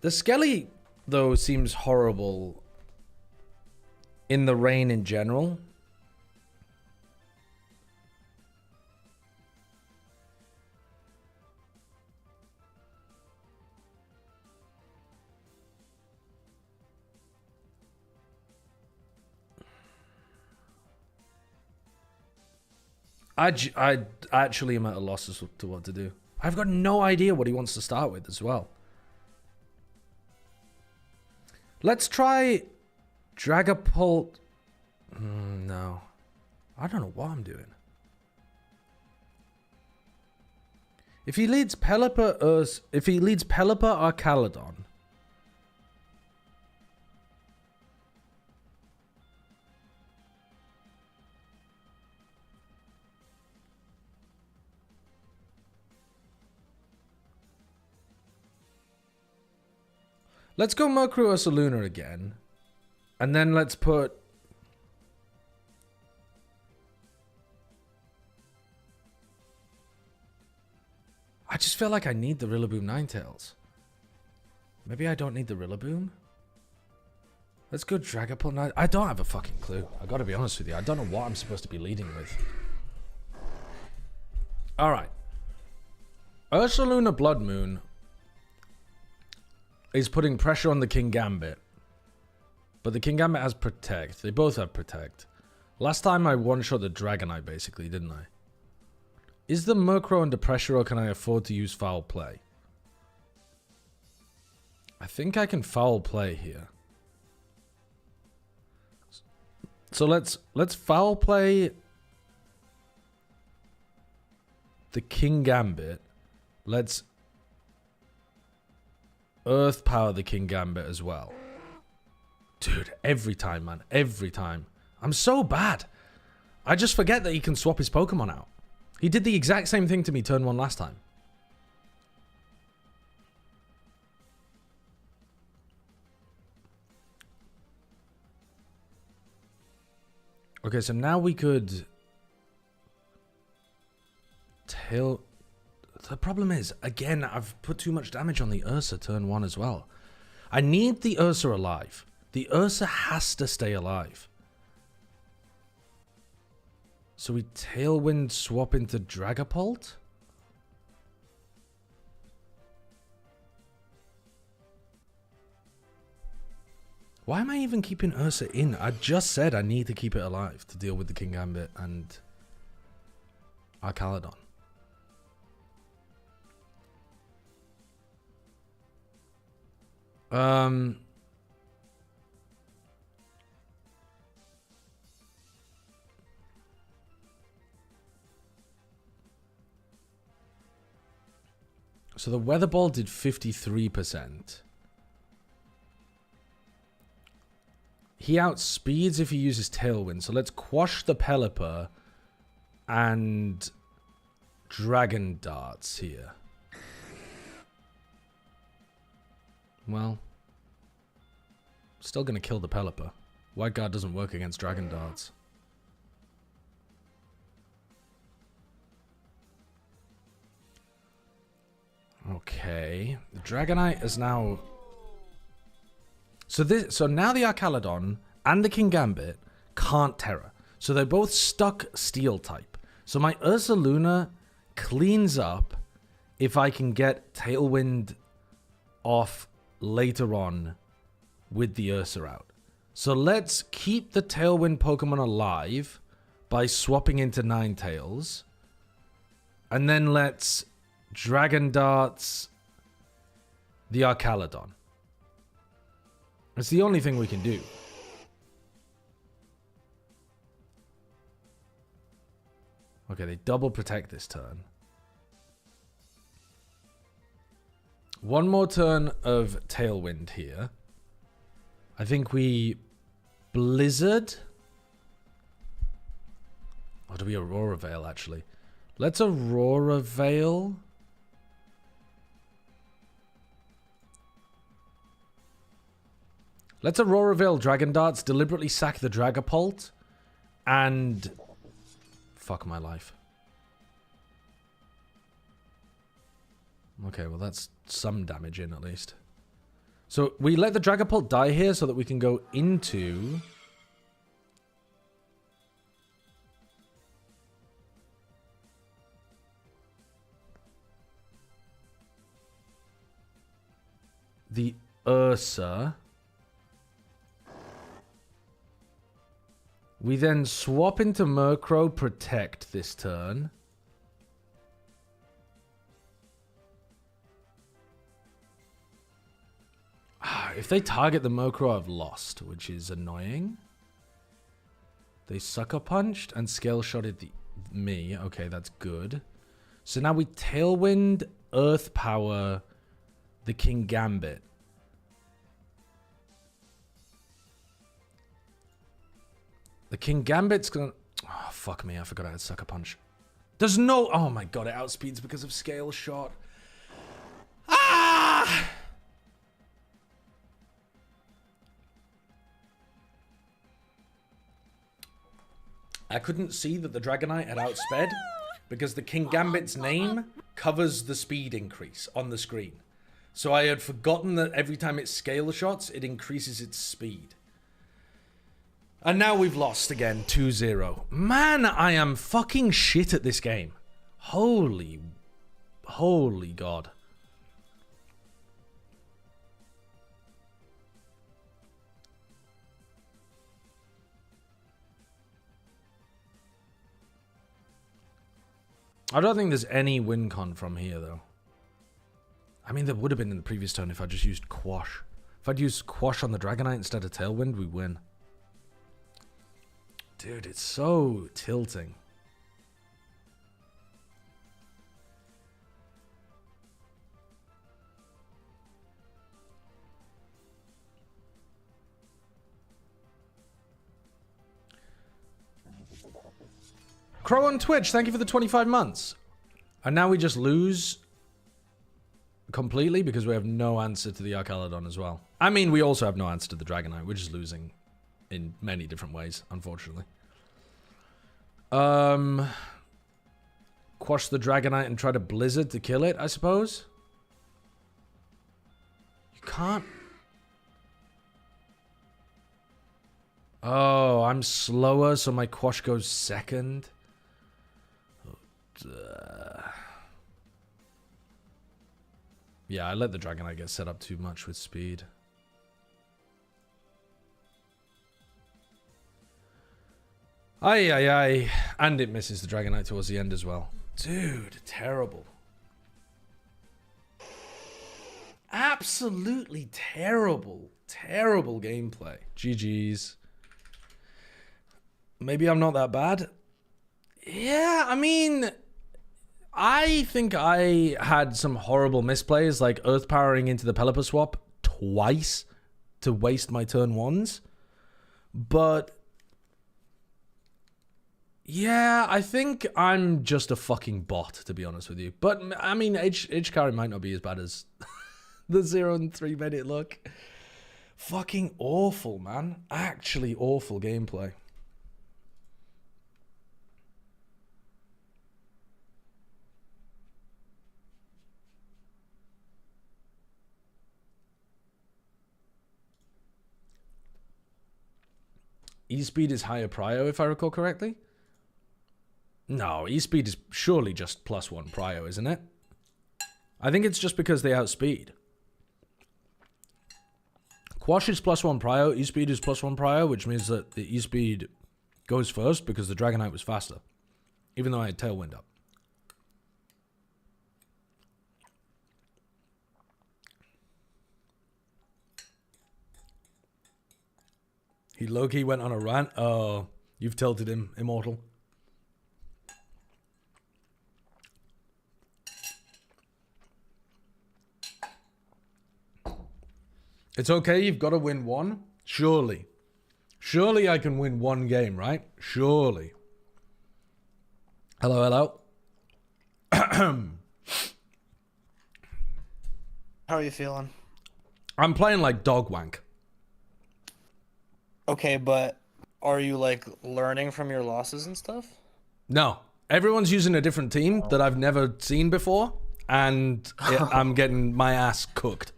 The Skelly though seems horrible in the rain in general. I actually am at a loss as to what to do. I've got no idea what he wants to start with as well. Let's try Dragapult. No. I don't know what I'm doing. If he leads Pelipper Archaludon. Let's go Mercury Ursa Luna again. And then let's put... I just feel like I need the Rillaboom Ninetales. Maybe I don't need the Rillaboom? Let's go Dragapult Nine... I don't have a fucking clue. I gotta be honest with you. I don't know what I'm supposed to be leading with. Alright. Ursaluna Blood Moon is putting pressure on the King Gambit. But the King Gambit has Protect. They both have Protect. Last time I one-shot the Dragonite, basically, didn't I? Is the Murkrow under pressure, or can I afford to use Foul Play? I think I can Foul Play here. So let's Foul Play the King Gambit. Let's Earth Power the King Gambit as well. Dude, every time, man. Every time. I'm so bad. I just forget that he can swap his Pokemon out. He did the exact same thing to me turn 1 last time. Okay, so now we could... Tail... The problem is, again, I've put too much damage on the Ursa turn 1 as well. I need the Ursa alive. The Ursa has to stay alive. So we Tailwind swap into Dragapult? Why am I even keeping Ursa in? I just said I need to keep it alive to deal with the King Gambit and Arcaladon. So the Weather Ball did 53%. He outspeeds if he uses Tailwind. So let's Quash the Pelipper and Dragon Darts here. Well, still going to kill the Pelipper. White Guard doesn't work against Dragon Darts. Okay. The Dragonite is now... So now the Arcaladon and the King Gambit can't Terra. So they're both stuck Steel type. So my Ursaluna cleans up if I can get Tailwind off later on with the Ursa out. So let's keep the Tailwind Pokemon alive by swapping into Ninetales. And then let's Dragon Darts the Arcaladon. It's the only thing we can do. Okay, they double protect this turn. One more turn of Tailwind here. I think we Blizzard. Or do we Aurora Veil, actually? Let's Aurora Veil. Let's Aurora Veil Dragon Darts, deliberately sack the Dragapult, and fuck my life. Okay, well that's some damage in at least. So we let the Dragapult die here so that we can go into... the Ursa. We then swap into Murkrow Protect this turn. If they target the Murkrow, I've lost, which is annoying. They Sucker Punched and Scale Shotted me. Okay, that's good. So now we Tailwind, Earth Power, the King Gambit. The King Gambit's gonna... Oh, fuck me. I forgot I had Sucker Punch. There's no... Oh my god, it outspeeds because of Scale Shot. Ah! I couldn't see that the Dragonite had outsped because the King Gambit's name covers the speed increase on the screen. So I had forgotten that every time it scale shots, it increases its speed. And now we've lost again, 2-0. Man, I am fucking shit at this game. Holy God. I don't think there's any win con from here, though. I mean, there would have been in the previous turn if I just used Quash. If I'd used Quash on the Dragonite instead of Tailwind, we win. Dude, it's so tilting. Crow on Twitch, thank you for the 25 months. And now we just lose completely because we have no answer to the Archaludon as well. I mean, we also have no answer to the Dragonite. We're just losing in many different ways, unfortunately. Quash the Dragonite and try to Blizzard to kill it, I suppose? You can't... Oh, I'm slower, so my Quash goes second. Yeah, I let the Dragonite get set up too much with speed. Aye. And it misses the Dragonite towards the end as well. Dude, terrible. Absolutely terrible. Terrible gameplay. GG's. Maybe I'm not that bad. Yeah, I mean, I think I had some horrible misplays, like Earth Powering into the Pelipper swap twice to waste my turn ones. But yeah, I think I'm just a fucking bot, to be honest with you. But I mean, Edge carry might not be as bad as the 0 and 3 minute look. Fucking awful, man. Actually awful gameplay. E-Speed is higher prio, if I recall correctly? No, E-Speed is surely just +1 prio, isn't it? I think it's just because they outspeed. Quash is +1 prio, E-Speed is +1 prio, which means that the E-Speed goes first because the Dragonite was faster. Even though I had Tailwind up. He low-key went on a rant. Oh, you've tilted him, Immortal. It's okay, you've got to win one. Surely. Surely I can win one game, right? Surely. Hello. How are you feeling? I'm playing like dog wank. Okay, but are you like learning from your losses and stuff? No. Everyone's using a different team that I've never seen before, and I'm getting my ass cooked.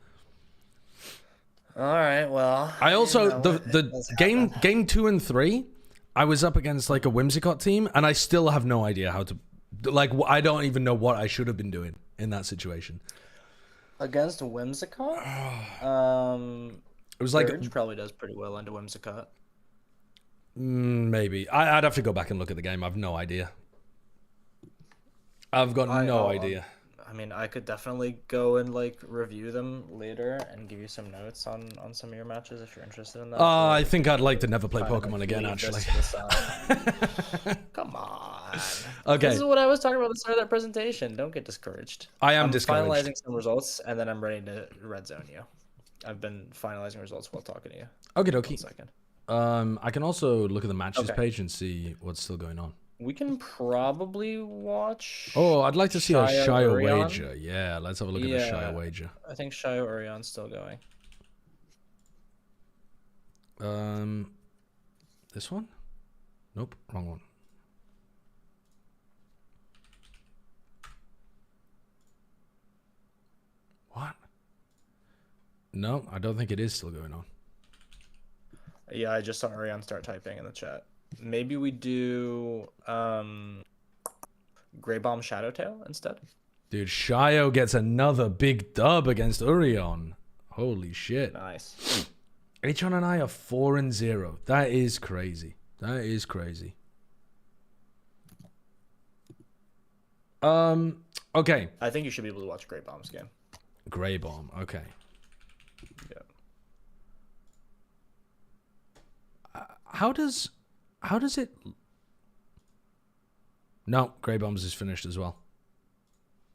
All right, well. I also the game 2 and 3, I was up against like a Whimsicott team, and I still have no idea how to, like, I don't even know what I should have been doing in that situation. Against a Whimsicott? It was like Surge probably does pretty well into Whimsicott. Maybe I'd have to go back and look at the game. I've no idea. I've got no idea. I mean, I could definitely go and like review them later and give you some notes on some of your matches if you're interested in that. I think I'd like to never play Pokemon again, actually. Come on. Okay. This is what I was talking about at the start of that presentation. Don't get discouraged. I am discouraged. I'm finalizing some results, and then I'm ready to red zone you. I've been finalizing results while talking to you. Okie dokie. 1 second. I can also look at the matches page and see what's still going on. We can probably watch. Oh, I'd like to see a Shio Urion. wager. Yeah, let's have a look at the Shio wager. I think Shio Urion's still going. This one? Nope, wrong one. No, I don't think it is still going on. Yeah, I just saw Ariane start typing in the chat. Maybe we do Grey Bomb Shadowtail instead. Dude, Shio gets another big dub against Urion. Holy shit. Nice. H1 and I are 4-0. That is crazy. That is crazy. Okay. I think you should be able to watch Grey Bomb's game. Grey Bomb. Okay. Yeah. How does it? No, Grey Bombs is finished as well.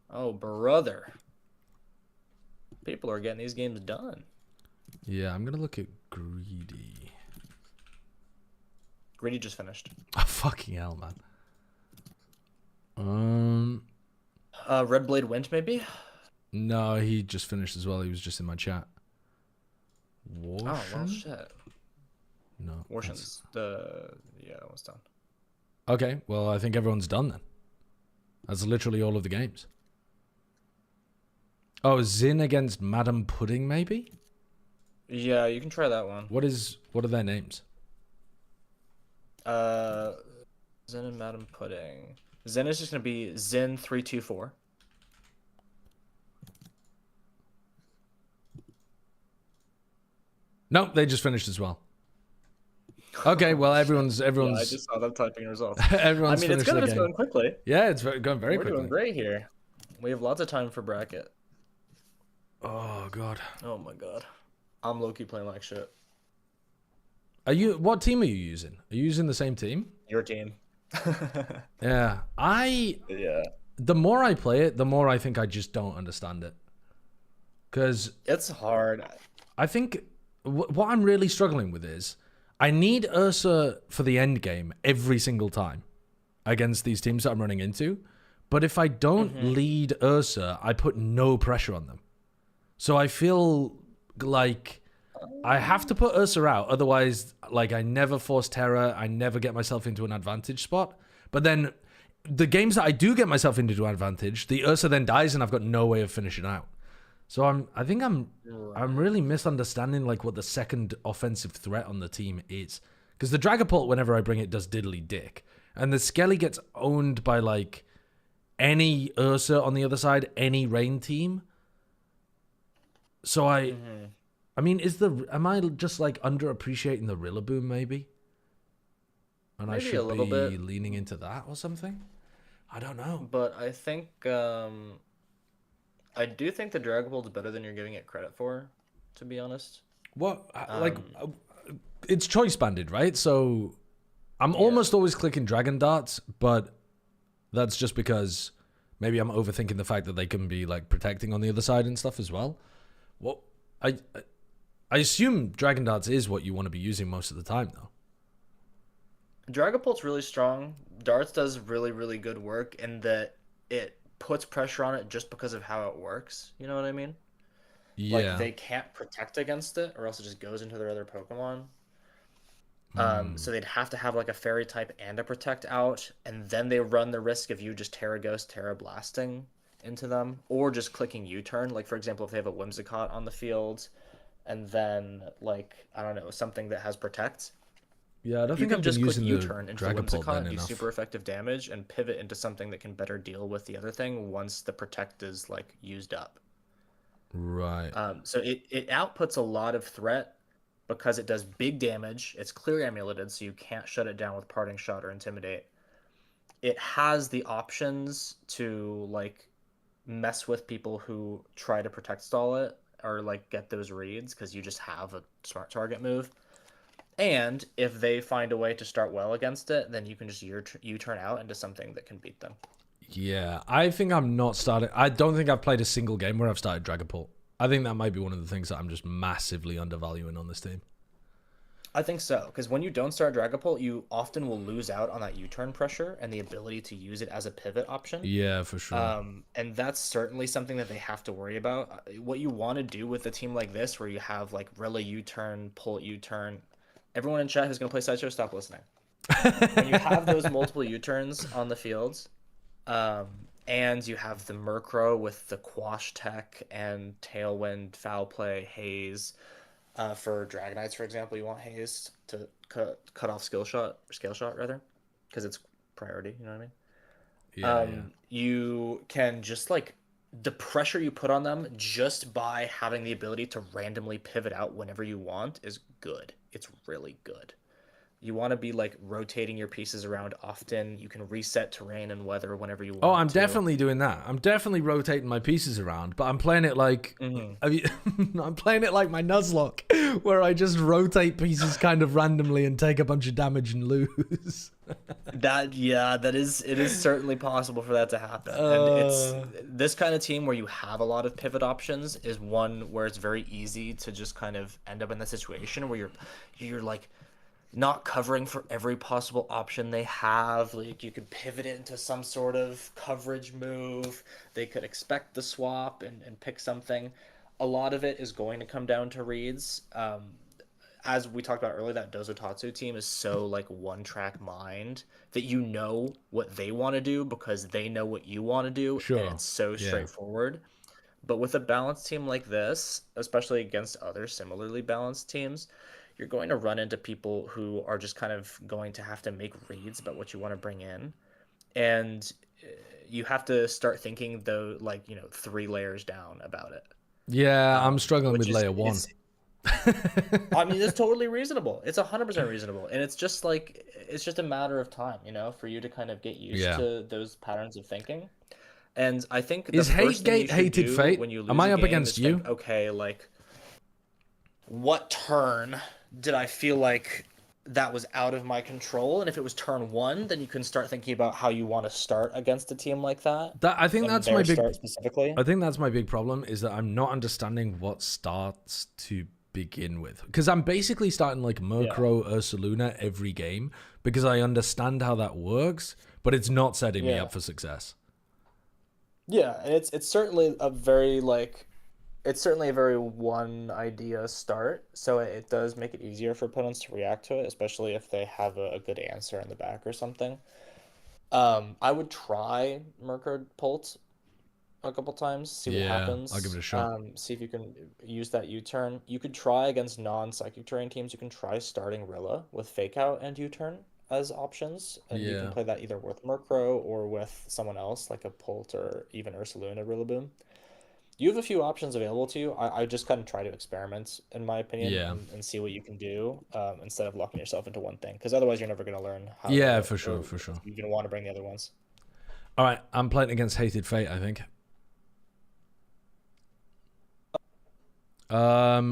Oh, brother. People are getting these games done. Yeah, I'm gonna look at Greedy. Greedy just finished. Oh, fucking hell, man. Red Blade Wind, maybe? No, he just finished as well. He was just in my chat. Oh, well, shit. No. Warshin's yeah, that one's done. Okay, well, I think everyone's done then. That's literally all of the games. Oh, Zin against Madam Pudding, maybe? Yeah, you can try that one. What are their names? Zen and Madam Pudding. Zen is just gonna be Zen324. No, they just finished as well. Okay, well, everyone's. Yeah, I just saw them typing results. Everyone's I mean, it's finished good. their It's game. going quickly. Yeah, it's going very We're quickly. doing great here. We have lots of time for bracket. Oh god. Oh my god. I'm low-key playing like shit. What team are you using? Are you using the same team? Your team. Yeah. Yeah. The more I play it, the more I think I just don't understand it. Because It's hard. I think what I'm really struggling with is I need Ursa for the end game every single time against these teams that I'm running into. But if I don't lead Ursa, I put no pressure on them. So I feel like I have to put Ursa out. Otherwise, like, I never force terror. I never get myself into an advantage spot. But then the games that I do get myself into an advantage, the Ursa then dies and I've got no way of finishing out. So I think I'm really misunderstanding like what the second offensive threat on the team is. Because the Dragapult, whenever I bring it, does diddly dick. And the Skelly gets owned by like any Ursa on the other side, any Rain team. So I mean, am I just like underappreciating the Rillaboom maybe? And Maybe I should a little be bit. leaning into that or something? I don't know. But I think I do think the Dragapult is better than you're giving it credit for, to be honest. What it's choice banded, right? So I'm almost always clicking Dragon Darts, but that's just because maybe I'm overthinking the fact that they can be like protecting on the other side and stuff as well. Well, I assume Dragon Darts is what you want to be using most of the time, though. Dragapult's really strong. Darts does really, really good work in that it puts pressure on it just because of how it works. You know what I mean? Yeah. Like, they can't protect against it, or else it just goes into their other Pokemon. So they'd have to have like a Fairy type and a Protect out, and then they run the risk of you just Terra Ghost, Terra Blasting into them, or just clicking U-turn. Like, for example, if they have a Whimsicott on the field, and then like, I don't know, something that has Protect. Yeah, I don't You think can I've just been click using the U-turn into Dragapult Whimsicott, then do enough. super effective damage, and pivot into something that can better deal with the other thing once the Protect is like used up. Right. So it outputs a lot of threat because it does big damage. It's clear amuleted, so you can't shut it down with Parting Shot or Intimidate. It has the options to like mess with people who try to Protect stall it or like get those reads because you just have a smart target move. And if they find a way to start well against it, then you can just U-turn out into something that can beat them. Yeah, I think I'm not starting. I don't think I've played a single game where I've started Dragapult. I think that might be one of the things that I'm just massively undervaluing on this team. I think so, because when you don't start Dragapult, you often will lose out on that U-turn pressure and the ability to use it as a pivot option. Yeah, for sure. And that's certainly something that they have to worry about. What you want to do with a team like this, where you have like Rilla U-turn, Pull U-turn, everyone in chat who's going to play Sideshow, stop listening. When you have those multiple U-turns on the fields, And you have the Murkrow with the Quash Tech and Tailwind, Foul Play, Haze. For Dragonites, for example, you want Haze to cut off Scale Shot rather, because it's priority. You know what I mean? Yeah. You can just like the pressure you put on them just by having the ability to randomly pivot out whenever you want is good. It's really good. You want to be like rotating your pieces around often. You can reset terrain and weather whenever you want. Oh, I'm definitely doing that. I'm definitely rotating my pieces around, but I'm playing it like I'm playing it like my Nuzlocke, where I just rotate pieces kind of randomly and take a bunch of damage and lose. It is certainly possible for that to happen. And it's this kind of team where you have a lot of pivot options is one where it's very easy to just kind of end up in the situation where you're like not covering for every possible option they have. Like you could pivot it into some sort of coverage move. They could expect the swap and pick something. A lot of it is going to come down to reads. As we talked about earlier, that Dozotatsu team is so like one track mind that you know what they want to do because they know what you want to do. Sure. And it's so straightforward. But with a balanced team like this, especially against other similarly balanced teams, you're going to run into people who are just kind of going to have to make reads about what you want to bring in. And you have to start thinking, though, like, 3 layers down about it. Yeah, I'm struggling with layer 1. I mean, it's totally reasonable. It's 100% reasonable. And it's just like, it's just a matter of time, for you to kind of get used to those patterns of thinking. And I think the is first thing you should Hated do Fate? when you lose Am I a up game against is you? think, okay, like, what turn did I feel like that was out of my control? And if it was turn 1, then you can start thinking about how you want to start against a team like that. I think that's my big start specifically. I think that's my big problem is that I'm not understanding what starts to begin with, because I'm basically starting like Murkrow, Ursaluna every game because I understand how that works, but it's not setting me up for success. Yeah, and it's certainly a very one idea start, so it does make it easier for opponents to react to it, especially if they have a good answer in the back or something. I would try Murkrow Pult a couple times, see what happens. I'll give it a shot. See if you can use that U-turn. You could try against non-psychic terrain teams. You can try starting Rilla with Fake Out and U-turn as options, and you can play that either with Murkrow or with someone else like a Pult or even Ursaluna Rillaboom. You have a few options available to you. I just kind of try to experiment, in my opinion, and see what you can do instead of locking yourself into one thing, because otherwise you're never going to learn how. Yeah, for sure. You're going to want to bring the other ones. All right, I'm playing against Hated Fate, I think.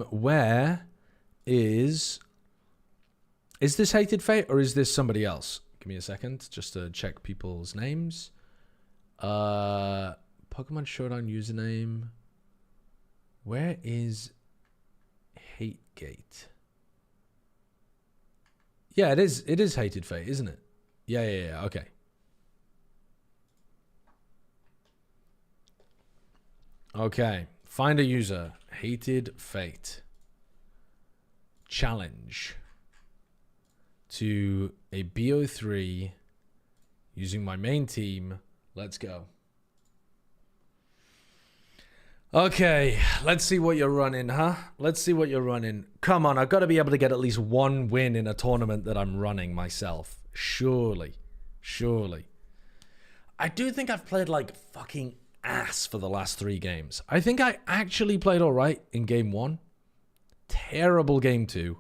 Where is this Hated Fate or is this somebody else? Give me a second just to check people's names. Pokemon Showdown username. Where is Hategate? Yeah, it is Hated Fate, isn't it? Yeah, okay. Okay, find a user. Hated Fate. Challenge to a BO3 using my main team. Let's go. Okay, let's see what you're running, huh? Let's see what you're running. Come on, I've got to be able to get at least one win in a tournament that I'm running myself. Surely. I do think I've played like fucking ass for the last 3 games. I think I actually played all right in game 1. Terrible game 2.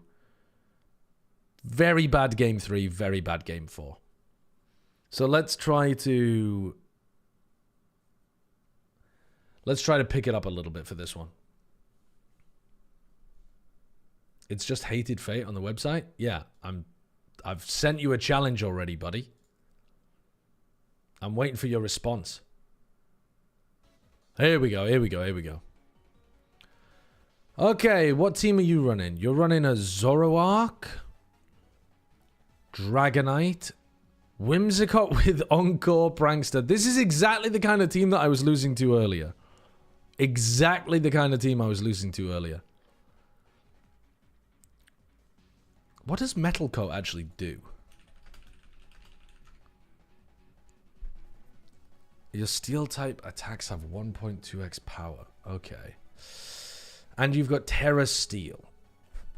Very bad game 3. Very bad game 4. So let's try to pick it up a little bit for this one. It's just Hated Fate on the website. Yeah, I've sent you a challenge already, buddy. I'm waiting for your response. Here we go. Okay, what team are you running? You're running a Zoroark, Dragonite, Whimsicott with Encore Prankster. This is exactly the kind of team that I was losing to earlier. What does Metal Coat actually do? Your steel type attacks have 1.2x power. Okay. And you've got Terra Steel,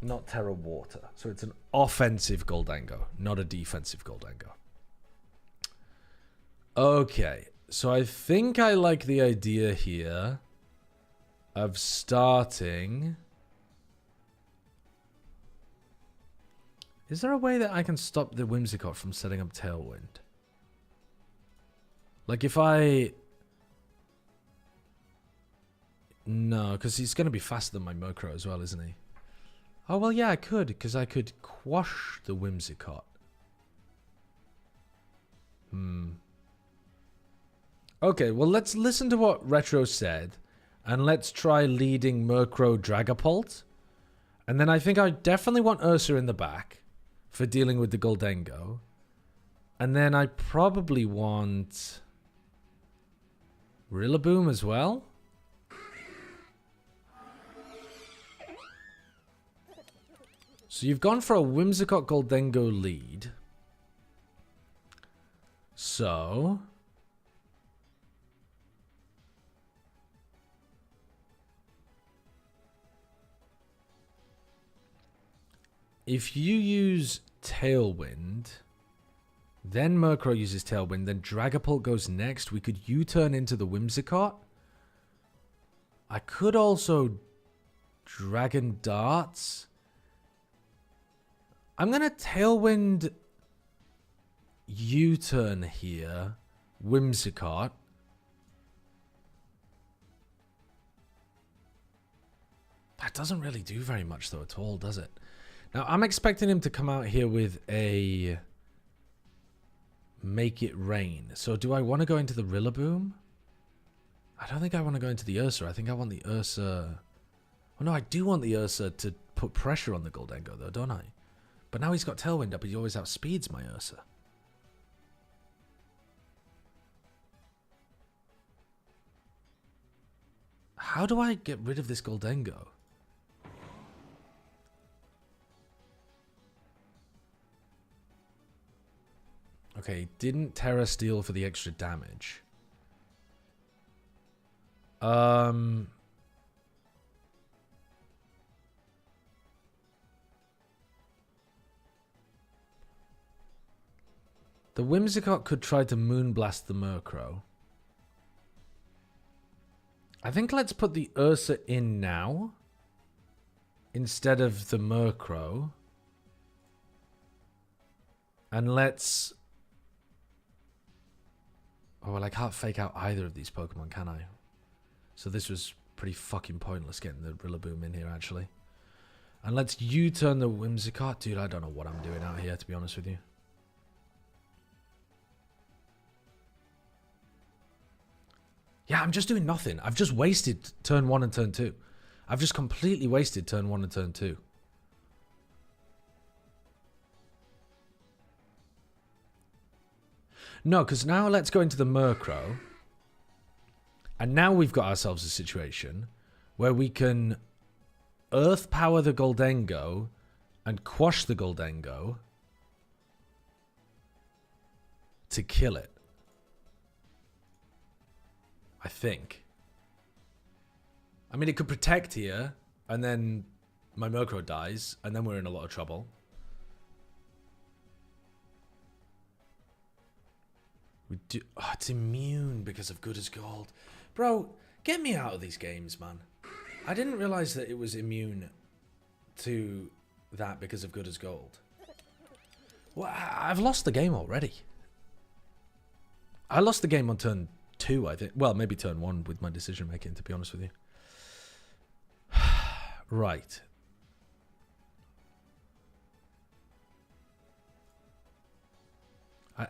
not Terra Water. So it's an offensive Goldango, not a defensive Goldango. Okay. So I think I like the idea here of starting... Is there a way that I can stop the Whimsicott from setting up Tailwind? Like if I... No, because he's going to be faster than my Murkrow as well, isn't he? Oh, well, yeah, I could, because I could quash the Whimsicott. Okay, well, let's listen to what Retro said, and let's try leading Murkrow Dragapult. And then I think I definitely want Ursa in the back for dealing with the Goldengo. And then I probably want Rillaboom as well. So you've gone for a Whimsicott Goldengo lead. So... if you use Tailwind, then Murkrow uses Tailwind, then Dragapult goes next, we could U-turn into the Whimsicott. I could also Dragon Darts. I'm going to Tailwind U-turn here, Whimsicott. That doesn't really do very much though at all, does it? Now, I'm expecting him to come out here with a Make It Rain. So do I want to go into the Rillaboom? I don't think I want to go into the Ursa. I think I want the Ursa... Oh, no, I do want the Ursa to put pressure on the Goldengo, though, don't I? But now he's got Tailwind up, he always outspeeds my Ursa. How do I get rid of this Goldengo? Okay, didn't Terra Steel for the extra damage. The Whimsicott could try to Moonblast the Murkrow. I think let's put the Ursa in now instead of the Murkrow. And let's... Oh, well, I can't fake out either of these Pokemon, can I? So this was pretty fucking pointless getting the Rillaboom in here, actually. And let's U-turn the Whimsicott. Dude, I don't know what I'm doing out here, to be honest with you. Yeah, I'm just doing nothing. I've just wasted turn 1 and turn 2. I've just completely wasted turn 1 and turn 2. No, because now let's go into the Murkrow. And now we've got ourselves a situation where we can Earth Power the Goldengo and quash the Goldengo to kill it. I think. I mean, it could protect here, and then my Murkrow dies, and then we're in a lot of trouble. We do. Oh, it's immune because of Good as Gold. Bro, get me out of these games, man. I didn't realize that it was immune to that because of Good as Gold. Well, I've lost the game already. I lost the game on turn 2, I think. Well, maybe turn 1 with my decision making, to be honest with you. Right.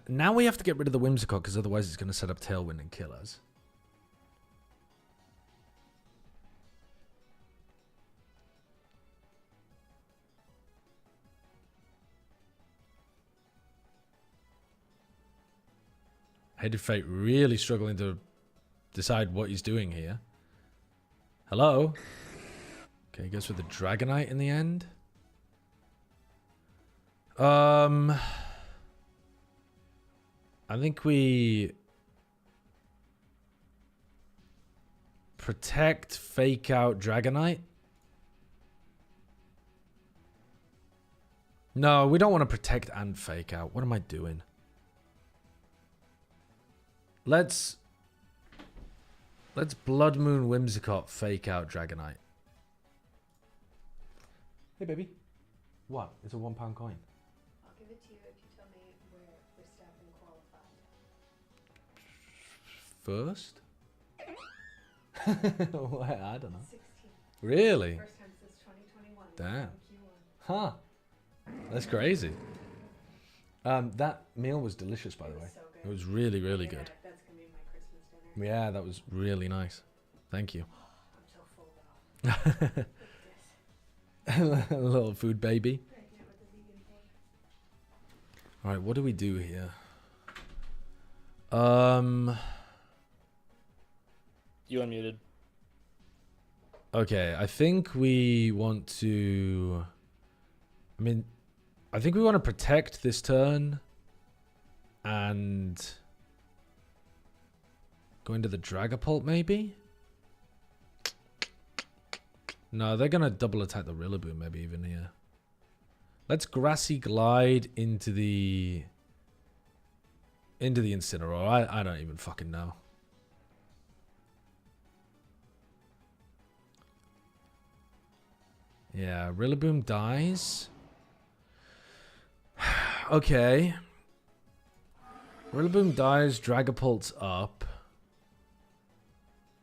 Now we have to get rid of the Whimsicott, because otherwise it's going to set up Tailwind and kill us. Headed Fate really struggling to decide what he's doing here. Hello? Okay, he goes for the Dragonite in the end. I think we Protect, fake out, Dragonite. No, we don't want to protect and fake out. What am I doing? Let's Blood Moon Whimsicott fake out Dragonite. Hey baby. What? It's a £1 coin. I'll give it to you if you tell me where Verstappen qualified. First? Well, I don't know. 16. Really? First time since 2021. Damn. Q1. Huh. That's crazy. That meal was delicious, by the way. So good. It was really, really Yeah, good. that's gonna be my Christmas dinner. Yeah, that was really nice. Thank you. I'm so full now. Look at this. A little food baby. Pregnant with a vegan boy. All right, what do we do here? You unmuted. Okay, I think we want to... I think we want to protect this turn and go into the Dragapult, maybe? No, they're going to double attack the Rillaboom, maybe even here. Let's Grassy Glide into the Incineroar. I don't even fucking know. Yeah, Rillaboom dies. Okay. Rillaboom dies, Dragapult's up.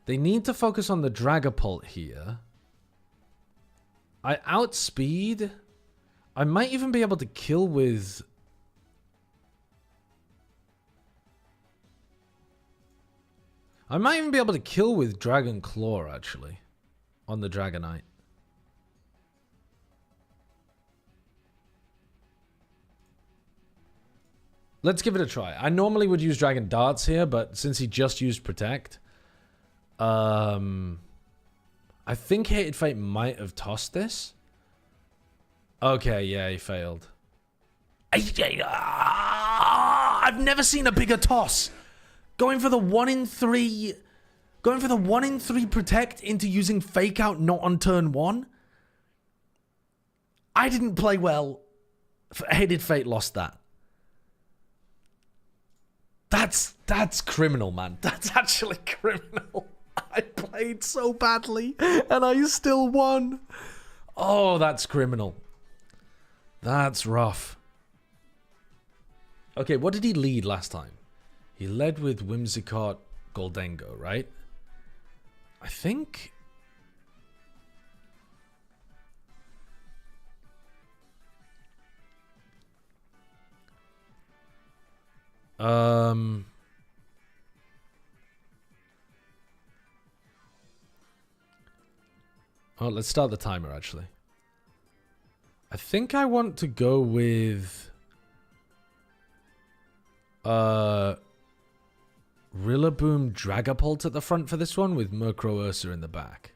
They need to focus on the Dragapult here. I outspeed. I might even be able to kill with... I might even be able to kill with Dragon Claw, actually. On the Dragonite. Let's give it a try. I normally would use Dragon Darts here, but since he just used Protect, I think Hated Fate might have tossed this. Okay, yeah, he failed. I've never seen a bigger toss. Going for the 1 in 3... Going for the 1 in 3 Protect into using Fake Out not on turn 1. I didn't play well. Hated Fate lost that. That's criminal, man. That's actually criminal. I played so badly and I still won. Oh, that's criminal. That's rough. Okay, what did he lead last time? He led with Whimsicott, Goldengo, right? I think... Oh, let's start the timer, actually. I think I want to go with... Rillaboom Dragapult at the front for this one, with Murkrow Ursa in the back.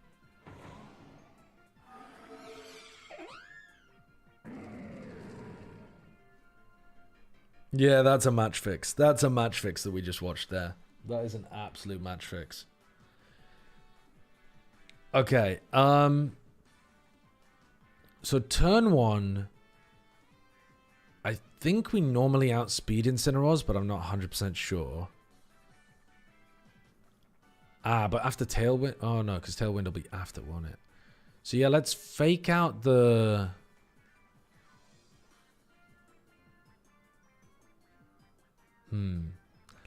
Yeah, that's a match fix. That's a match fix that we just watched there. That is an absolute match fix. Okay, so turn 1, I think we normally outspeed Incineroars, but I'm not 100% sure. Ah, but after Tailwind... Oh, no, because Tailwind will be after, won't it? So, yeah, let's fake out the...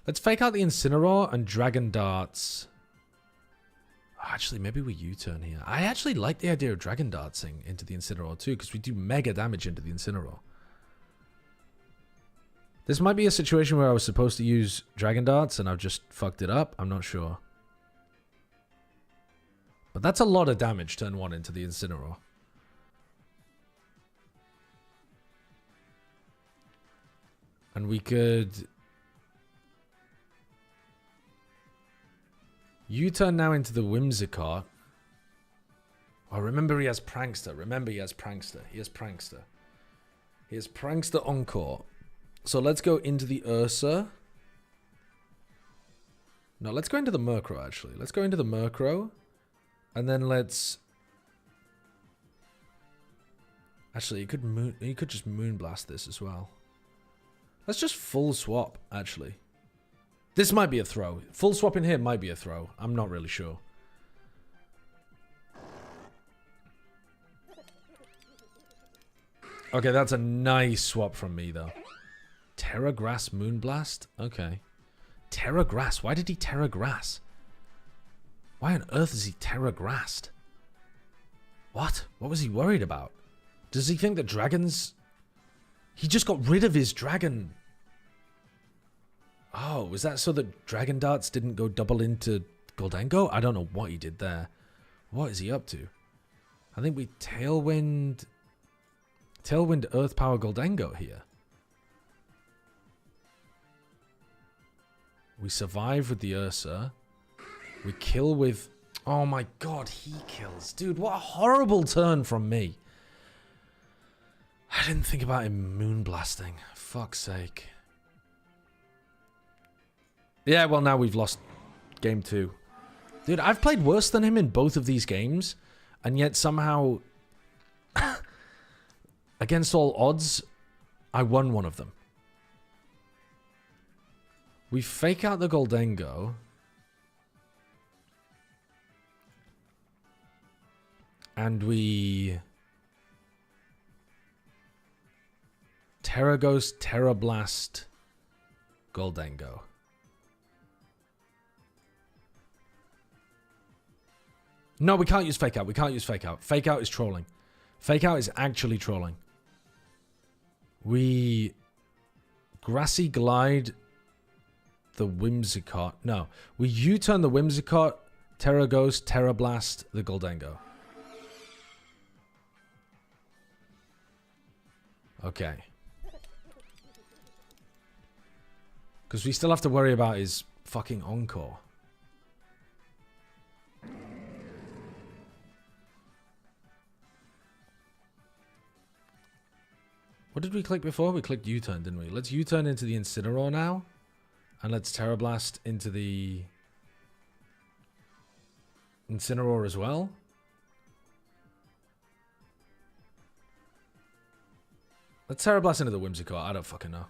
Let's fake out the Incineroar and Dragon Darts. Actually, maybe we U-turn here. I actually like the idea of Dragon Dartsing into the Incineroar too, because we do mega damage into the Incineroar. This might be a situation where I was supposed to use Dragon Darts and I've just fucked it up. I'm not sure. But that's a lot of damage turn 1 into the Incineroar. And we could... U-turn now into the Whimsicott. Oh, remember he has Prankster. Remember he has Prankster. He has Prankster. He has Prankster Encore. So let's go into the Ursa. No, let's go into the Murkrow, actually. Let's go into the Murkrow. And then let's... Actually, you could just moonblast this as well. Let's just full swap, actually. This might be a throw. Full swap in here might be a throw. I'm not really sure. Okay, that's a nice swap from me, though. Terra Grass Moonblast? Okay. Terra Grass. Why did he Terra Grass? Why on earth is he Terra Grassed? What? What was he worried about? Does he think that dragons... He just got rid of his dragon. Oh, was that so that dragon darts didn't go double into Goldango? I don't know what he did there. What is he up to? I think we Tailwind Earth Power Goldango here. We survive with the Ursa. We kill with... Oh my god, he kills. Dude, what a horrible turn from me. I didn't think about him moonblasting. Fuck's sake. Yeah, well, now we've lost game 2. Dude, I've played worse than him in both of these games, and yet somehow, against all odds, I won one of them. We fake out the Goldango. And we... Terra Ghost, Terra Blast, Goldango. No, we can't use Fake Out. We can't use Fake Out. Fake Out is trolling. Fake Out is actually trolling. We... Grassy Glide the Whimsicott. No. We U-turn the Whimsicott, Terra Ghost, Terra Blast, the Goldango. Okay. Because we still have to worry about his fucking Encore. What did we click before? We clicked U-turn, didn't we? Let's U-turn into the Incineroar now. And let's Terra Blast into the Incineroar as well. Let's Terra Blast into the Whimsicott. I don't fucking know.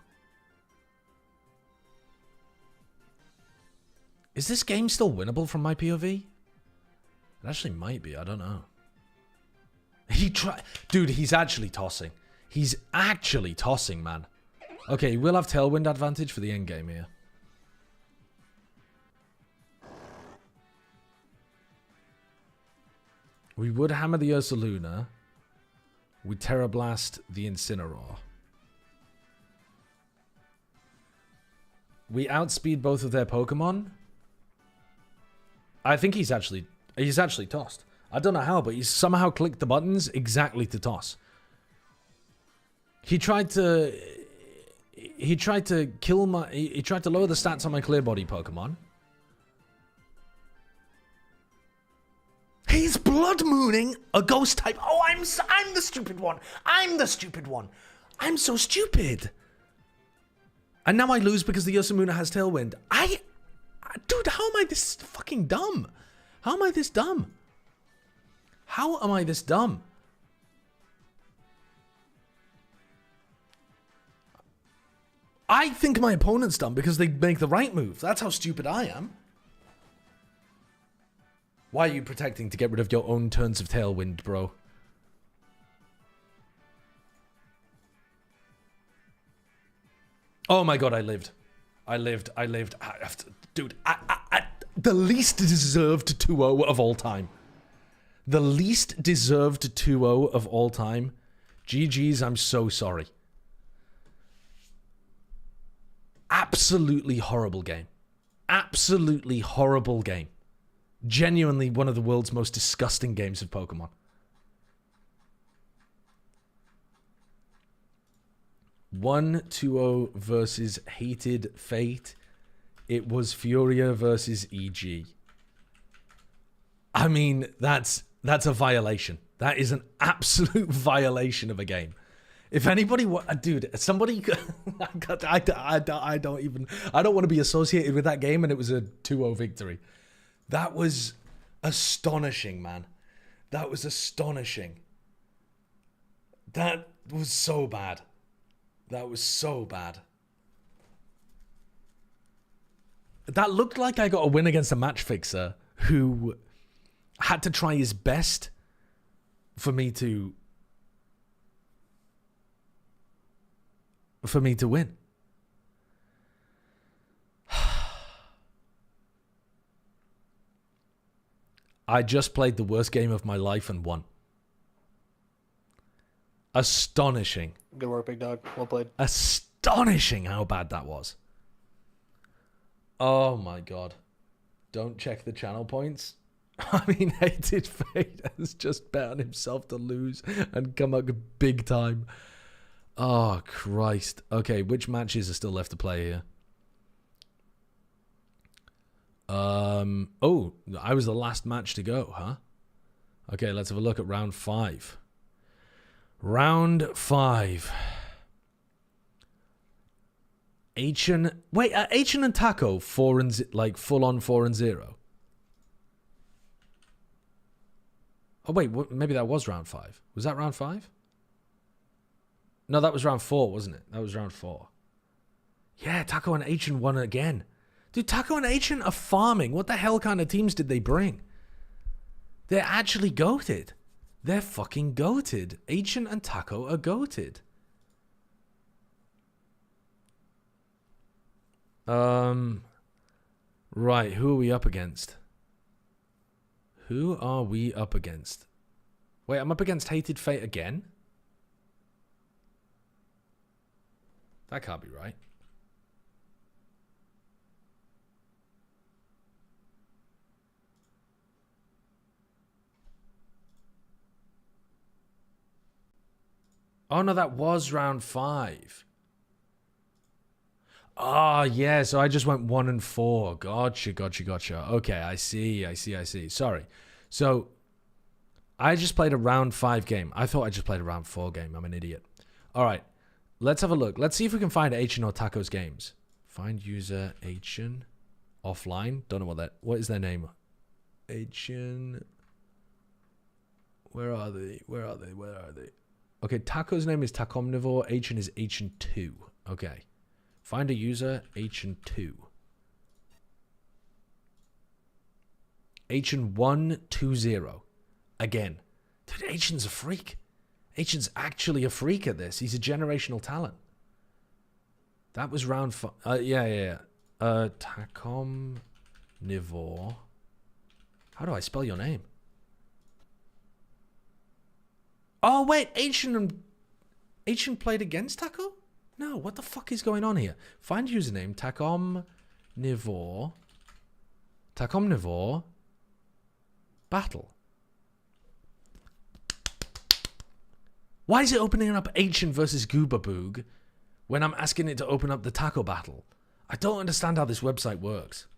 Is this game still winnable from my POV? It actually might be. I don't know. Dude, he's actually tossing. He's actually tossing, man. Okay, we'll have Tailwind advantage for the end game here. We would hammer the Ursaluna. We Terra Blast the Incineroar. We outspeed both of their Pokemon. I think he's actually tossed. I don't know how, but he's somehow clicked the buttons exactly to toss. He tried to kill my... He tried to lower the stats on my Clear Body Pokemon. He's Blood Mooning a Ghost type. Oh, I'm the stupid one. I'm the stupid one. I'm so stupid. And now I lose because the Ursamuna has Tailwind. Dude, how am I this fucking dumb? How am I this dumb? How am I this dumb? I think my opponent's dumb because they make the right move. That's how stupid I am. Why are you protecting to get rid of your own turns of Tailwind, bro? Oh my god, I lived. I lived. Dude, the least deserved 2-0 of all time. The least deserved 2-0 of all time. GG's, I'm so sorry. Absolutely horrible game. Absolutely horrible game. Genuinely one of the world's most disgusting games of Pokemon. One 2-0 versus Hated Fate. It was Furia versus EG. I mean, that's a violation. That is an absolute violation of a game. If anybody, dude, somebody, I don't want to be associated with that game, and it was a 2-0 victory. That was Astonishing, man. That was astonishing. That was so bad. That was so bad. That looked like I got a win against a match fixer who had to try his best for me to win. I just played the worst game of my life and won. Astonishing. Good work, big dog. Well played. Astonishing how bad that was. Oh my god. Don't check the channel points. I mean, Hated Fate has just bet on himself to lose and come up big time. Oh, Christ. Okay, which matches are still left to play here? Oh, I was the last match to go, huh? Okay, let's have a look at round 5. Round 5. Wait, are Achin and Taco 4 and like full on 4-0? Oh wait, maybe that was round 5. Was that round 5? No, that was round 4, wasn't it? That was round 4. Yeah, Taco and Achin won again. Dude, Taco and Achin are farming. What the hell kind of teams did they bring? They're actually goated. They're fucking goated. Achin and Taco are goated. Right, who are we up against? Who are we up against? Wait, I'm up against Hated Fate again? That can't be right. Oh no, that was round 5. Oh, yeah, so I just went 1 and 4. Gotcha. Okay, I see. Sorry. So, I just played a round 5 game. I thought I just played a round 4 game. I'm an idiot. All right, let's have a look. Let's see if we can find Achin or Taco's games. Find user Achin. Offline. Don't know what is their name? Achin. Where are they? Okay, Taco's name is Tacomnivore. Achin is Achin2. Okay. Find a user, Achin2. Achin120. Again. Dude, Achin's a freak. Achin's actually a freak at this. He's a generational talent. That was round 5. Yeah. Tacomnivore. How do I spell your name? Oh, wait. Achin played against Taco? No, what the fuck is going on here? Find username, Tacomnivore. Battle. Why is it opening up Achin versus Goobaboog when I'm asking it to open up the Taco battle? I don't understand how this website works.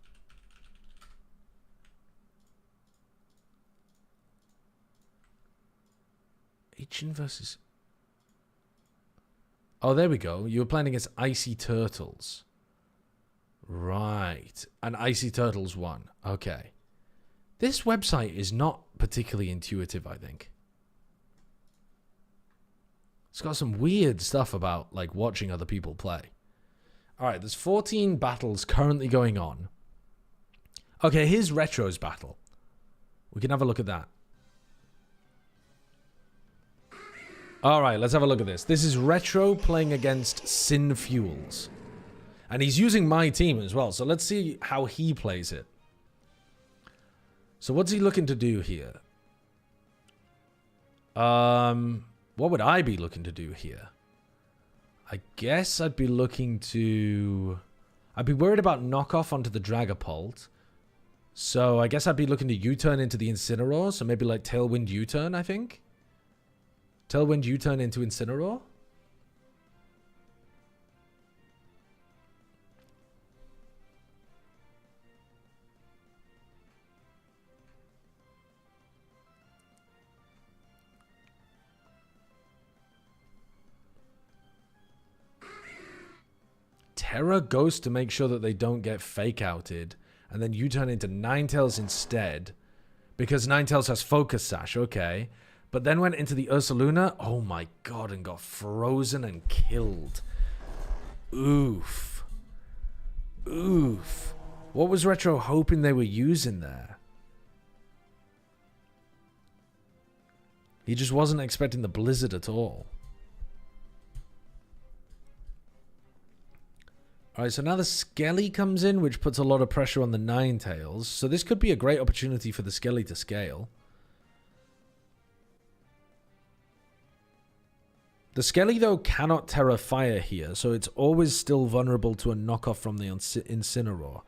Achin versus... Oh, there we go. You were playing against Icy Turtles. Right. And Icy Turtles won. Okay. This website is not particularly intuitive, I think. It's got some weird stuff about, like, watching other people play. Alright, there's 14 battles currently going on. Okay, here's Retro's battle. We can have a look at that. Alright, let's have a look at this. This is Retro playing against Sin Fuels. And he's using my team as well, so let's see how he plays it. So what's he looking to do here? What would I be looking to do here? I guess I'd be looking to... I'd be worried about knockoff onto the Dragapult. So I guess I'd be looking to U-turn into the Incineroar. So maybe like Tailwind U-turn, I think. Tailwind U-turn into Incineroar. Terra Ghost to make sure that they don't get fake outed. And then U-turn into Ninetales instead. Because Ninetales has Focus Sash, okay. But then went into the Ursaluna, oh my god, and got frozen and killed. Oof. Oof. What was Retro hoping they were using there? He just wasn't expecting the Blizzard at all. Alright, so now the Skelly comes in, which puts a lot of pressure on the Ninetales. So this could be a great opportunity for the Skelly to scale. The Skelly, though, cannot Terra Fire here, so it's always still vulnerable to a knockoff from the Incineroar.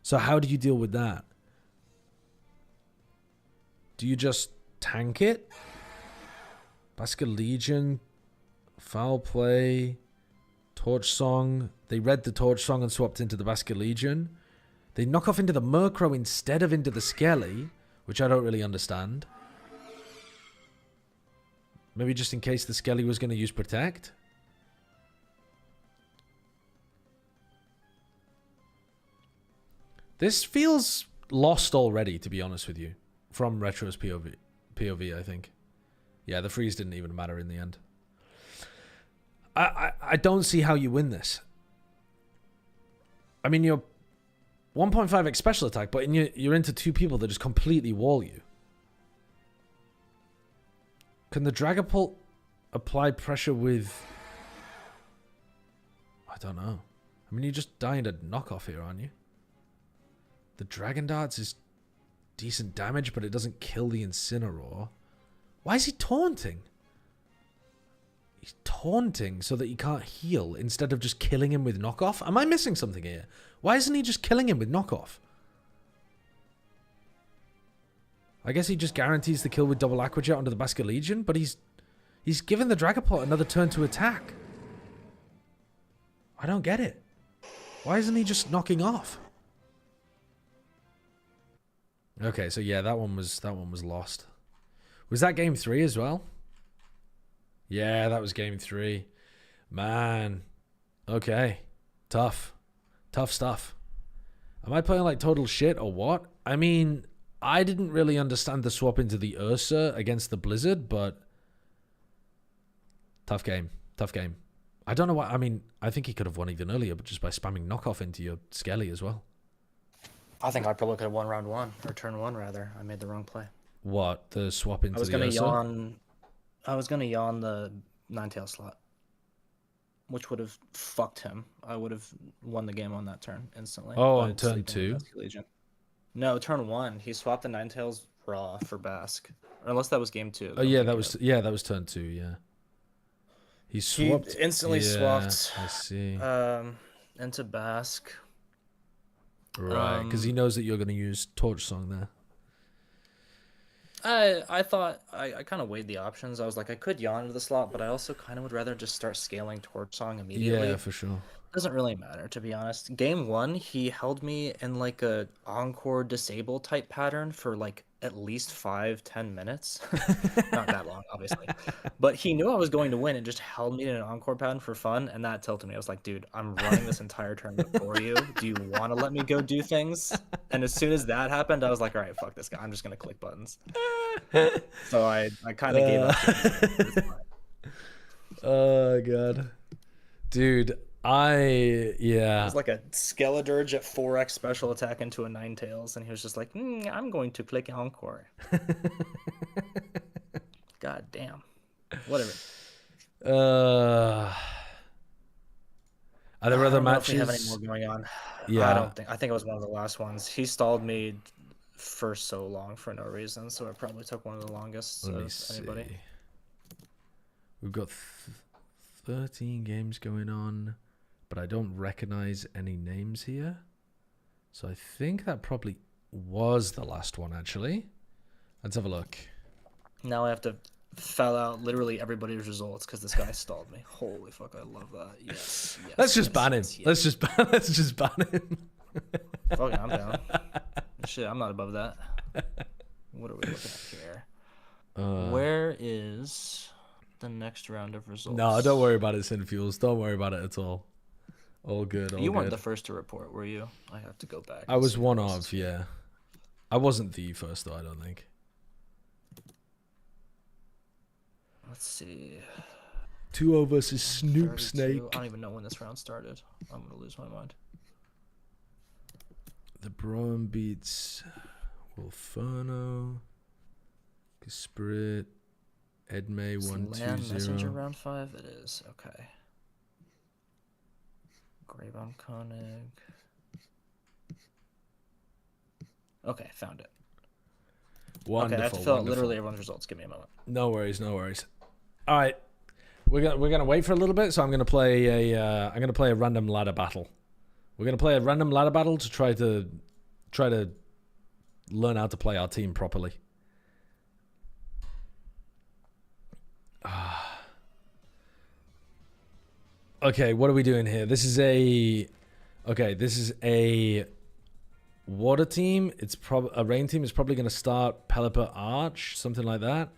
So how do you deal with that? Do you just tank it? Basket Legion, Foul Play, Torch Song. They read the Torch Song and swapped into the Basket Legion. They knock off into the Murkrow instead of into the Skelly, which I don't really understand. Maybe just in case the Skelly was going to use Protect. This feels lost already, to be honest with you. From Retro's POV, I think. Yeah, the freeze didn't even matter in the end. I don't see how you win this. I mean, you're 1.5x special attack, but you're into two people that just completely wall you. Can the Dragapult apply pressure with... I don't know. I mean, you're just dying to knockoff here, aren't you? The Dragon Darts is decent damage, but it doesn't kill the Incineroar. Why is he taunting? He's taunting so that he can't heal instead of just killing him with knockoff? Am I missing something here? Why isn't he just killing him with knockoff? I guess he just guarantees the kill with double Aqua Jet onto the Basket Legion, but he's given the Dragapult another turn to attack. I don't get it. Why isn't he just knocking off? Okay, so yeah, that one was lost. Was that game 3 as well? Yeah, that was game 3. Man. Okay. Tough. Tough stuff. Am I playing like total shit or what? I mean, I didn't really understand the swap into the Ursa against the Blizzard, but tough game. Tough game. I don't know why. I mean, I think he could have won even earlier, but just by spamming knockoff into your Skelly as well. I think I probably could have won round 1, or turn 1 rather. I made the wrong play. What? The swap into the Ursa? I was gonna yawn the Ninetales slot, which would have fucked him. I would have won the game on that turn instantly. Oh, on turn 2? No, turn 1. He swapped the Ninetales raw for Basque. Or unless that was game 2. Oh yeah, that was turn 2, yeah. He swapped. He instantly swapped. I see. Into Basque. Right, because he knows that you're going to use Torch Song there. I thought I kind of weighed the options. I was like, I could yawn into the slot, but I also kind of would rather just start scaling Torch Song immediately. Yeah, for sure. Doesn't really matter, to be honest. Game 1, he held me in like a Encore disable type pattern for like at least 5-10 minutes. Not that long, obviously. But he knew I was going to win and just held me in an Encore pattern for fun, and that tilted me. I was like, dude, I'm running this entire tournament for you. Do you want to let me go do things? And as soon as that happened, I was like, all right, fuck this guy. I'm just going to click buttons. So I kind of gave up. Oh, God. Dude, It was like a Skeledirge at 4x special attack into a Ninetales, and he was just like, I'm going to click Encore. God damn. Whatever. Are there other matches? I don't know if we have any more going on. Yeah. I think it was one of the last ones. He stalled me for so long for no reason, so it probably took one of the longest of anybody. We've got 13 games going on, but I don't recognize any names here. So I think that probably was the last one, actually. Let's have a look. Now I have to foul out literally everybody's results because this guy stalled me. Holy fuck, I love that. Yes. Let's just ban him. Let's just ban him. Fuck it, I'm down. Shit, I'm not above that. What are we looking at here? Where is the next round of results? No, don't worry about it, Sinfuels. Don't worry about it at all. All good. You weren't the first to report, were you? I have to go back. I was one of, yeah. I wasn't the first, though, I don't think. Let's see. 2-0 versus Snoop 32. Snake. I don't even know when this round started. I'm gonna lose my mind. The Braum beats Wolferno. Spirit. Edmay 1-2-0. Messenger round 5. It is okay. Graybon Koenig. Okay, found it. Wonderful. Okay, I have to fill out wonderful. literally everyone's results. Give me a moment. No worries, no worries. All right, we're gonna wait for a little bit. So I'm gonna play a random ladder battle. We're gonna play a random ladder battle to try to learn how to play our team properly. Okay, what are we doing here? This is a water team. It's a rain team is probably going to start Pelipper Arch, something like that.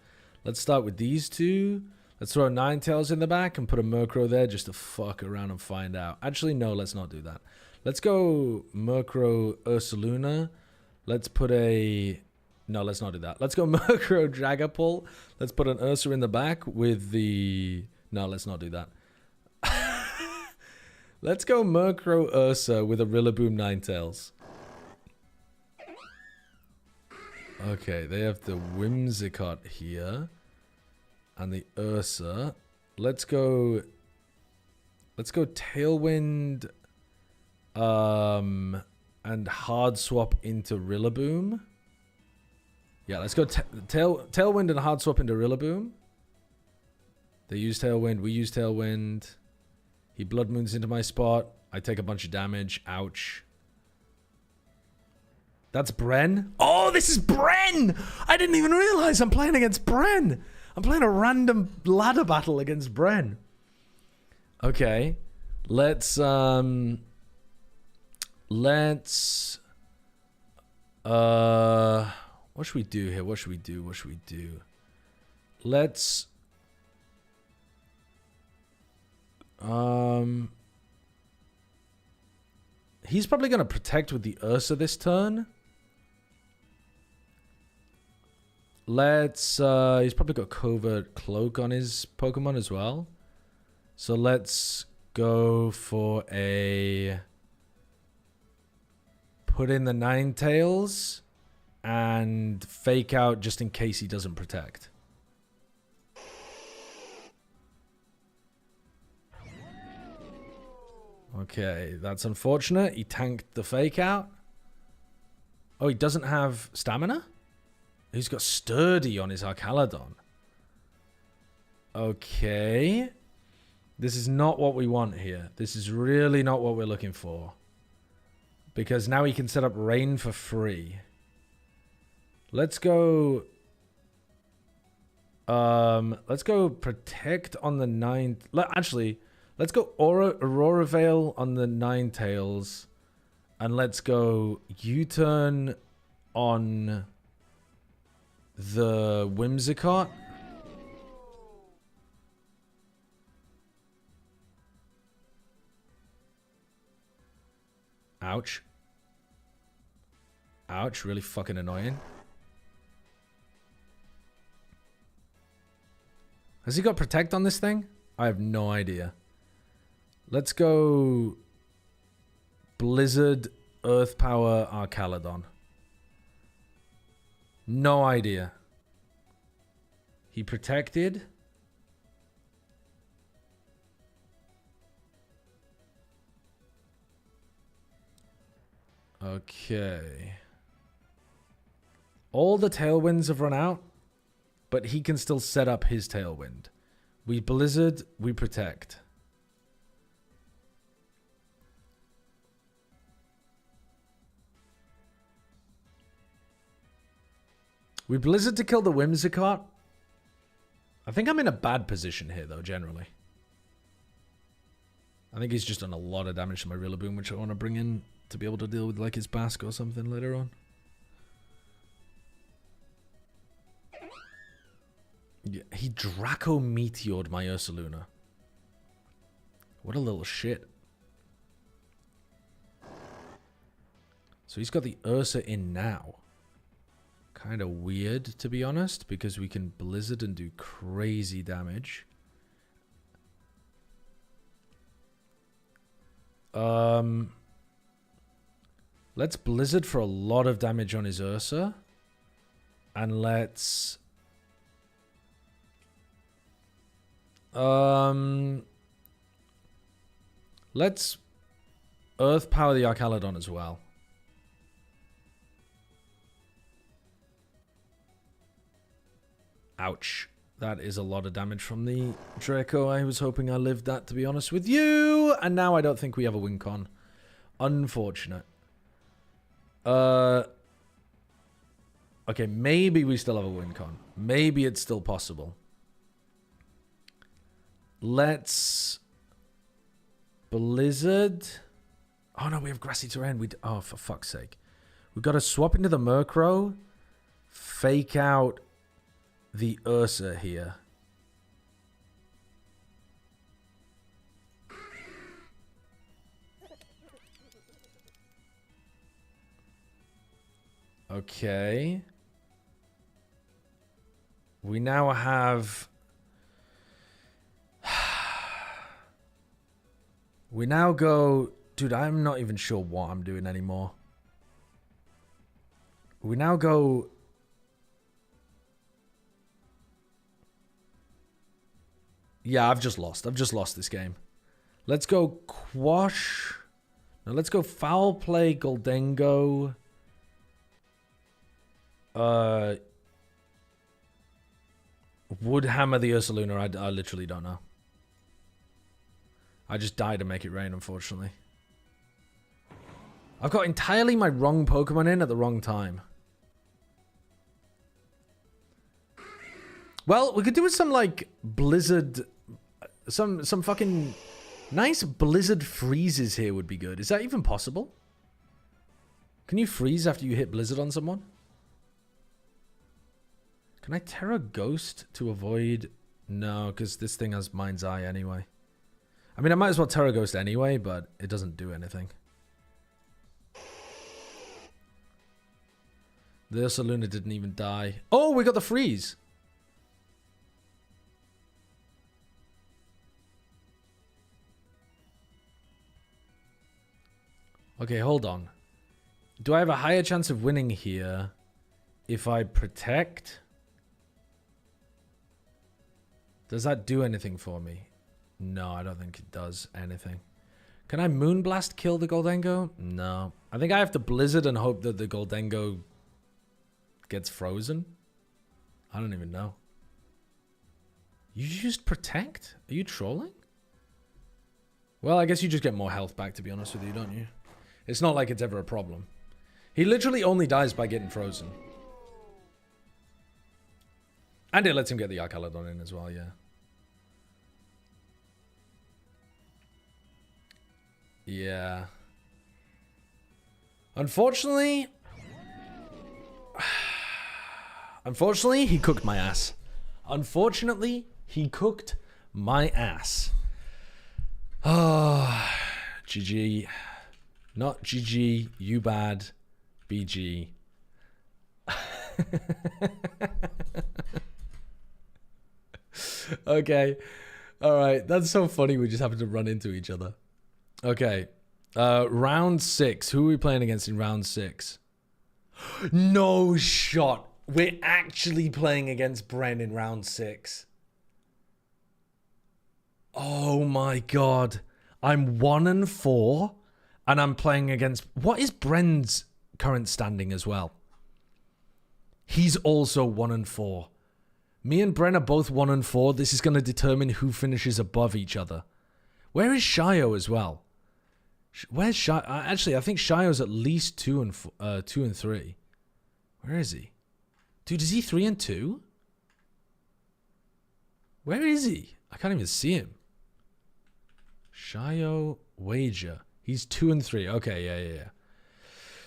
Let's start with these two. Let's throw Ninetales in the back and put a Murkrow there just to fuck around and find out. Actually, no, let's not do that. Let's go Murkrow Ursaluna. Let's put a... No, let's not do that. Let's go Murkrow Dragapult. Let's put an Ursa in the back with the... No, let's not do that. Let's go Murkrow Ursa with a Rillaboom Ninetales. Okay, they have the Whimsicott here. And the Ursa. Let's go Tailwind and hard swap into Rillaboom. Yeah, let's go Tailwind and hard swap into Rillaboom. They use Tailwind, we use Tailwind. He Blood Moons into my spot. I take a bunch of damage. Ouch. That's Bren. Oh, this is Bren! I didn't even realize I'm playing against Bren. I'm playing a random ladder battle against Bren. Okay. Let's what should we do here? What should we do? Let's he's probably going to protect with the Ursa this turn. Let's he's probably got Covert Cloak on his Pokemon as well. So let's go for a put in the Ninetales and fake out just in case he doesn't protect. Okay, that's unfortunate. He tanked the fake out. Oh, he doesn't have stamina? He's got Sturdy on his Arcaladon. Okay. This is not what we want here. This is really not what we're looking for. Because now he can set up Rain for free. Let's go... let's go Protect on the 9th... Actually... Let's go Aurora Veil on the Ninetales. And let's go U-turn on the Whimsicott. Ouch. Ouch, really fucking annoying. Has he got Protect on this thing? I have no idea. Let's go Blizzard, Earth Power, Arcaladon. No idea. He protected. Okay. All the Tailwinds have run out, but he can still set up his Tailwind. We Blizzard, we protect. We Blizzard to kill the Whimsicott. I think I'm in a bad position here, though, generally. I think he's just done a lot of damage to my Rillaboom, which I want to bring in to be able to deal with, like, his Bask or something later on. Yeah, he Draco Meteored my Ursaluna. What a little shit. So he's got the Ursa in now. Kind of weird, to be honest, because we can Blizzard and do crazy damage. Let's Blizzard for a lot of damage on his Ursa. And let's... let's Earth Power the Archaludon as well. Ouch. That is a lot of damage from the Draco. I was hoping I lived that, to be honest with you. And now I don't think we have a win con. Unfortunate. Okay, maybe we still have a win con. Maybe it's still possible. Let's... Blizzard. Oh no, we have grassy terrain. Oh, for fuck's sake. We've got to swap into the Murkrow. Fake out the Ursa here. Okay. We now have... We now go... Dude, I'm not even sure what I'm doing anymore. We now go... Yeah, I've just lost. I've just lost this game. Let's go Quash. No, let's go Foul Play, Goldengo. Would hammer the Ursaluna. I literally don't know. I just died to make it rain, unfortunately. I've got entirely my wrong Pokemon in at the wrong time. Well, we could do with some, like, Blizzard... Some fucking nice Blizzard freezes here would be good. Is that even possible? Can you freeze after you hit Blizzard on someone? Can I Terra Ghost to avoid... No, because this thing has Mind's Eye anyway. I mean, I might as well Terra Ghost anyway, but it doesn't do anything. The Ursaluna didn't even die. Oh, we got the freeze! Okay, hold on. Do I have a higher chance of winning here if I protect? Does that do anything for me? No, I don't think it does anything. Can I Moonblast kill the Goldengo? No. I think I have to Blizzard and hope that the Goldengo gets frozen. I don't even know. You used protect? Are you trolling? Well, I guess you just get more health back, to be honest with you, don't you? It's not like it's ever a problem. He literally only dies by getting frozen. And it lets him get the Archaludon in as well, yeah. Yeah. Unfortunately... Unfortunately, he cooked my ass. Unfortunately, he cooked my ass. Oh, GG. Not GG, you bad, BG. Okay. Alright, that's so funny we just happened to run into each other. Okay. Round 6. Who are we playing against in round 6? No shot. We're actually playing against Bren in round 6. Oh my god. I'm 1-4 and I'm playing against... What is Bren's current standing as well? He's also 1-4. Me and Bren are both 1-4. This is going to determine who finishes above each other. Where is Shio as well? Where's Shio? Actually, I think Shio's at least 2 and 3. Where is he? Dude, is he 3-2? Where is he? I can't even see him. Shio Wager. He's 2-3. Okay, yeah.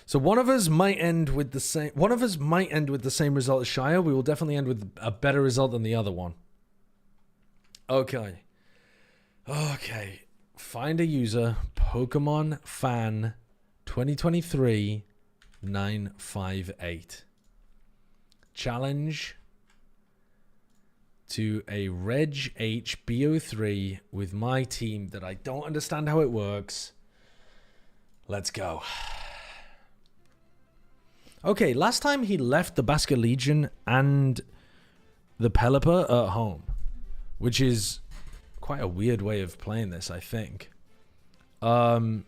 So one of us might end with the same. One of us might end with the same result as Shio. We will definitely end with a better result than the other one. Okay. Find a user. Pokemon Fan 2023 958. challenge to a Reg H BO3 with my team that I don't understand how it works. Let's go. Okay, last time he left the Basker Legion and the Pelipper at home, which is quite a weird way of playing this, I think. I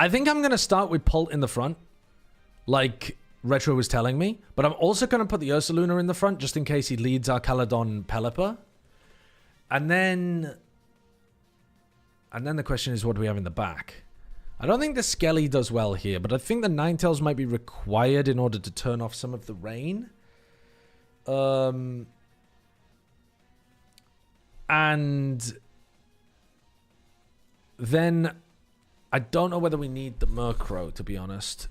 think I'm going to start with Pult in the front, like Retro was telling me, but I'm also going to put the Ursaluna in the front just in case he leads our Caledon Pelipper. And then the question is, what do we have in the back? I don't think the Skelly does well here, but I think the Ninetales might be required in order to turn off some of the rain. And then I don't know whether we need the Murkrow, to be honest.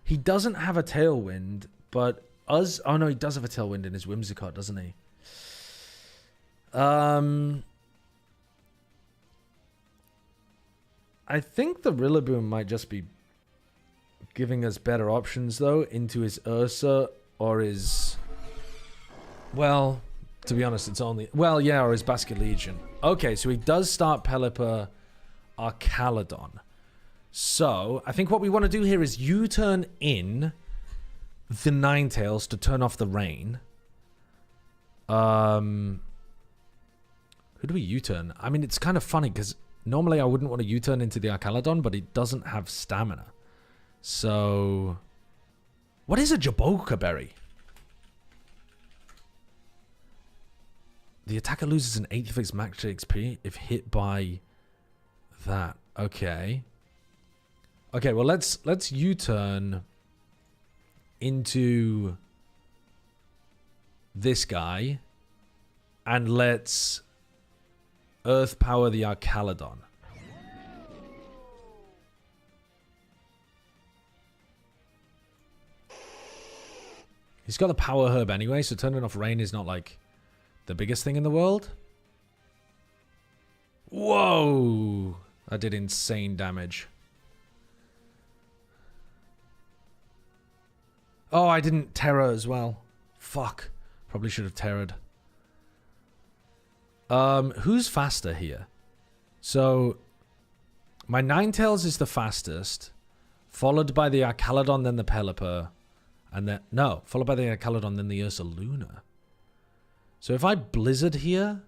He doesn't have a Tailwind, but us... Oh, no, he does have a Tailwind in his Whimsicott, doesn't he? I think the Rillaboom might just be giving us better options, though, into his Ursa or his... Well, to be honest, it's only... Well, yeah, or his Basker Legion. Okay, so he does start Pelipper our Caledon. So, I think what we want to do here is U-turn in the Ninetales to turn off the rain. Who do we U-turn? I mean, it's kind of funny, because normally I wouldn't want to U-turn into the Arcaladon, but it doesn't have stamina. So, what is a Jaboka Berry? The attacker loses an 8th of its max XP if hit by that. Okay. Okay, well, let's U-turn into this guy, and let's Earth Power the Arcaladon. He's got the Power Herb anyway, so turning off rain is not like the biggest thing in the world. Whoa! That did insane damage. Oh, I didn't Terra as well. Fuck. Probably should have Terra'd. Who's faster here? So, my Ninetales is the fastest, followed by the Arcaladon, then the Pelipper, and then... No, followed by the Arcaladon, then the Ursaluna. So if I Blizzard here,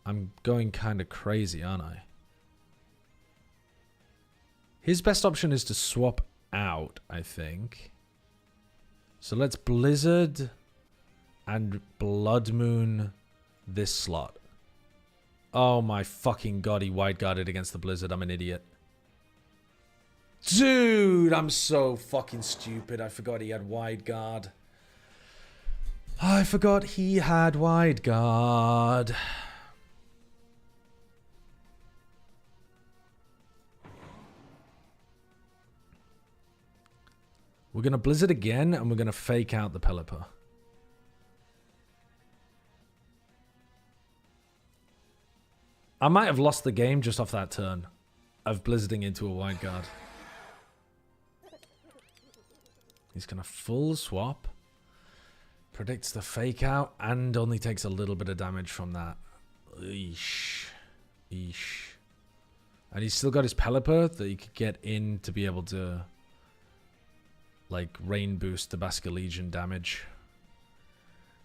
I'm going kind of crazy, aren't I? His best option is to swap out, I think. So let's Blizzard and Blood Moon this slot. Oh my fucking god, he wide guarded against the Blizzard. I'm an idiot. Dude, I'm so fucking stupid. I forgot he had wide guard. I forgot he had wide guard. We're going to Blizzard again, and we're going to fake out the Pelipper. I might have lost the game just off that turn of Blizzarding into a wide guard. He's going to full swap. Predicts the fake out and only takes a little bit of damage from that. Eesh. Eesh. And he's still got his Pelipper that he could get in to be able to... like, rain boost the Basker Legion damage.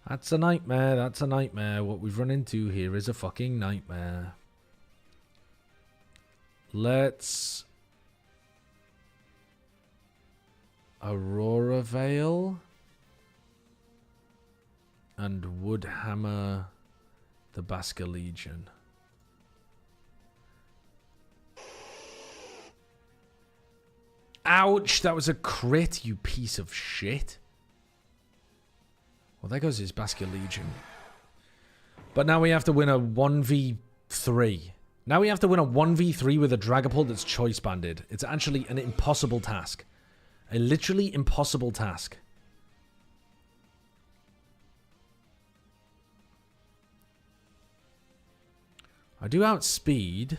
That's a nightmare. That's a nightmare. What we've run into here is a fucking nightmare. Let's... Aurora Veil. And Woodhammer the Basker Legion. Ouch, that was a crit, you piece of shit. Well, there goes his Basker Legion. But now we have to win a 1v3. Now we have to win a 1v3 with a Dragapult that's choice banded. It's actually an impossible task. A literally impossible task. I do outspeed.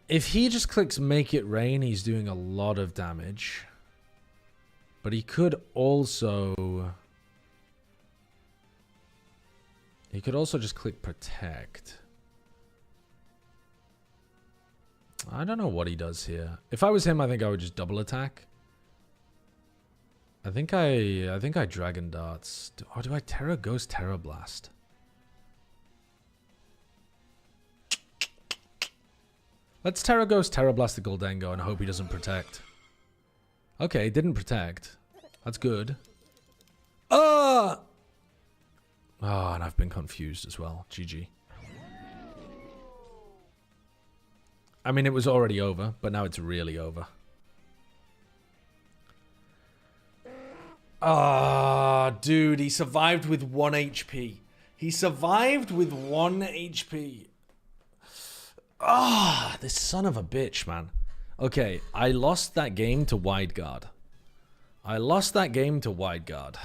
If he just clicks make it rain, he's doing a lot of damage. But he could also... He could also just click protect. I don't know what he does here. If I was him, I think I would just double attack. I think I Dragon Darts. Or do I Terra Ghost Terra Blast? Let's Terra Ghost Terra Blast the Goldengo and hope he doesn't protect. Okay, didn't protect. That's good. Oh, and I've been confused as well. GG. I mean, it was already over, but now it's really over. Ah, dude, he survived with 1 HP. He survived with 1 HP. Ah, this son of a bitch, man. Okay, I lost that game to wide guard. I lost that game to wide guard.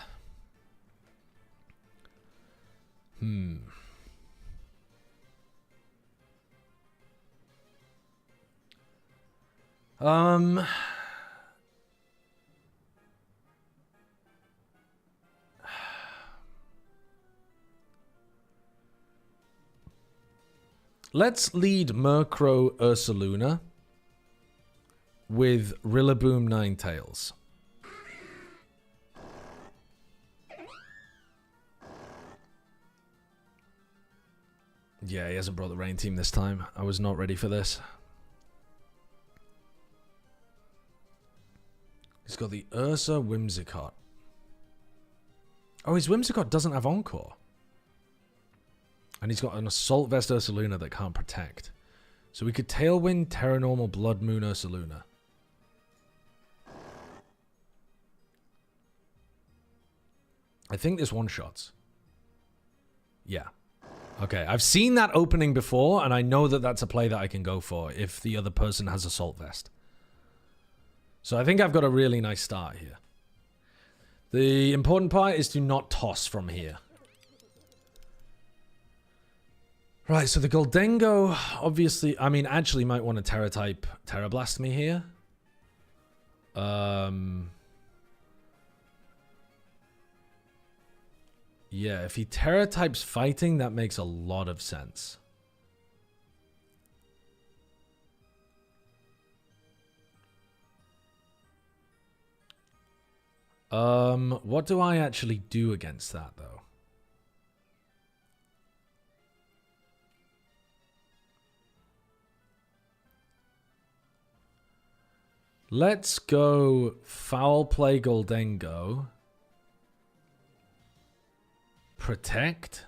Let's lead Murkrow Ursaluna with Rillaboom Ninetales. Yeah, he hasn't brought the rain team this time. I was not ready for this. He's got the Ursa Whimsicott. Oh, his Whimsicott doesn't have Encore. And he's got an Assault Vest Ursaluna that can't protect. So we could Tailwind, Terra Normal, Blood Moon Ursaluna. I think this one-shots. Yeah. Okay, I've seen that opening before, and I know that that's a play that I can go for if the other person has Assault Vest. So I think I've got a really nice start here. The important part is to not toss from here. Right, so the Goldengo, obviously, I mean, actually might want to Terra-type Terra Blast me here. Yeah, if he Terra-types fighting, that makes a lot of sense. What do I actually do against that, though? Let's go Foul Play Goldengo. Protect.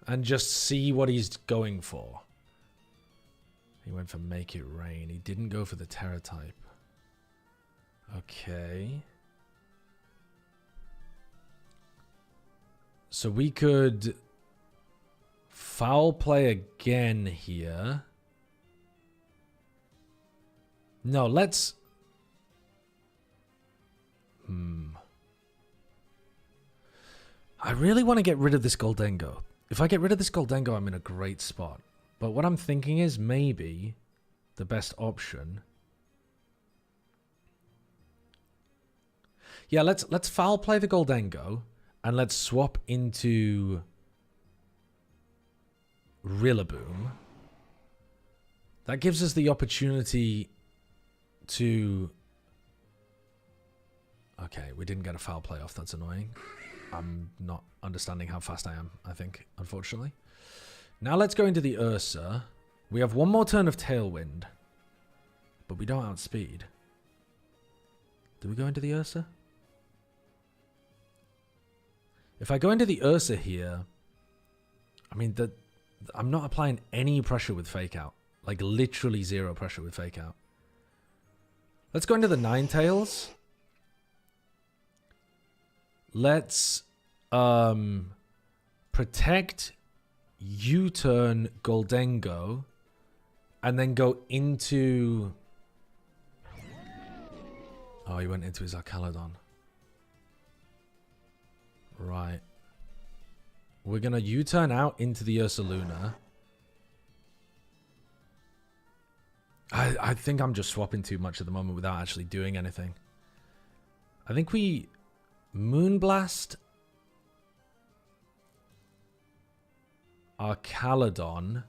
And just see what he's going for. He went for Make It Rain. He didn't go for the Terra type. Okay. So we could Foul Play again here. No, let's... I really want to get rid of this Goldengo. If I get rid of this Goldengo, I'm in a great spot. But what I'm thinking is maybe the best option... Yeah, let's Foul Play the Goldengo and let's swap into Rillaboom. That gives us the opportunity to... Okay, we didn't get a Foul Play off. That's annoying. I'm not understanding how fast I am, I think, unfortunately. Now let's go into the Ursa. We have one more turn of Tailwind, but we don't outspeed. Do we go into the Ursa? If I go into the Ursa here, I mean, I'm not applying any pressure with Fake Out. Like, literally zero pressure with Fake Out. Let's go into the Ninetales. Let's protect U-turn Goldengo and then go into... Oh, he went into his Arcalodon. Right. We're going to U-turn out into the Ursa Luna. I think I'm just swapping too much at the moment without actually doing anything. I think we Moonblast our Caledon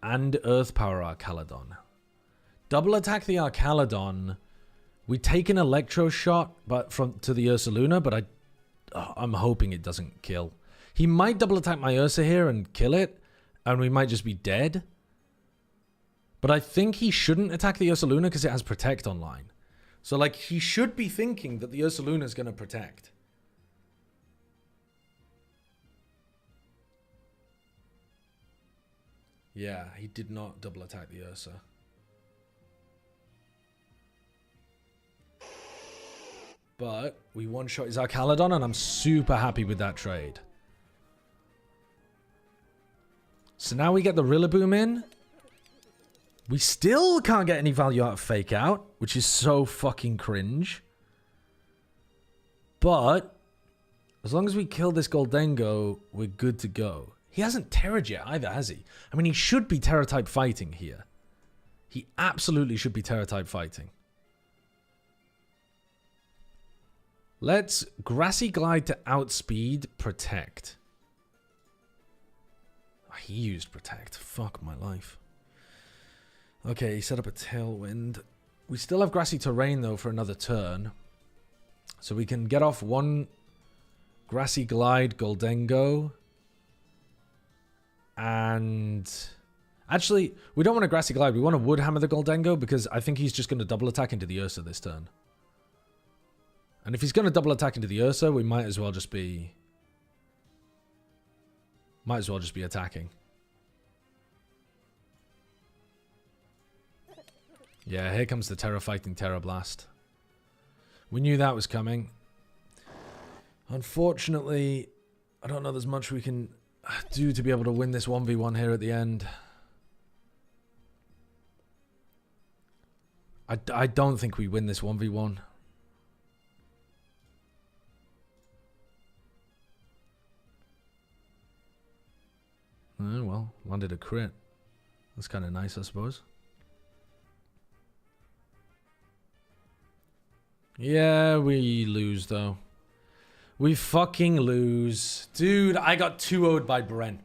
and Earth Power our Caledon. Double attack the Arcalodon. We take an Electro Shot to the Ursa Luna, but I'm hoping it doesn't kill. He might double attack my Ursa here and kill it, and we might just be dead. But I think he shouldn't attack the Ursa Luna because it has Protect online. So, like, he should be thinking that the Ursa Luna is going to protect. Yeah, he did not double attack the Ursa. But we one-shot his Arcalodon, and I'm super happy with that trade. So now we get the Rillaboom in. We still can't get any value out of Fake Out, which is so fucking cringe. But as long as we kill this Goldengo, we're good to go. He hasn't Terra'd yet either, has he? I mean, he should be Terra-type fighting here. He absolutely should be Terra-type fighting. Let's Grassy Glide to outspeed Protect. Oh, he used Protect. Fuck my life. Okay, he set up a Tailwind. We still have Grassy Terrain, though, for another turn. So we can get off one Grassy Glide Goldengo. And actually, we don't want a Grassy Glide. We want to Wood Hammer the Goldengo because I think he's just going to double attack into the Ursa this turn. And if he's going to double attack into the Ursa, we might as well just be attacking. Yeah, here comes the Terra fighting Terra Blast. We knew that was coming. Unfortunately, I don't know there's much we can do to be able to win this 1v1 here at the end. I don't think we win this 1v1. Oh, well, landed a crit. That's kind of nice, I suppose. Yeah, we lose, though. We fucking lose. Dude, I got 2-0'd by Bren.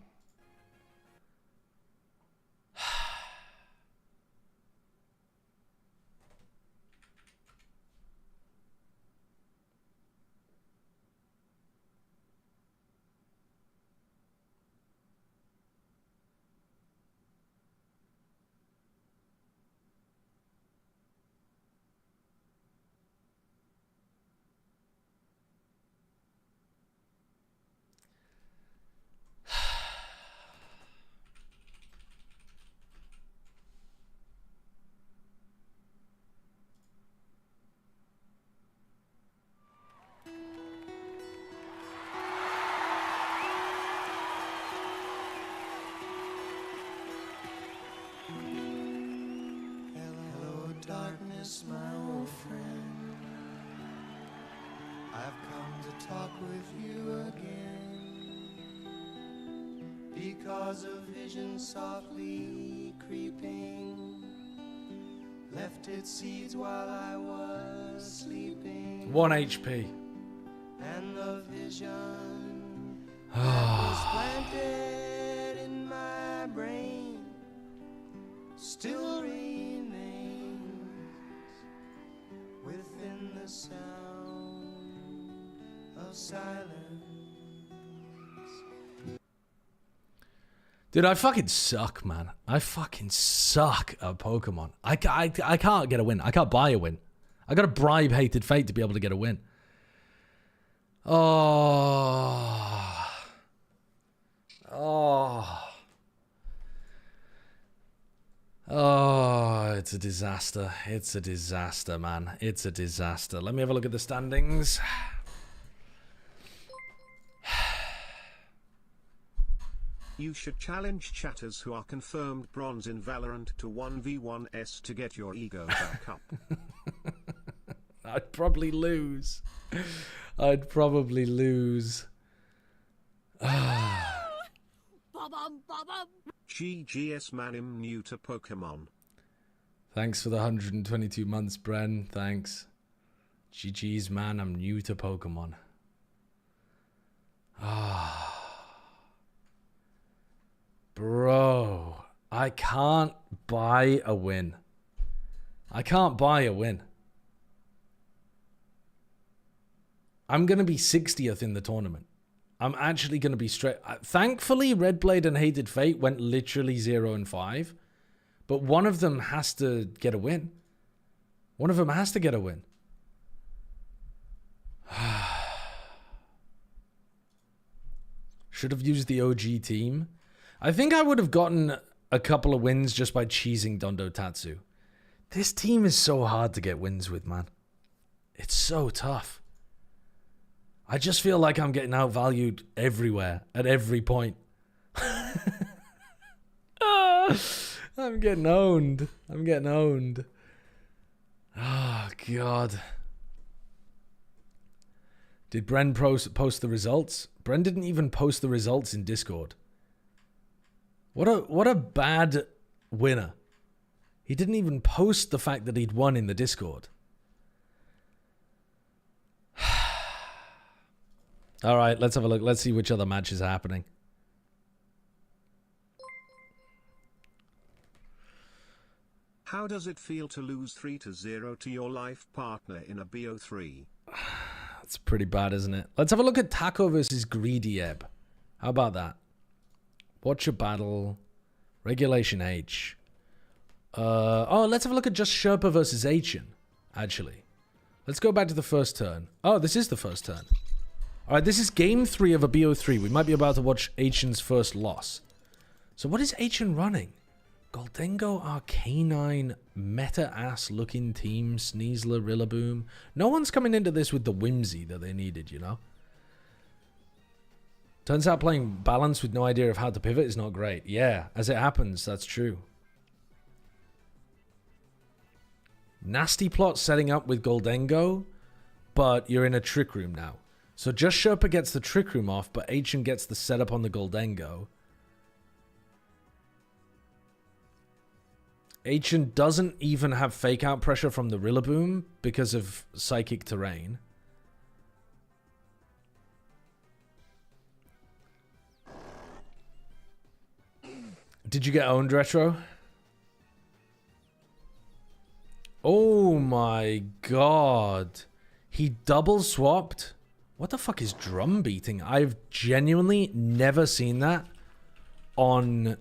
darkness, my old friend. I've come to talk with you again, because a vision softly creeping left its seeds while I was sleeping. 1 HP. And the vision that was planted in my brain still remains within the sound of silence. Dude, I fucking suck, man. I fucking suck at Pokemon. I can't get a win. I can't buy a win. I gotta bribe Hated Fate to be able to get a win. Oh. Oh, it's a disaster. It's a disaster, man. It's a disaster. Let me have a look at the standings. You should challenge chatters who are confirmed bronze in Valorant to 1v1s to get your ego back up. I'd probably lose. I'd probably lose. GGS man, I'm new to Pokemon. Thanks for the 122 months, Bren. Thanks. GG's, man. I'm new to Pokemon. Bro, I can't buy a win. I can't buy a win. I'm going to be 60th in the tournament. I'm actually going to be straight. Thankfully, Red Blade and Hated Fate went literally 0 and 5. But one of them has to get a win. One of them has to get a win. Should have used the OG team. I think I would have gotten a couple of wins just by cheesing Dondo Tatsu. This team is so hard to get wins with, man. It's so tough. I just feel like I'm getting outvalued everywhere, at every point. I'm getting owned. I'm getting owned. Oh, God. Did Bren post the results? Bren didn't even post the results in Discord. What a bad winner. He didn't even post the fact that he'd won in the Discord. All right, let's have a look. Let's see which other matches are happening. How does it feel to lose 3-0 to your life partner in a BO3? That's pretty bad, isn't it? Let's have a look at Taco versus Greedy Ebb. How about that? Watch a battle. Regulation H. Oh, let's have a look at just Sherpa versus Achen, actually. Let's go back to the first turn. Oh, this is the first turn. All right, this is game 3 of a BO3. We might be about to watch Achen's first loss. So what is Achen running? Goldengo, Arcanine, meta-ass looking team, Sneasler, Rillaboom. No one's coming into this with the whimsy that they needed, you know? Turns out playing balance with no idea of how to pivot is not great. Yeah, as it happens, that's true. Nasty plot setting up with Goldengo, but you're in a Trick Room now. So just Sherpa gets the Trick Room off, but Achen gets the setup on the Goldengo. Achen doesn't even have fake out pressure from the Rillaboom because of Psychic Terrain. Did you get owned, Retro? Oh my god. He double swapped? What the fuck is drum beating? I've genuinely never seen that on...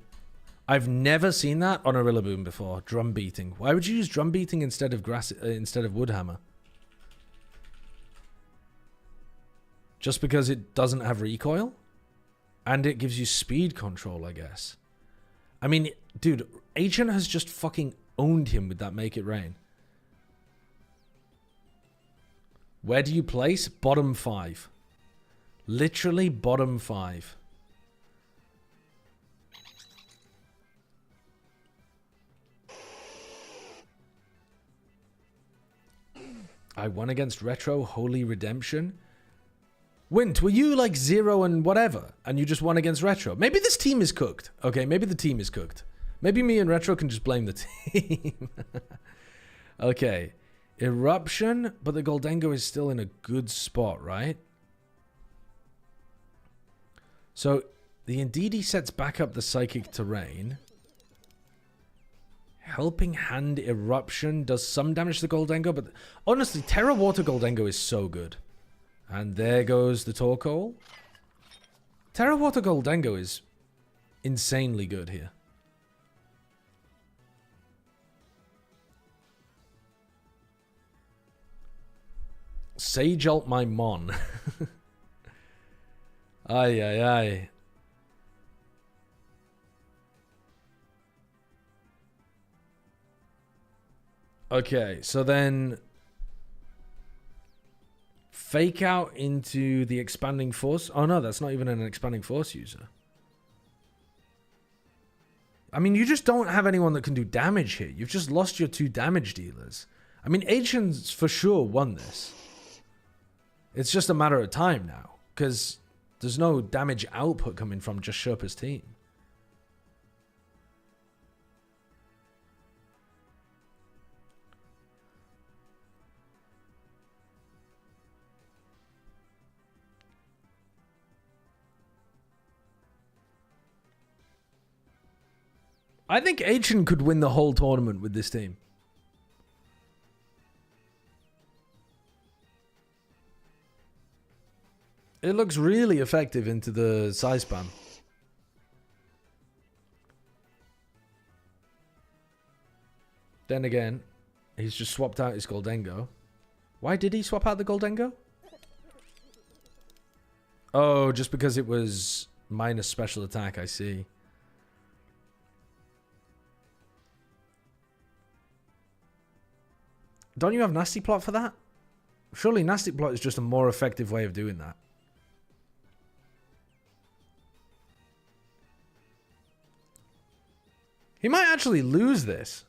I've never seen that on a Rillaboom before. Drum beating. Why would you use drum beating instead of Woodhammer? Just because it doesn't have recoil? And it gives you speed control, I guess. I mean, dude, Achen has just fucking owned him with that Make It Rain. Where do you place? Bottom 5. Literally bottom 5. I won against Retro, Holy Redemption. Wint, were you like 0 and whatever, and you just won against Retro? Maybe this team is cooked. Okay, maybe the team is cooked. Maybe me and Retro can just blame the team. Okay. Eruption, but the Goldengo is still in a good spot, right? So, the Indeedee sets back up the Psychic Terrain. Helping Hand Eruption does some damage to the Goldengo, but honestly, Terra Water Goldengo is so good. And there goes the Torkoal. Terra Water Goldengo is insanely good here. Sage ult my Mon. Ay, ay, ay. Okay, so then fake out into the expanding force. Oh no, that's not even an expanding force user. I mean, you just don't have anyone that can do damage here. You've just lost your 2 damage dealers. I mean, Achen's for sure won this. It's just a matter of time now, because There's no damage output coming from just Sherpa's team. I think Achen could win the whole tournament with this team. It looks really effective into the side spam. Then again, he's just swapped out his Goldengo. Why did he swap out the Goldengo? Oh, just because it was minus special attack, I see. Don't you have Nasty Plot for that? Surely Nasty Plot is just a more effective way of doing that. He might actually lose this.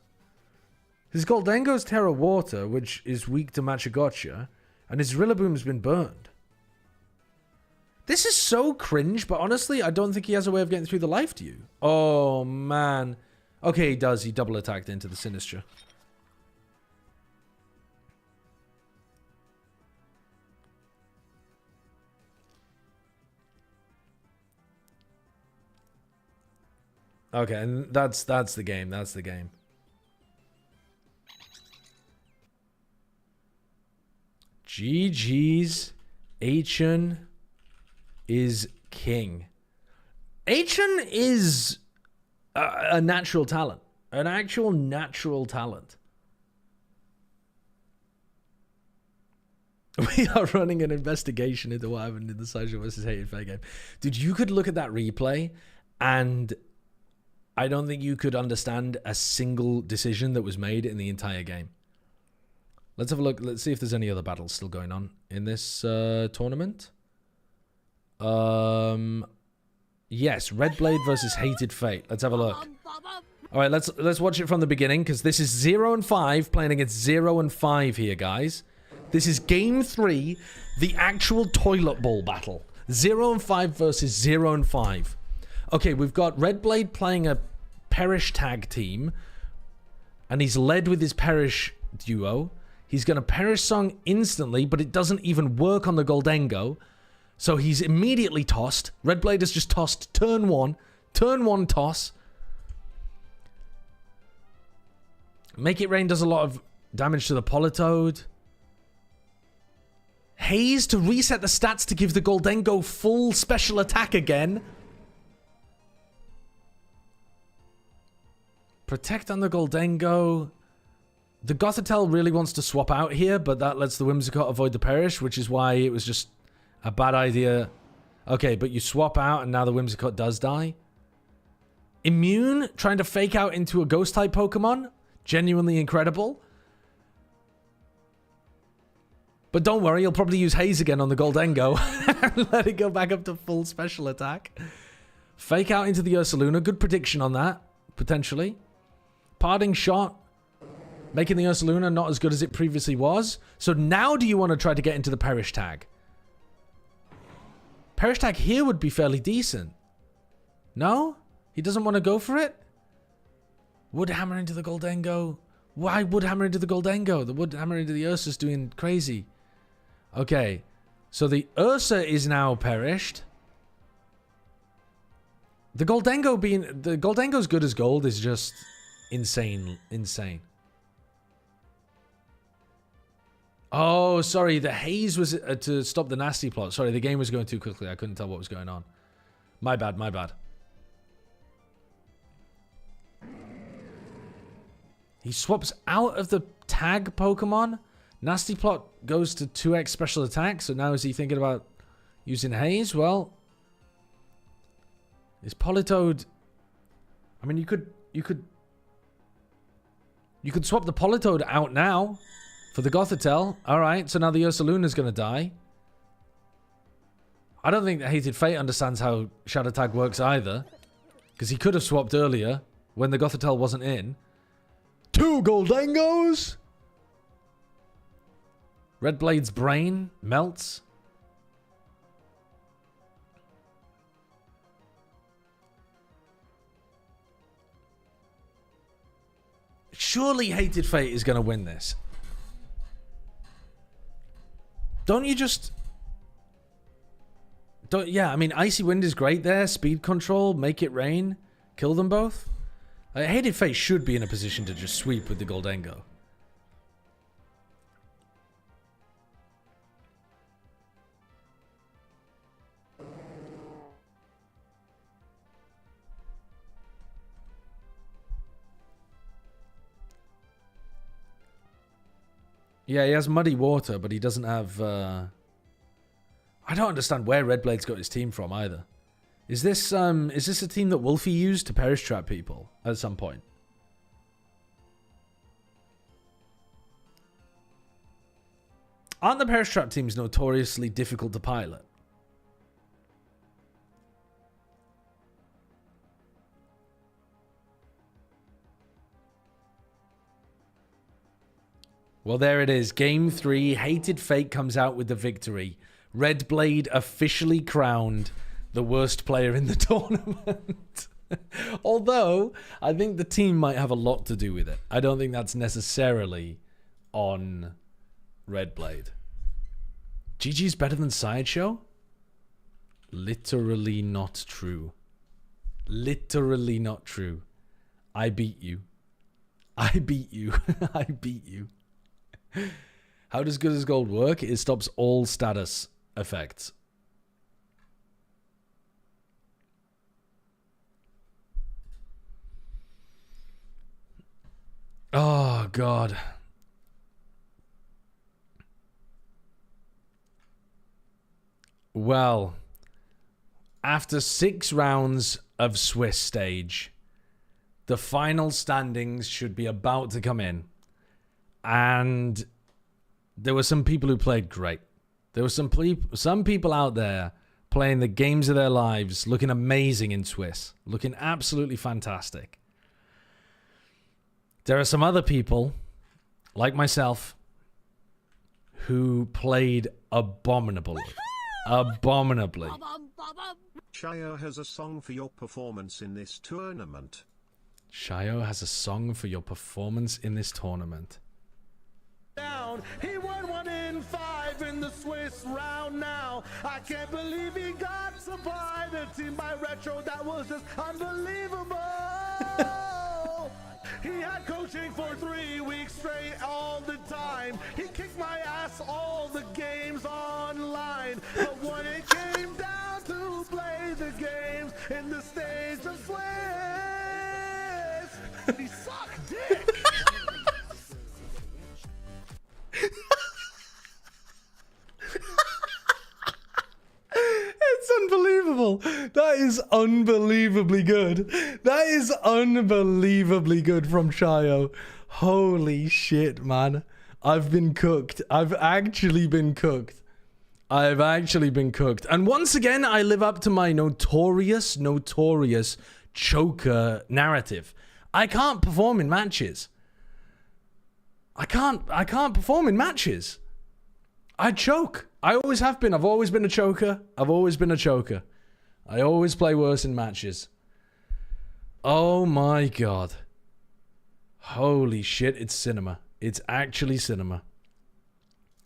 His Goldengo's Terra Water, which is weak to Machagotcha, and his Rillaboom's been burned. This is so cringe, but honestly, I don't think he has a way of getting through the Life Dew. Oh, man. Okay, he does. He double attacked into the Sinistra. Okay, and that's the game. That's the game. GG's. Achen is king. Achen is a natural talent. An actual natural talent. We are running an investigation into what happened in the Sideshow vs. Hated Fair game. Dude, you could look at that replay and I don't think you could understand a single decision that was made in the entire game. Let's have a look. Let's see if there's any other battles still going on in this tournament. Yes, Red Blade versus Hated Fate. Let's have a look. All right, let's watch it from the beginning because this is 0 and 5 playing against 0 and 5 here, guys. This is game 3, the actual toilet bowl battle. 0 and 5 versus 0 and 5. Okay, we've got Red Blade playing a Perish tag team, and he's led with his Perish duo. He's going to Perish Song instantly, but it doesn't even work on the Goldengo, so he's immediately tossed. Red Blade has just tossed turn 1 toss. Make It Rain does a lot of damage to the Politoed. Haze to reset the stats to give the Goldengo full special attack again. Protect on the Goldengo. The Gothitelle really wants to swap out here, but that lets the Whimsicott avoid the Perish, which is why it was just a bad idea. Okay, but you swap out and now the Whimsicott does die. Immune, trying to fake out into a Ghost-type Pokemon. Genuinely incredible. But don't worry, you'll probably use Haze again on the Goldengo. And let it go back up to full special attack. Fake out into the Ursaluna. Good prediction on that, potentially. Parting Shot. Making the Ursaluna not as good as it previously was. So now do you want to try to get into the Perish tag? Perish tag here would be fairly decent. No? He doesn't want to go for it? Wood Hammer into the Goldengo. Why Wood Hammer into the Goldengo? The Wood Hammer into the Ursa's doing crazy. Okay. So the Ursa is now perished. The Goldengo's good as gold is just insane. Oh, sorry. The Haze was to stop the Nasty Plot. Sorry, the game was going too quickly. I couldn't tell what was going on. My bad. He swaps out of the tag Pokemon. Nasty Plot goes to 2x special attack. So now is he thinking about using Haze? Well, is Politoed... I mean, you could swap the Politoed out now for the Gothitelle. Alright, so now the Ursaluna's going to die. I don't think that Hated Fate understands how Shadow Tag works either. Because he could have swapped earlier when the Gothitelle wasn't in. 2 Goldengos! Red Blade's brain melts. surely Hated Fate is going to win this. Don't you just... Yeah, I mean, Icy Wind is great there. Speed control, make it rain, kill them both. Hated Fate should be in a position to just sweep with the Goldengo. Yeah, he has Muddy Water, but he doesn't have... I don't understand where Redblade's got his team from either. Is this a team that Wolfie used to perish trap people at some point? Aren't the perish trap teams notoriously difficult to pilot? Well, there it is. Game 3. Hated Fate comes out with the victory. Redblade officially crowned the worst player in the tournament. Although, I think the team might have a lot to do with it. I don't think that's necessarily on Redblade. GG's better than Sideshow? Literally not true. Literally not true. I beat you. I beat you. I beat you. How does Good as Gold work? It stops all status effects. Oh, God. Well, after 6 rounds of Swiss stage, the final standings should be about to come in. And there were some people who played great. There were some people out there playing the games of their lives, looking amazing in Swiss, looking absolutely fantastic. There are some other people, like myself, who played abominably. Abominably. Shio has a song for your performance in this tournament. Shio has a song for your performance in this tournament. He won 1 in 5 in the Swiss round now. I can't believe he got to buy the team by Retro. That was just unbelievable. He had coaching for 3 weeks straight all the time. He kicked my ass all the games online. But when it came down to play the games in the stage of Swiss, he sucked dick. It's unbelievable. That is unbelievably good. That is unbelievably good from Shio. Holy shit, man. I've been cooked. I've actually been cooked. I've actually been cooked. And once again, I live up to my notorious choker narrative. I can't perform in matches. I can't perform in matches. I choke. I always have been. I've always been a choker. I've always been a choker. I always play worse in matches. Oh my God. Holy shit, it's cinema. It's actually cinema.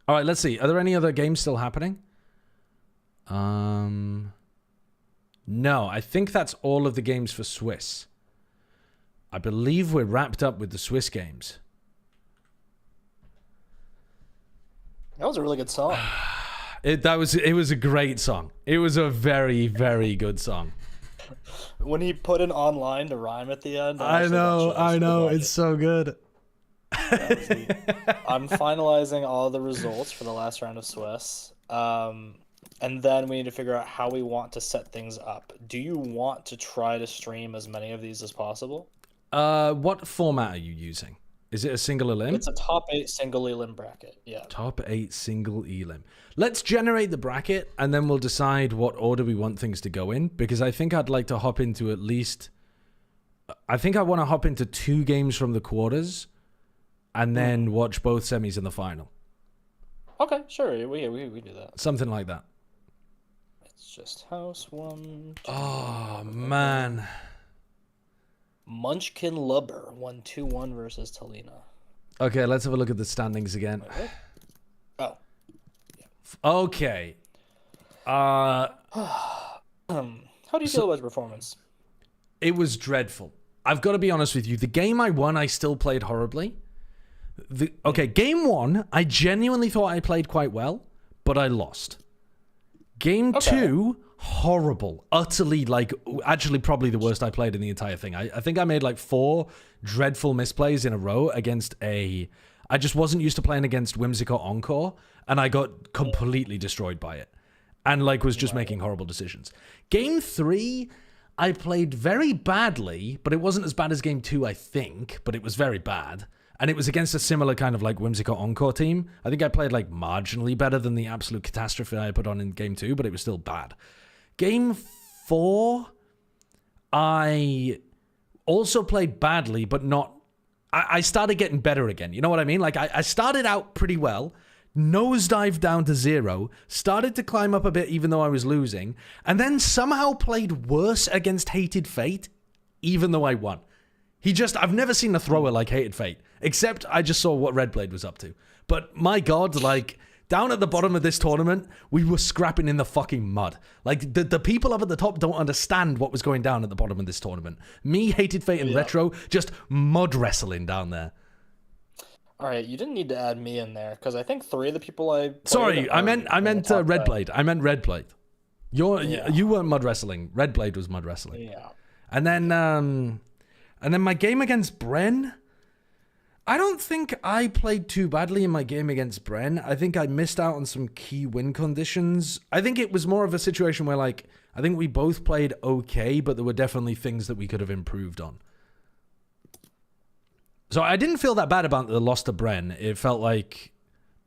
All right, let's see. Are there any other games still happening? No, I think that's all of the games for Swiss. I believe we're wrapped up with the Swiss games. That was a really good song. It was a great song. It was a very, very good song. When he put an online to rhyme at the end. I know. It's so good. I'm finalizing all the results for the last round of Swiss. And then we need to figure out how we want to set things up. Do you want to try to stream as many of these as possible? What format are you using? Is it a single elim? It's a top 8 single elim bracket, yeah. Top 8 single elim. Let's generate the bracket, and then we'll decide what order we want things to go in, because I think I'd like to hop into at least... I think I want to hop into 2 games from the quarters, and then watch both semis and the final. Okay, sure, we do that. Something like that. It's just house 1, 2, Oh, man. Munchkin Lubber won 2-1 versus Talina. Okay, let's have a look at the standings again. Oh. Okay. How do you feel about your performance? It was dreadful. I've got to be honest with you. The game I won, I still played horribly. Game 1, I genuinely thought I played quite well, but I lost. Game 2, horrible. Utterly, actually probably the worst I played in the entire thing. I think I made 4 dreadful misplays in a row against I just wasn't used to playing against Whimsicott Encore, and I got completely destroyed by it. And, was just making horrible decisions. Game 3, I played very badly, but it wasn't as bad as Game 2, I think, but it was very bad. And it was against a similar kind of Whimsicott Encore team. I think I played marginally better than the absolute catastrophe I put on in Game 2, but it was still bad. Game 4, I also played badly, but not... I started getting better again. You know what I mean? I started out pretty well, nosedived down to 0, started to climb up a bit even though I was losing, and then somehow played worse against Hated Fate, even though I won. I've never seen a thrower like Hated Fate, except I just saw what Redblade was up to. But my God, down at the bottom of this tournament, we were scrapping in the fucking mud. The people up at the top don't understand what was going down at the bottom of this tournament. Me, Hated Fate, and Retro, just mud wrestling down there. All right, you didn't need to add me in there, because I think 3 of the people I... Sorry, I meant Redblade. I meant Redblade. You weren't mud wrestling. Redblade was mud wrestling. Yeah. And then my game against Bren, I don't think I played too badly in my game against Bren. I think I missed out on some key win conditions. I think it was more of a situation where, I think we both played okay, but there were definitely things that we could have improved on. So I didn't feel that bad about the loss to Bren. It felt like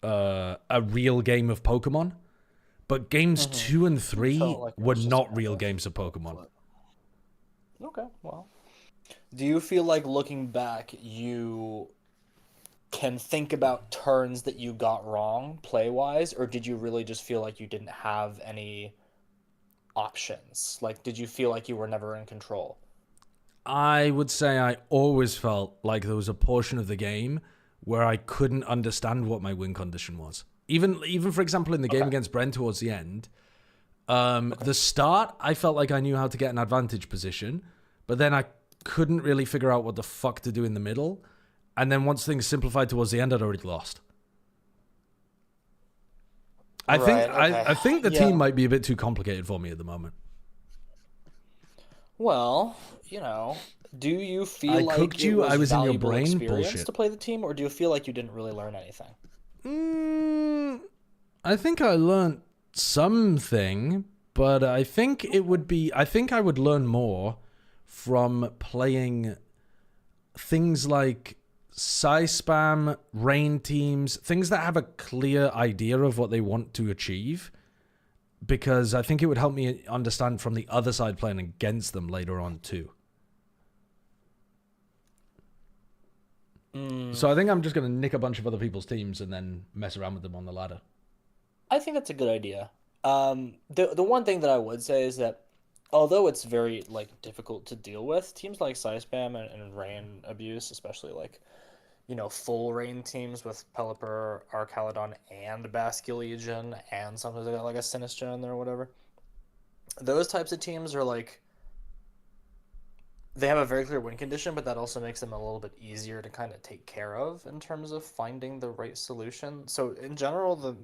a real game of Pokemon. But games 2 and 3 were not real games of Pokemon. Okay, well. Do you feel like looking back, you can think about turns that you got wrong play-wise, or did you really just feel like you didn't have any options? Did you feel like you were never in control? I would say I always felt like there was a portion of the game where I couldn't understand what my win condition was. Even for example, in the game against Bren towards the end, the start, I felt like I knew how to get an advantage position, but then I couldn't really figure out what the fuck to do in the middle. And then once things simplified towards the end, I'd already lost. I think the team might be a bit too complicated for me at the moment. Well, do you feel like cooked you? It was I was in your valuable brain? experience Bullshit. to play the team, or do you feel like you didn't really learn anything? I think I learned something, but I think I would learn more from playing things like Sideshow'S, rain teams, things that have a clear idea of what they want to achieve, because I think it would help me understand from the other side playing against them later on too. So I think I'm just going to nick a bunch of other people's teams and then mess around with them on the ladder. I think that's a good idea. The one thing that I would say is that although it's very difficult to deal with, teams like Sideshow'S and Rain Abuse, especially full Rain teams with Pelipper, Arcaladon, and Basculegion, and sometimes they got a Sinistcha in there or whatever. Those types of teams are they have a very clear win condition, but that also makes them a little bit easier to kind of take care of in terms of finding the right solution. So in general, the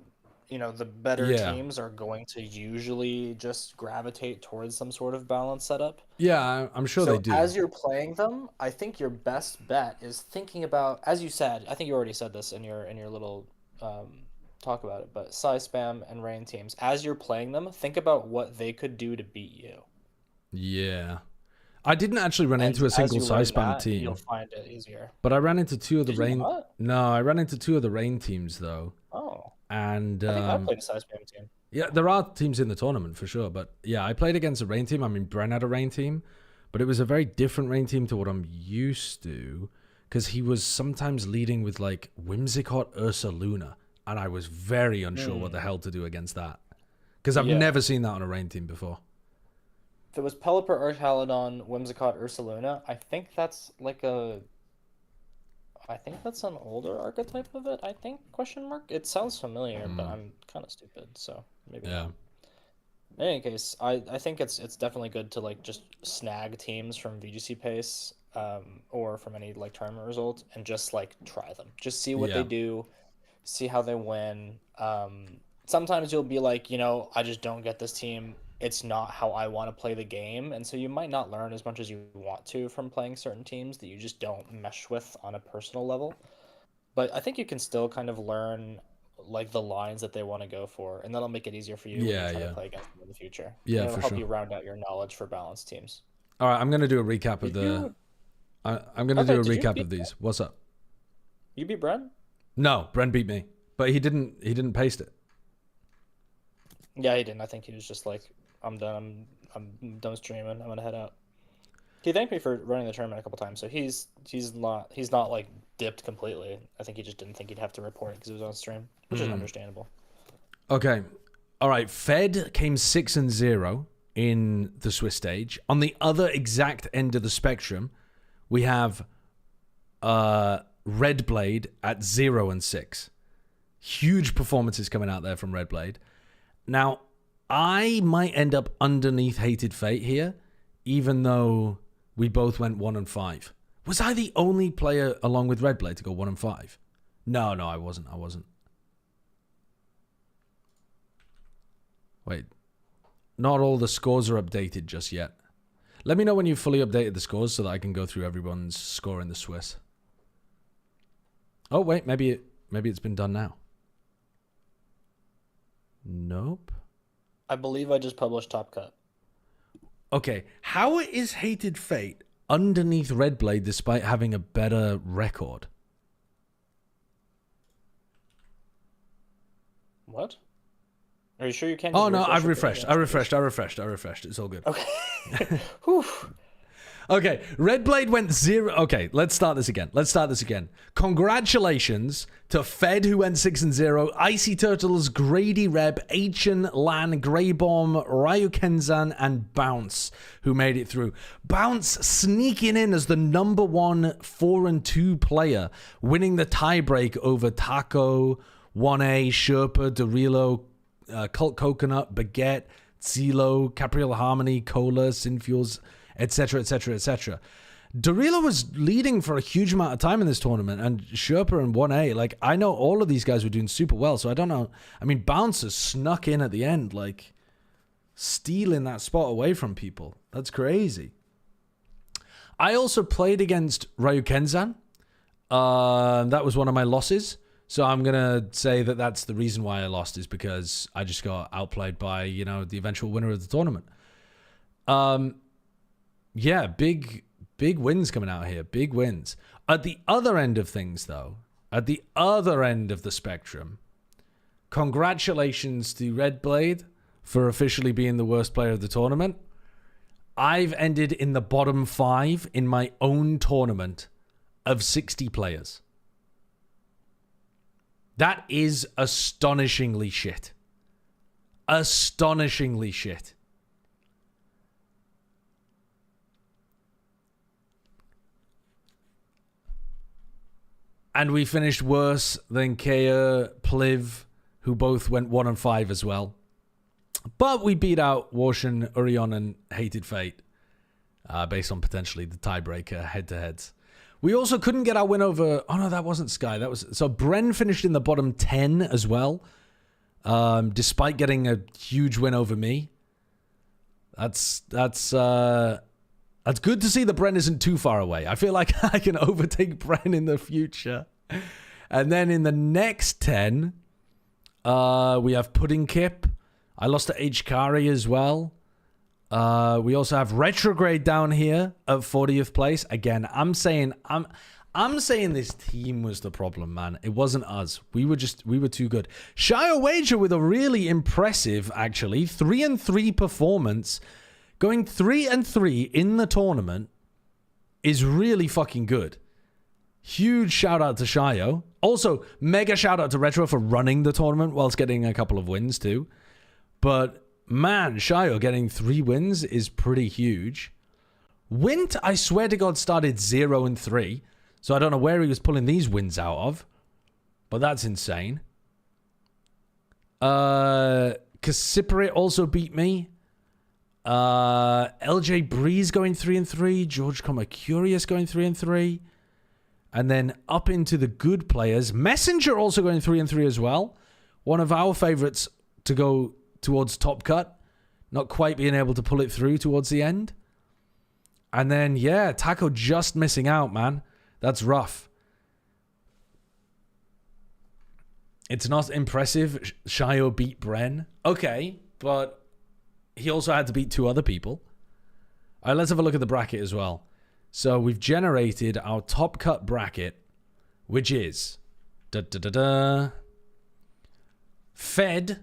better teams are going to usually just gravitate towards some sort of balance setup. Yeah, I'm sure they do. As you're playing them, I think your best bet is thinking about, as you said, I think you already said this in your little talk about it, but Sideshow'S and Rain teams, as you're playing them, think about what they could do to beat you. Yeah. I didn't actually run into a single Sideshow'S team. You'll find it easier. But I ran into 2 of the Did you Rain... not? No, I ran into 2 of the Rain teams, though. Oh. And I think I played a Sideshow'S team. yeah, there are teams in the tournament for sure, but yeah, I played against a Rain team. I mean, Bren had a Rain team, but it was a very different Rain team to what I'm used to, because he was sometimes leading with Whimsicott Ursaluna, and I was very unsure what the hell to do against that, because I've never seen that on a Rain team before. If it was Pelipper, Urhalidon, Whimsicott, Ursaluna, I think that's like a. I think that's an older archetype of it. I think question mark. It sounds familiar, but I'm kind of stupid, so maybe. Yeah. Not. In any case, I think it's definitely good to like just snag teams from VGC pace, or from any like tournament result, and just like try them. Just see what they do, see how they win. Sometimes you'll be like, I just don't get this team. It's not how I want to play the game, and so you might not learn as much as you want to from playing certain teams that you just don't mesh with on a personal level. But I think you can still kind of learn like the lines that they want to go for, and that'll make it easier for you when you try to play against them in the future. Yeah, it'll for help sure. you round out your knowledge for balanced teams. All right, I'm gonna do a recap of the. I'm gonna do a recap of these. What's up? You beat Bren? No, Bren beat me, but he didn't paste it. Yeah, he didn't. I think he was just like, I'm done. I'm done streaming. I'm gonna head out. He thanked me for running the tournament a couple times, so he's not like dipped completely. I think he just didn't think he'd have to report because it was on stream, which is understandable. Okay, all right. Fed came 6-0 in the Swiss stage. On the other exact end of the spectrum, we have Red Blade at 0-6. Huge performances coming out there from Red Blade. Now, I might end up underneath Hated Fate here, even though we both went 1-5. Was I the only player along with Red Blade to go 1-5? No, I wasn't. Wait. Not all the scores are updated just yet. Let me know when you've fully updated the scores so that I can go through everyone's score in the Swiss. Oh, wait. Maybe it's been done now. Nope. I believe I just published Top Cut. Okay, how is Hated Fate underneath Red Blade despite having a better record? What? Are you sure you can't? Oh no, refresh I've it refreshed. again? I refreshed. It's all good. Okay. Whew. Okay, Red Blade went 0. Okay, let's start this again. Congratulations to Fed, who went 6-0, Icy Turtles, Grady Reb, Achen, Lan, Greybomb, Ryu Kenzan, and Bounce, who made it through. Bounce sneaking in as the number 1 4-2 player, winning the tiebreak over Taco, 1A, Sherpa, Dorilo, Cult Coconut, Baguette, Zilo, Capriel Harmony, Cola, Synfuels, etc., etc., etc. Dorilo was leading for a huge amount of time in this tournament, and Sherpa and 1A, like, I know all of these guys were doing super well, so I don't know. I mean, Bouncer snuck in at the end, like, stealing that spot away from people. That's crazy. I also played against Ryu Kenzan. That was one of my losses. So I'm going to say that that's the reason why I lost, is because I just got outplayed by, the eventual winner of the tournament. Yeah, big wins coming out here. Big wins. At the other end of things, though, at the other end of the spectrum, congratulations to Red Blade for officially being the worst player of the tournament. I've ended in the bottom 5 in my own tournament of 60 players. That is astonishingly shit. Astonishingly shit. And we finished worse than Kea, Pliv, who both went 1-5 as well. But we beat out Warshan, Urion, and Hated Fate, based on potentially the tiebreaker head-to-heads. We also couldn't get our win over... Oh, no, that wasn't Sky. That was... So Bren finished in the bottom 10 as well, despite getting a huge win over me. That's good to see that Bren isn't too far away. I feel like I can overtake Bren in the future. And then in the next 10, we have Pudding Kip. I lost to Hkari as well. We also have Retrograde down here at 40th place. Again, I'm saying this team was the problem, man. It wasn't us. We were too good. Shire Wager with a really impressive, actually, 3-3 performance. Going 3-3 in the tournament is really fucking good. Huge shout out to Shio. Also, mega shout out to Retro for running the tournament whilst getting a couple of wins too. But Man, Shio getting 3 wins is pretty huge. Wint, I swear to God, started 0-3. So I don't know where he was pulling these wins out of. But that's insane. Casiprit also beat me. LJ Breeze going 3-3. George Comma Curious going 3-3. And then up into the good players. Messenger also going 3-3 as well. One of our favorites to go towards top cut. Not quite being able to pull it through towards the end. And then, yeah, Taco just missing out, man. That's rough. It's not impressive. Shio beat Bren. Okay, but he also had to beat 2 other people. All right, let's have a look at the bracket as well. So we've generated our top cut bracket, which is Fed,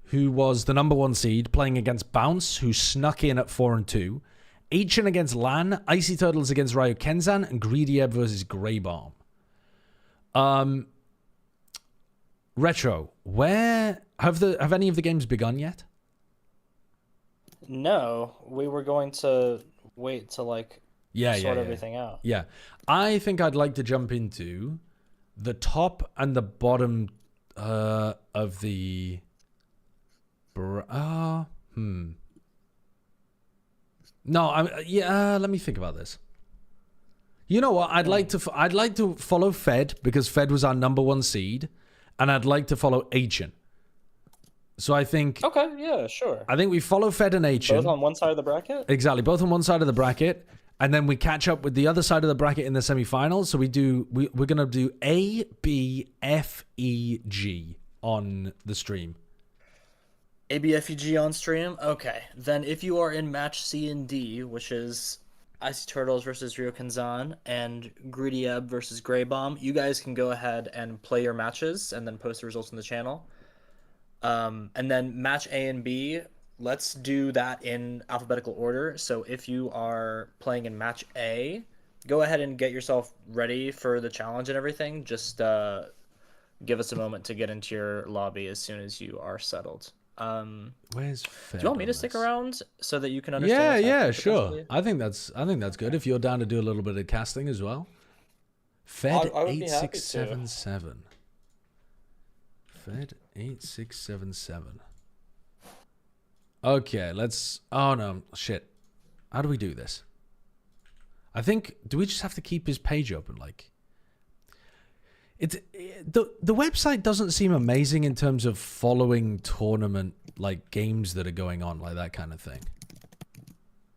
who was the number 1 seed, playing against Bounce, who snuck in at 4-2. Achen against Lan, Icy Turtles against Ryo Kenzan, and Greedy Ebb versus Grey Bomb. Retro, where have any of the games begun yet? No, we were going to wait to like sort everything out. Yeah, I think I'd like to jump into the top and the bottom of the. No, let me think about this. You know what? I'd like to follow Fed because Fed was our number 1 seed, and I'd like to follow Achen. So I think. Okay, yeah, sure. I think we follow Fed and Achen. Both on one side of the bracket? Exactly, both on one side of the bracket, and then we catch up with the other side of the bracket in the semifinals. So we're gonna do A, B, F, E, G on the stream. ABFEG on stream? Okay. Then if you are in match C and D, which is Icy Turtles versus Ryokenzan and Greedy Ebb versus Grey Bomb, you guys can go ahead and play your matches and then post the results in the channel. And then match A and B, let's do that in alphabetical order. So if you are playing in match A, go ahead and get yourself ready for the challenge and everything. Just give us a moment to get into your lobby as soon as you are settled. Where's Fed? Do you want me to stick around so that you can understand? Yeah, sure. I think that's good. If you're down to do a little bit of casting as well. Fed 8677. Fed 8677. Okay, let's. Oh no, shit. How do we do this? I think. Do we just have to keep his page open? Like. The website doesn't seem amazing in terms of following tournament like games that are going on, like that kind of thing.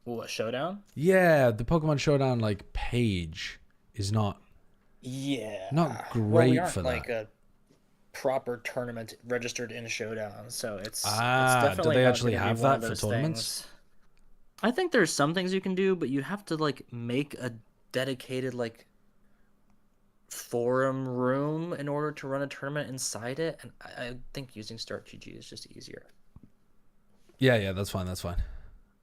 What, Showdown? Yeah, the Pokemon Showdown like page is not not great for that. Like a proper tournament registered in Showdown, so it's do definitely they not actually gonna be have one of that for those tournaments? things. I think there's some things you can do, but you have to like make a dedicated like forum room in order to run a tournament inside it, and I think using StartGG is just easier. Yeah, that's fine.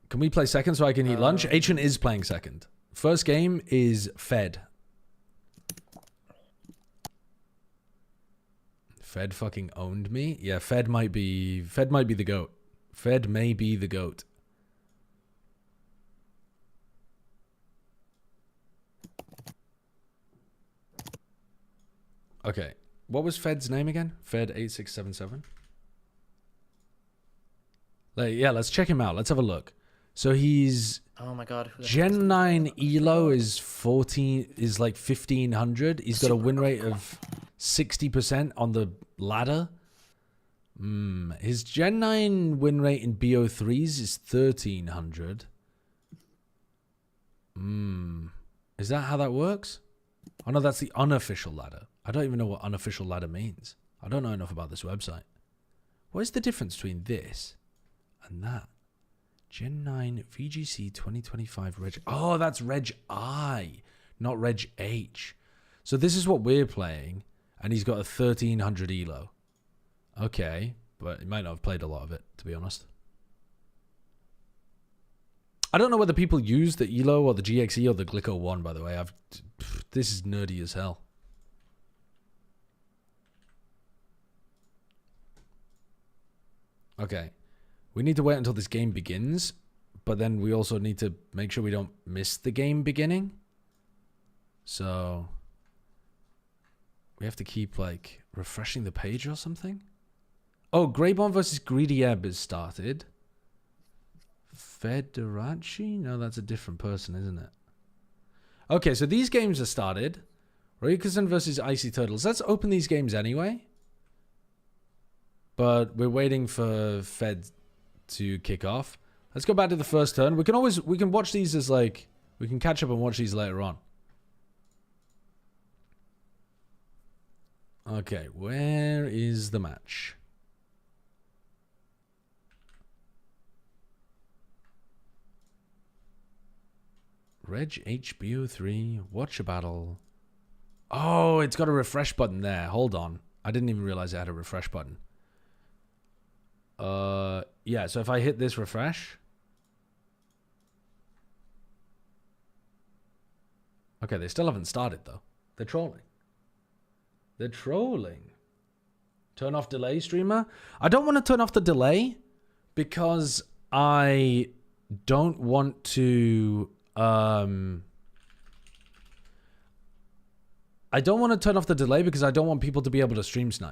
Can we play second so I can eat lunch? Achen is playing second. First game is Fed. Fed fucking owned me. Yeah, Fed might be the GOAT. Fed may be the GOAT. Okay. What was Fed's name again? Fed 8677. Let's check him out. Let's have a look. So he's Oh my god. Gen 9 Elo is 1500. He's got a win rate of 60% on the ladder. His Gen 9 win rate in BO3s is 1300. Is that how that works? Oh no, that's the unofficial ladder. I don't even know what unofficial ladder means. I don't know enough about this website. What is the difference between this and that? Gen 9 VGC 2025 Reg. Oh, that's Reg I, not Reg H. So this is what we're playing, and he's got a 1300 elo. Okay, but he might not have played a lot of it, to be honest. I don't know whether people use the elo or the GXE or the Glico 1, by the way. This is nerdy as hell. Okay. We need to wait until this game begins, but then we also need to make sure we don't miss the game beginning. So we have to keep like refreshing the page or something. Oh, Greybon versus Greedy Ebb has started. Federaci? No, that's a different person, isn't it? Okay, so these games are started. Rikusen versus Icy Turtles. Let's open these games anyway. But we're waiting for Fed to kick off. Let's go back to the first turn. We can watch these as like, we can catch up and watch these later on. Okay, where is the match? Reg HBO3, watch a battle. Oh, it's got a refresh button there. Hold on. I didn't even realize it had a refresh button. Yeah, so if I hit this refresh. Okay, they still haven't started though. They're trolling. They're trolling. Turn off delay, streamer. I don't want to turn off the delay because I don't want to I don't want to turn off the delay because I don't want people to be able to stream snipe.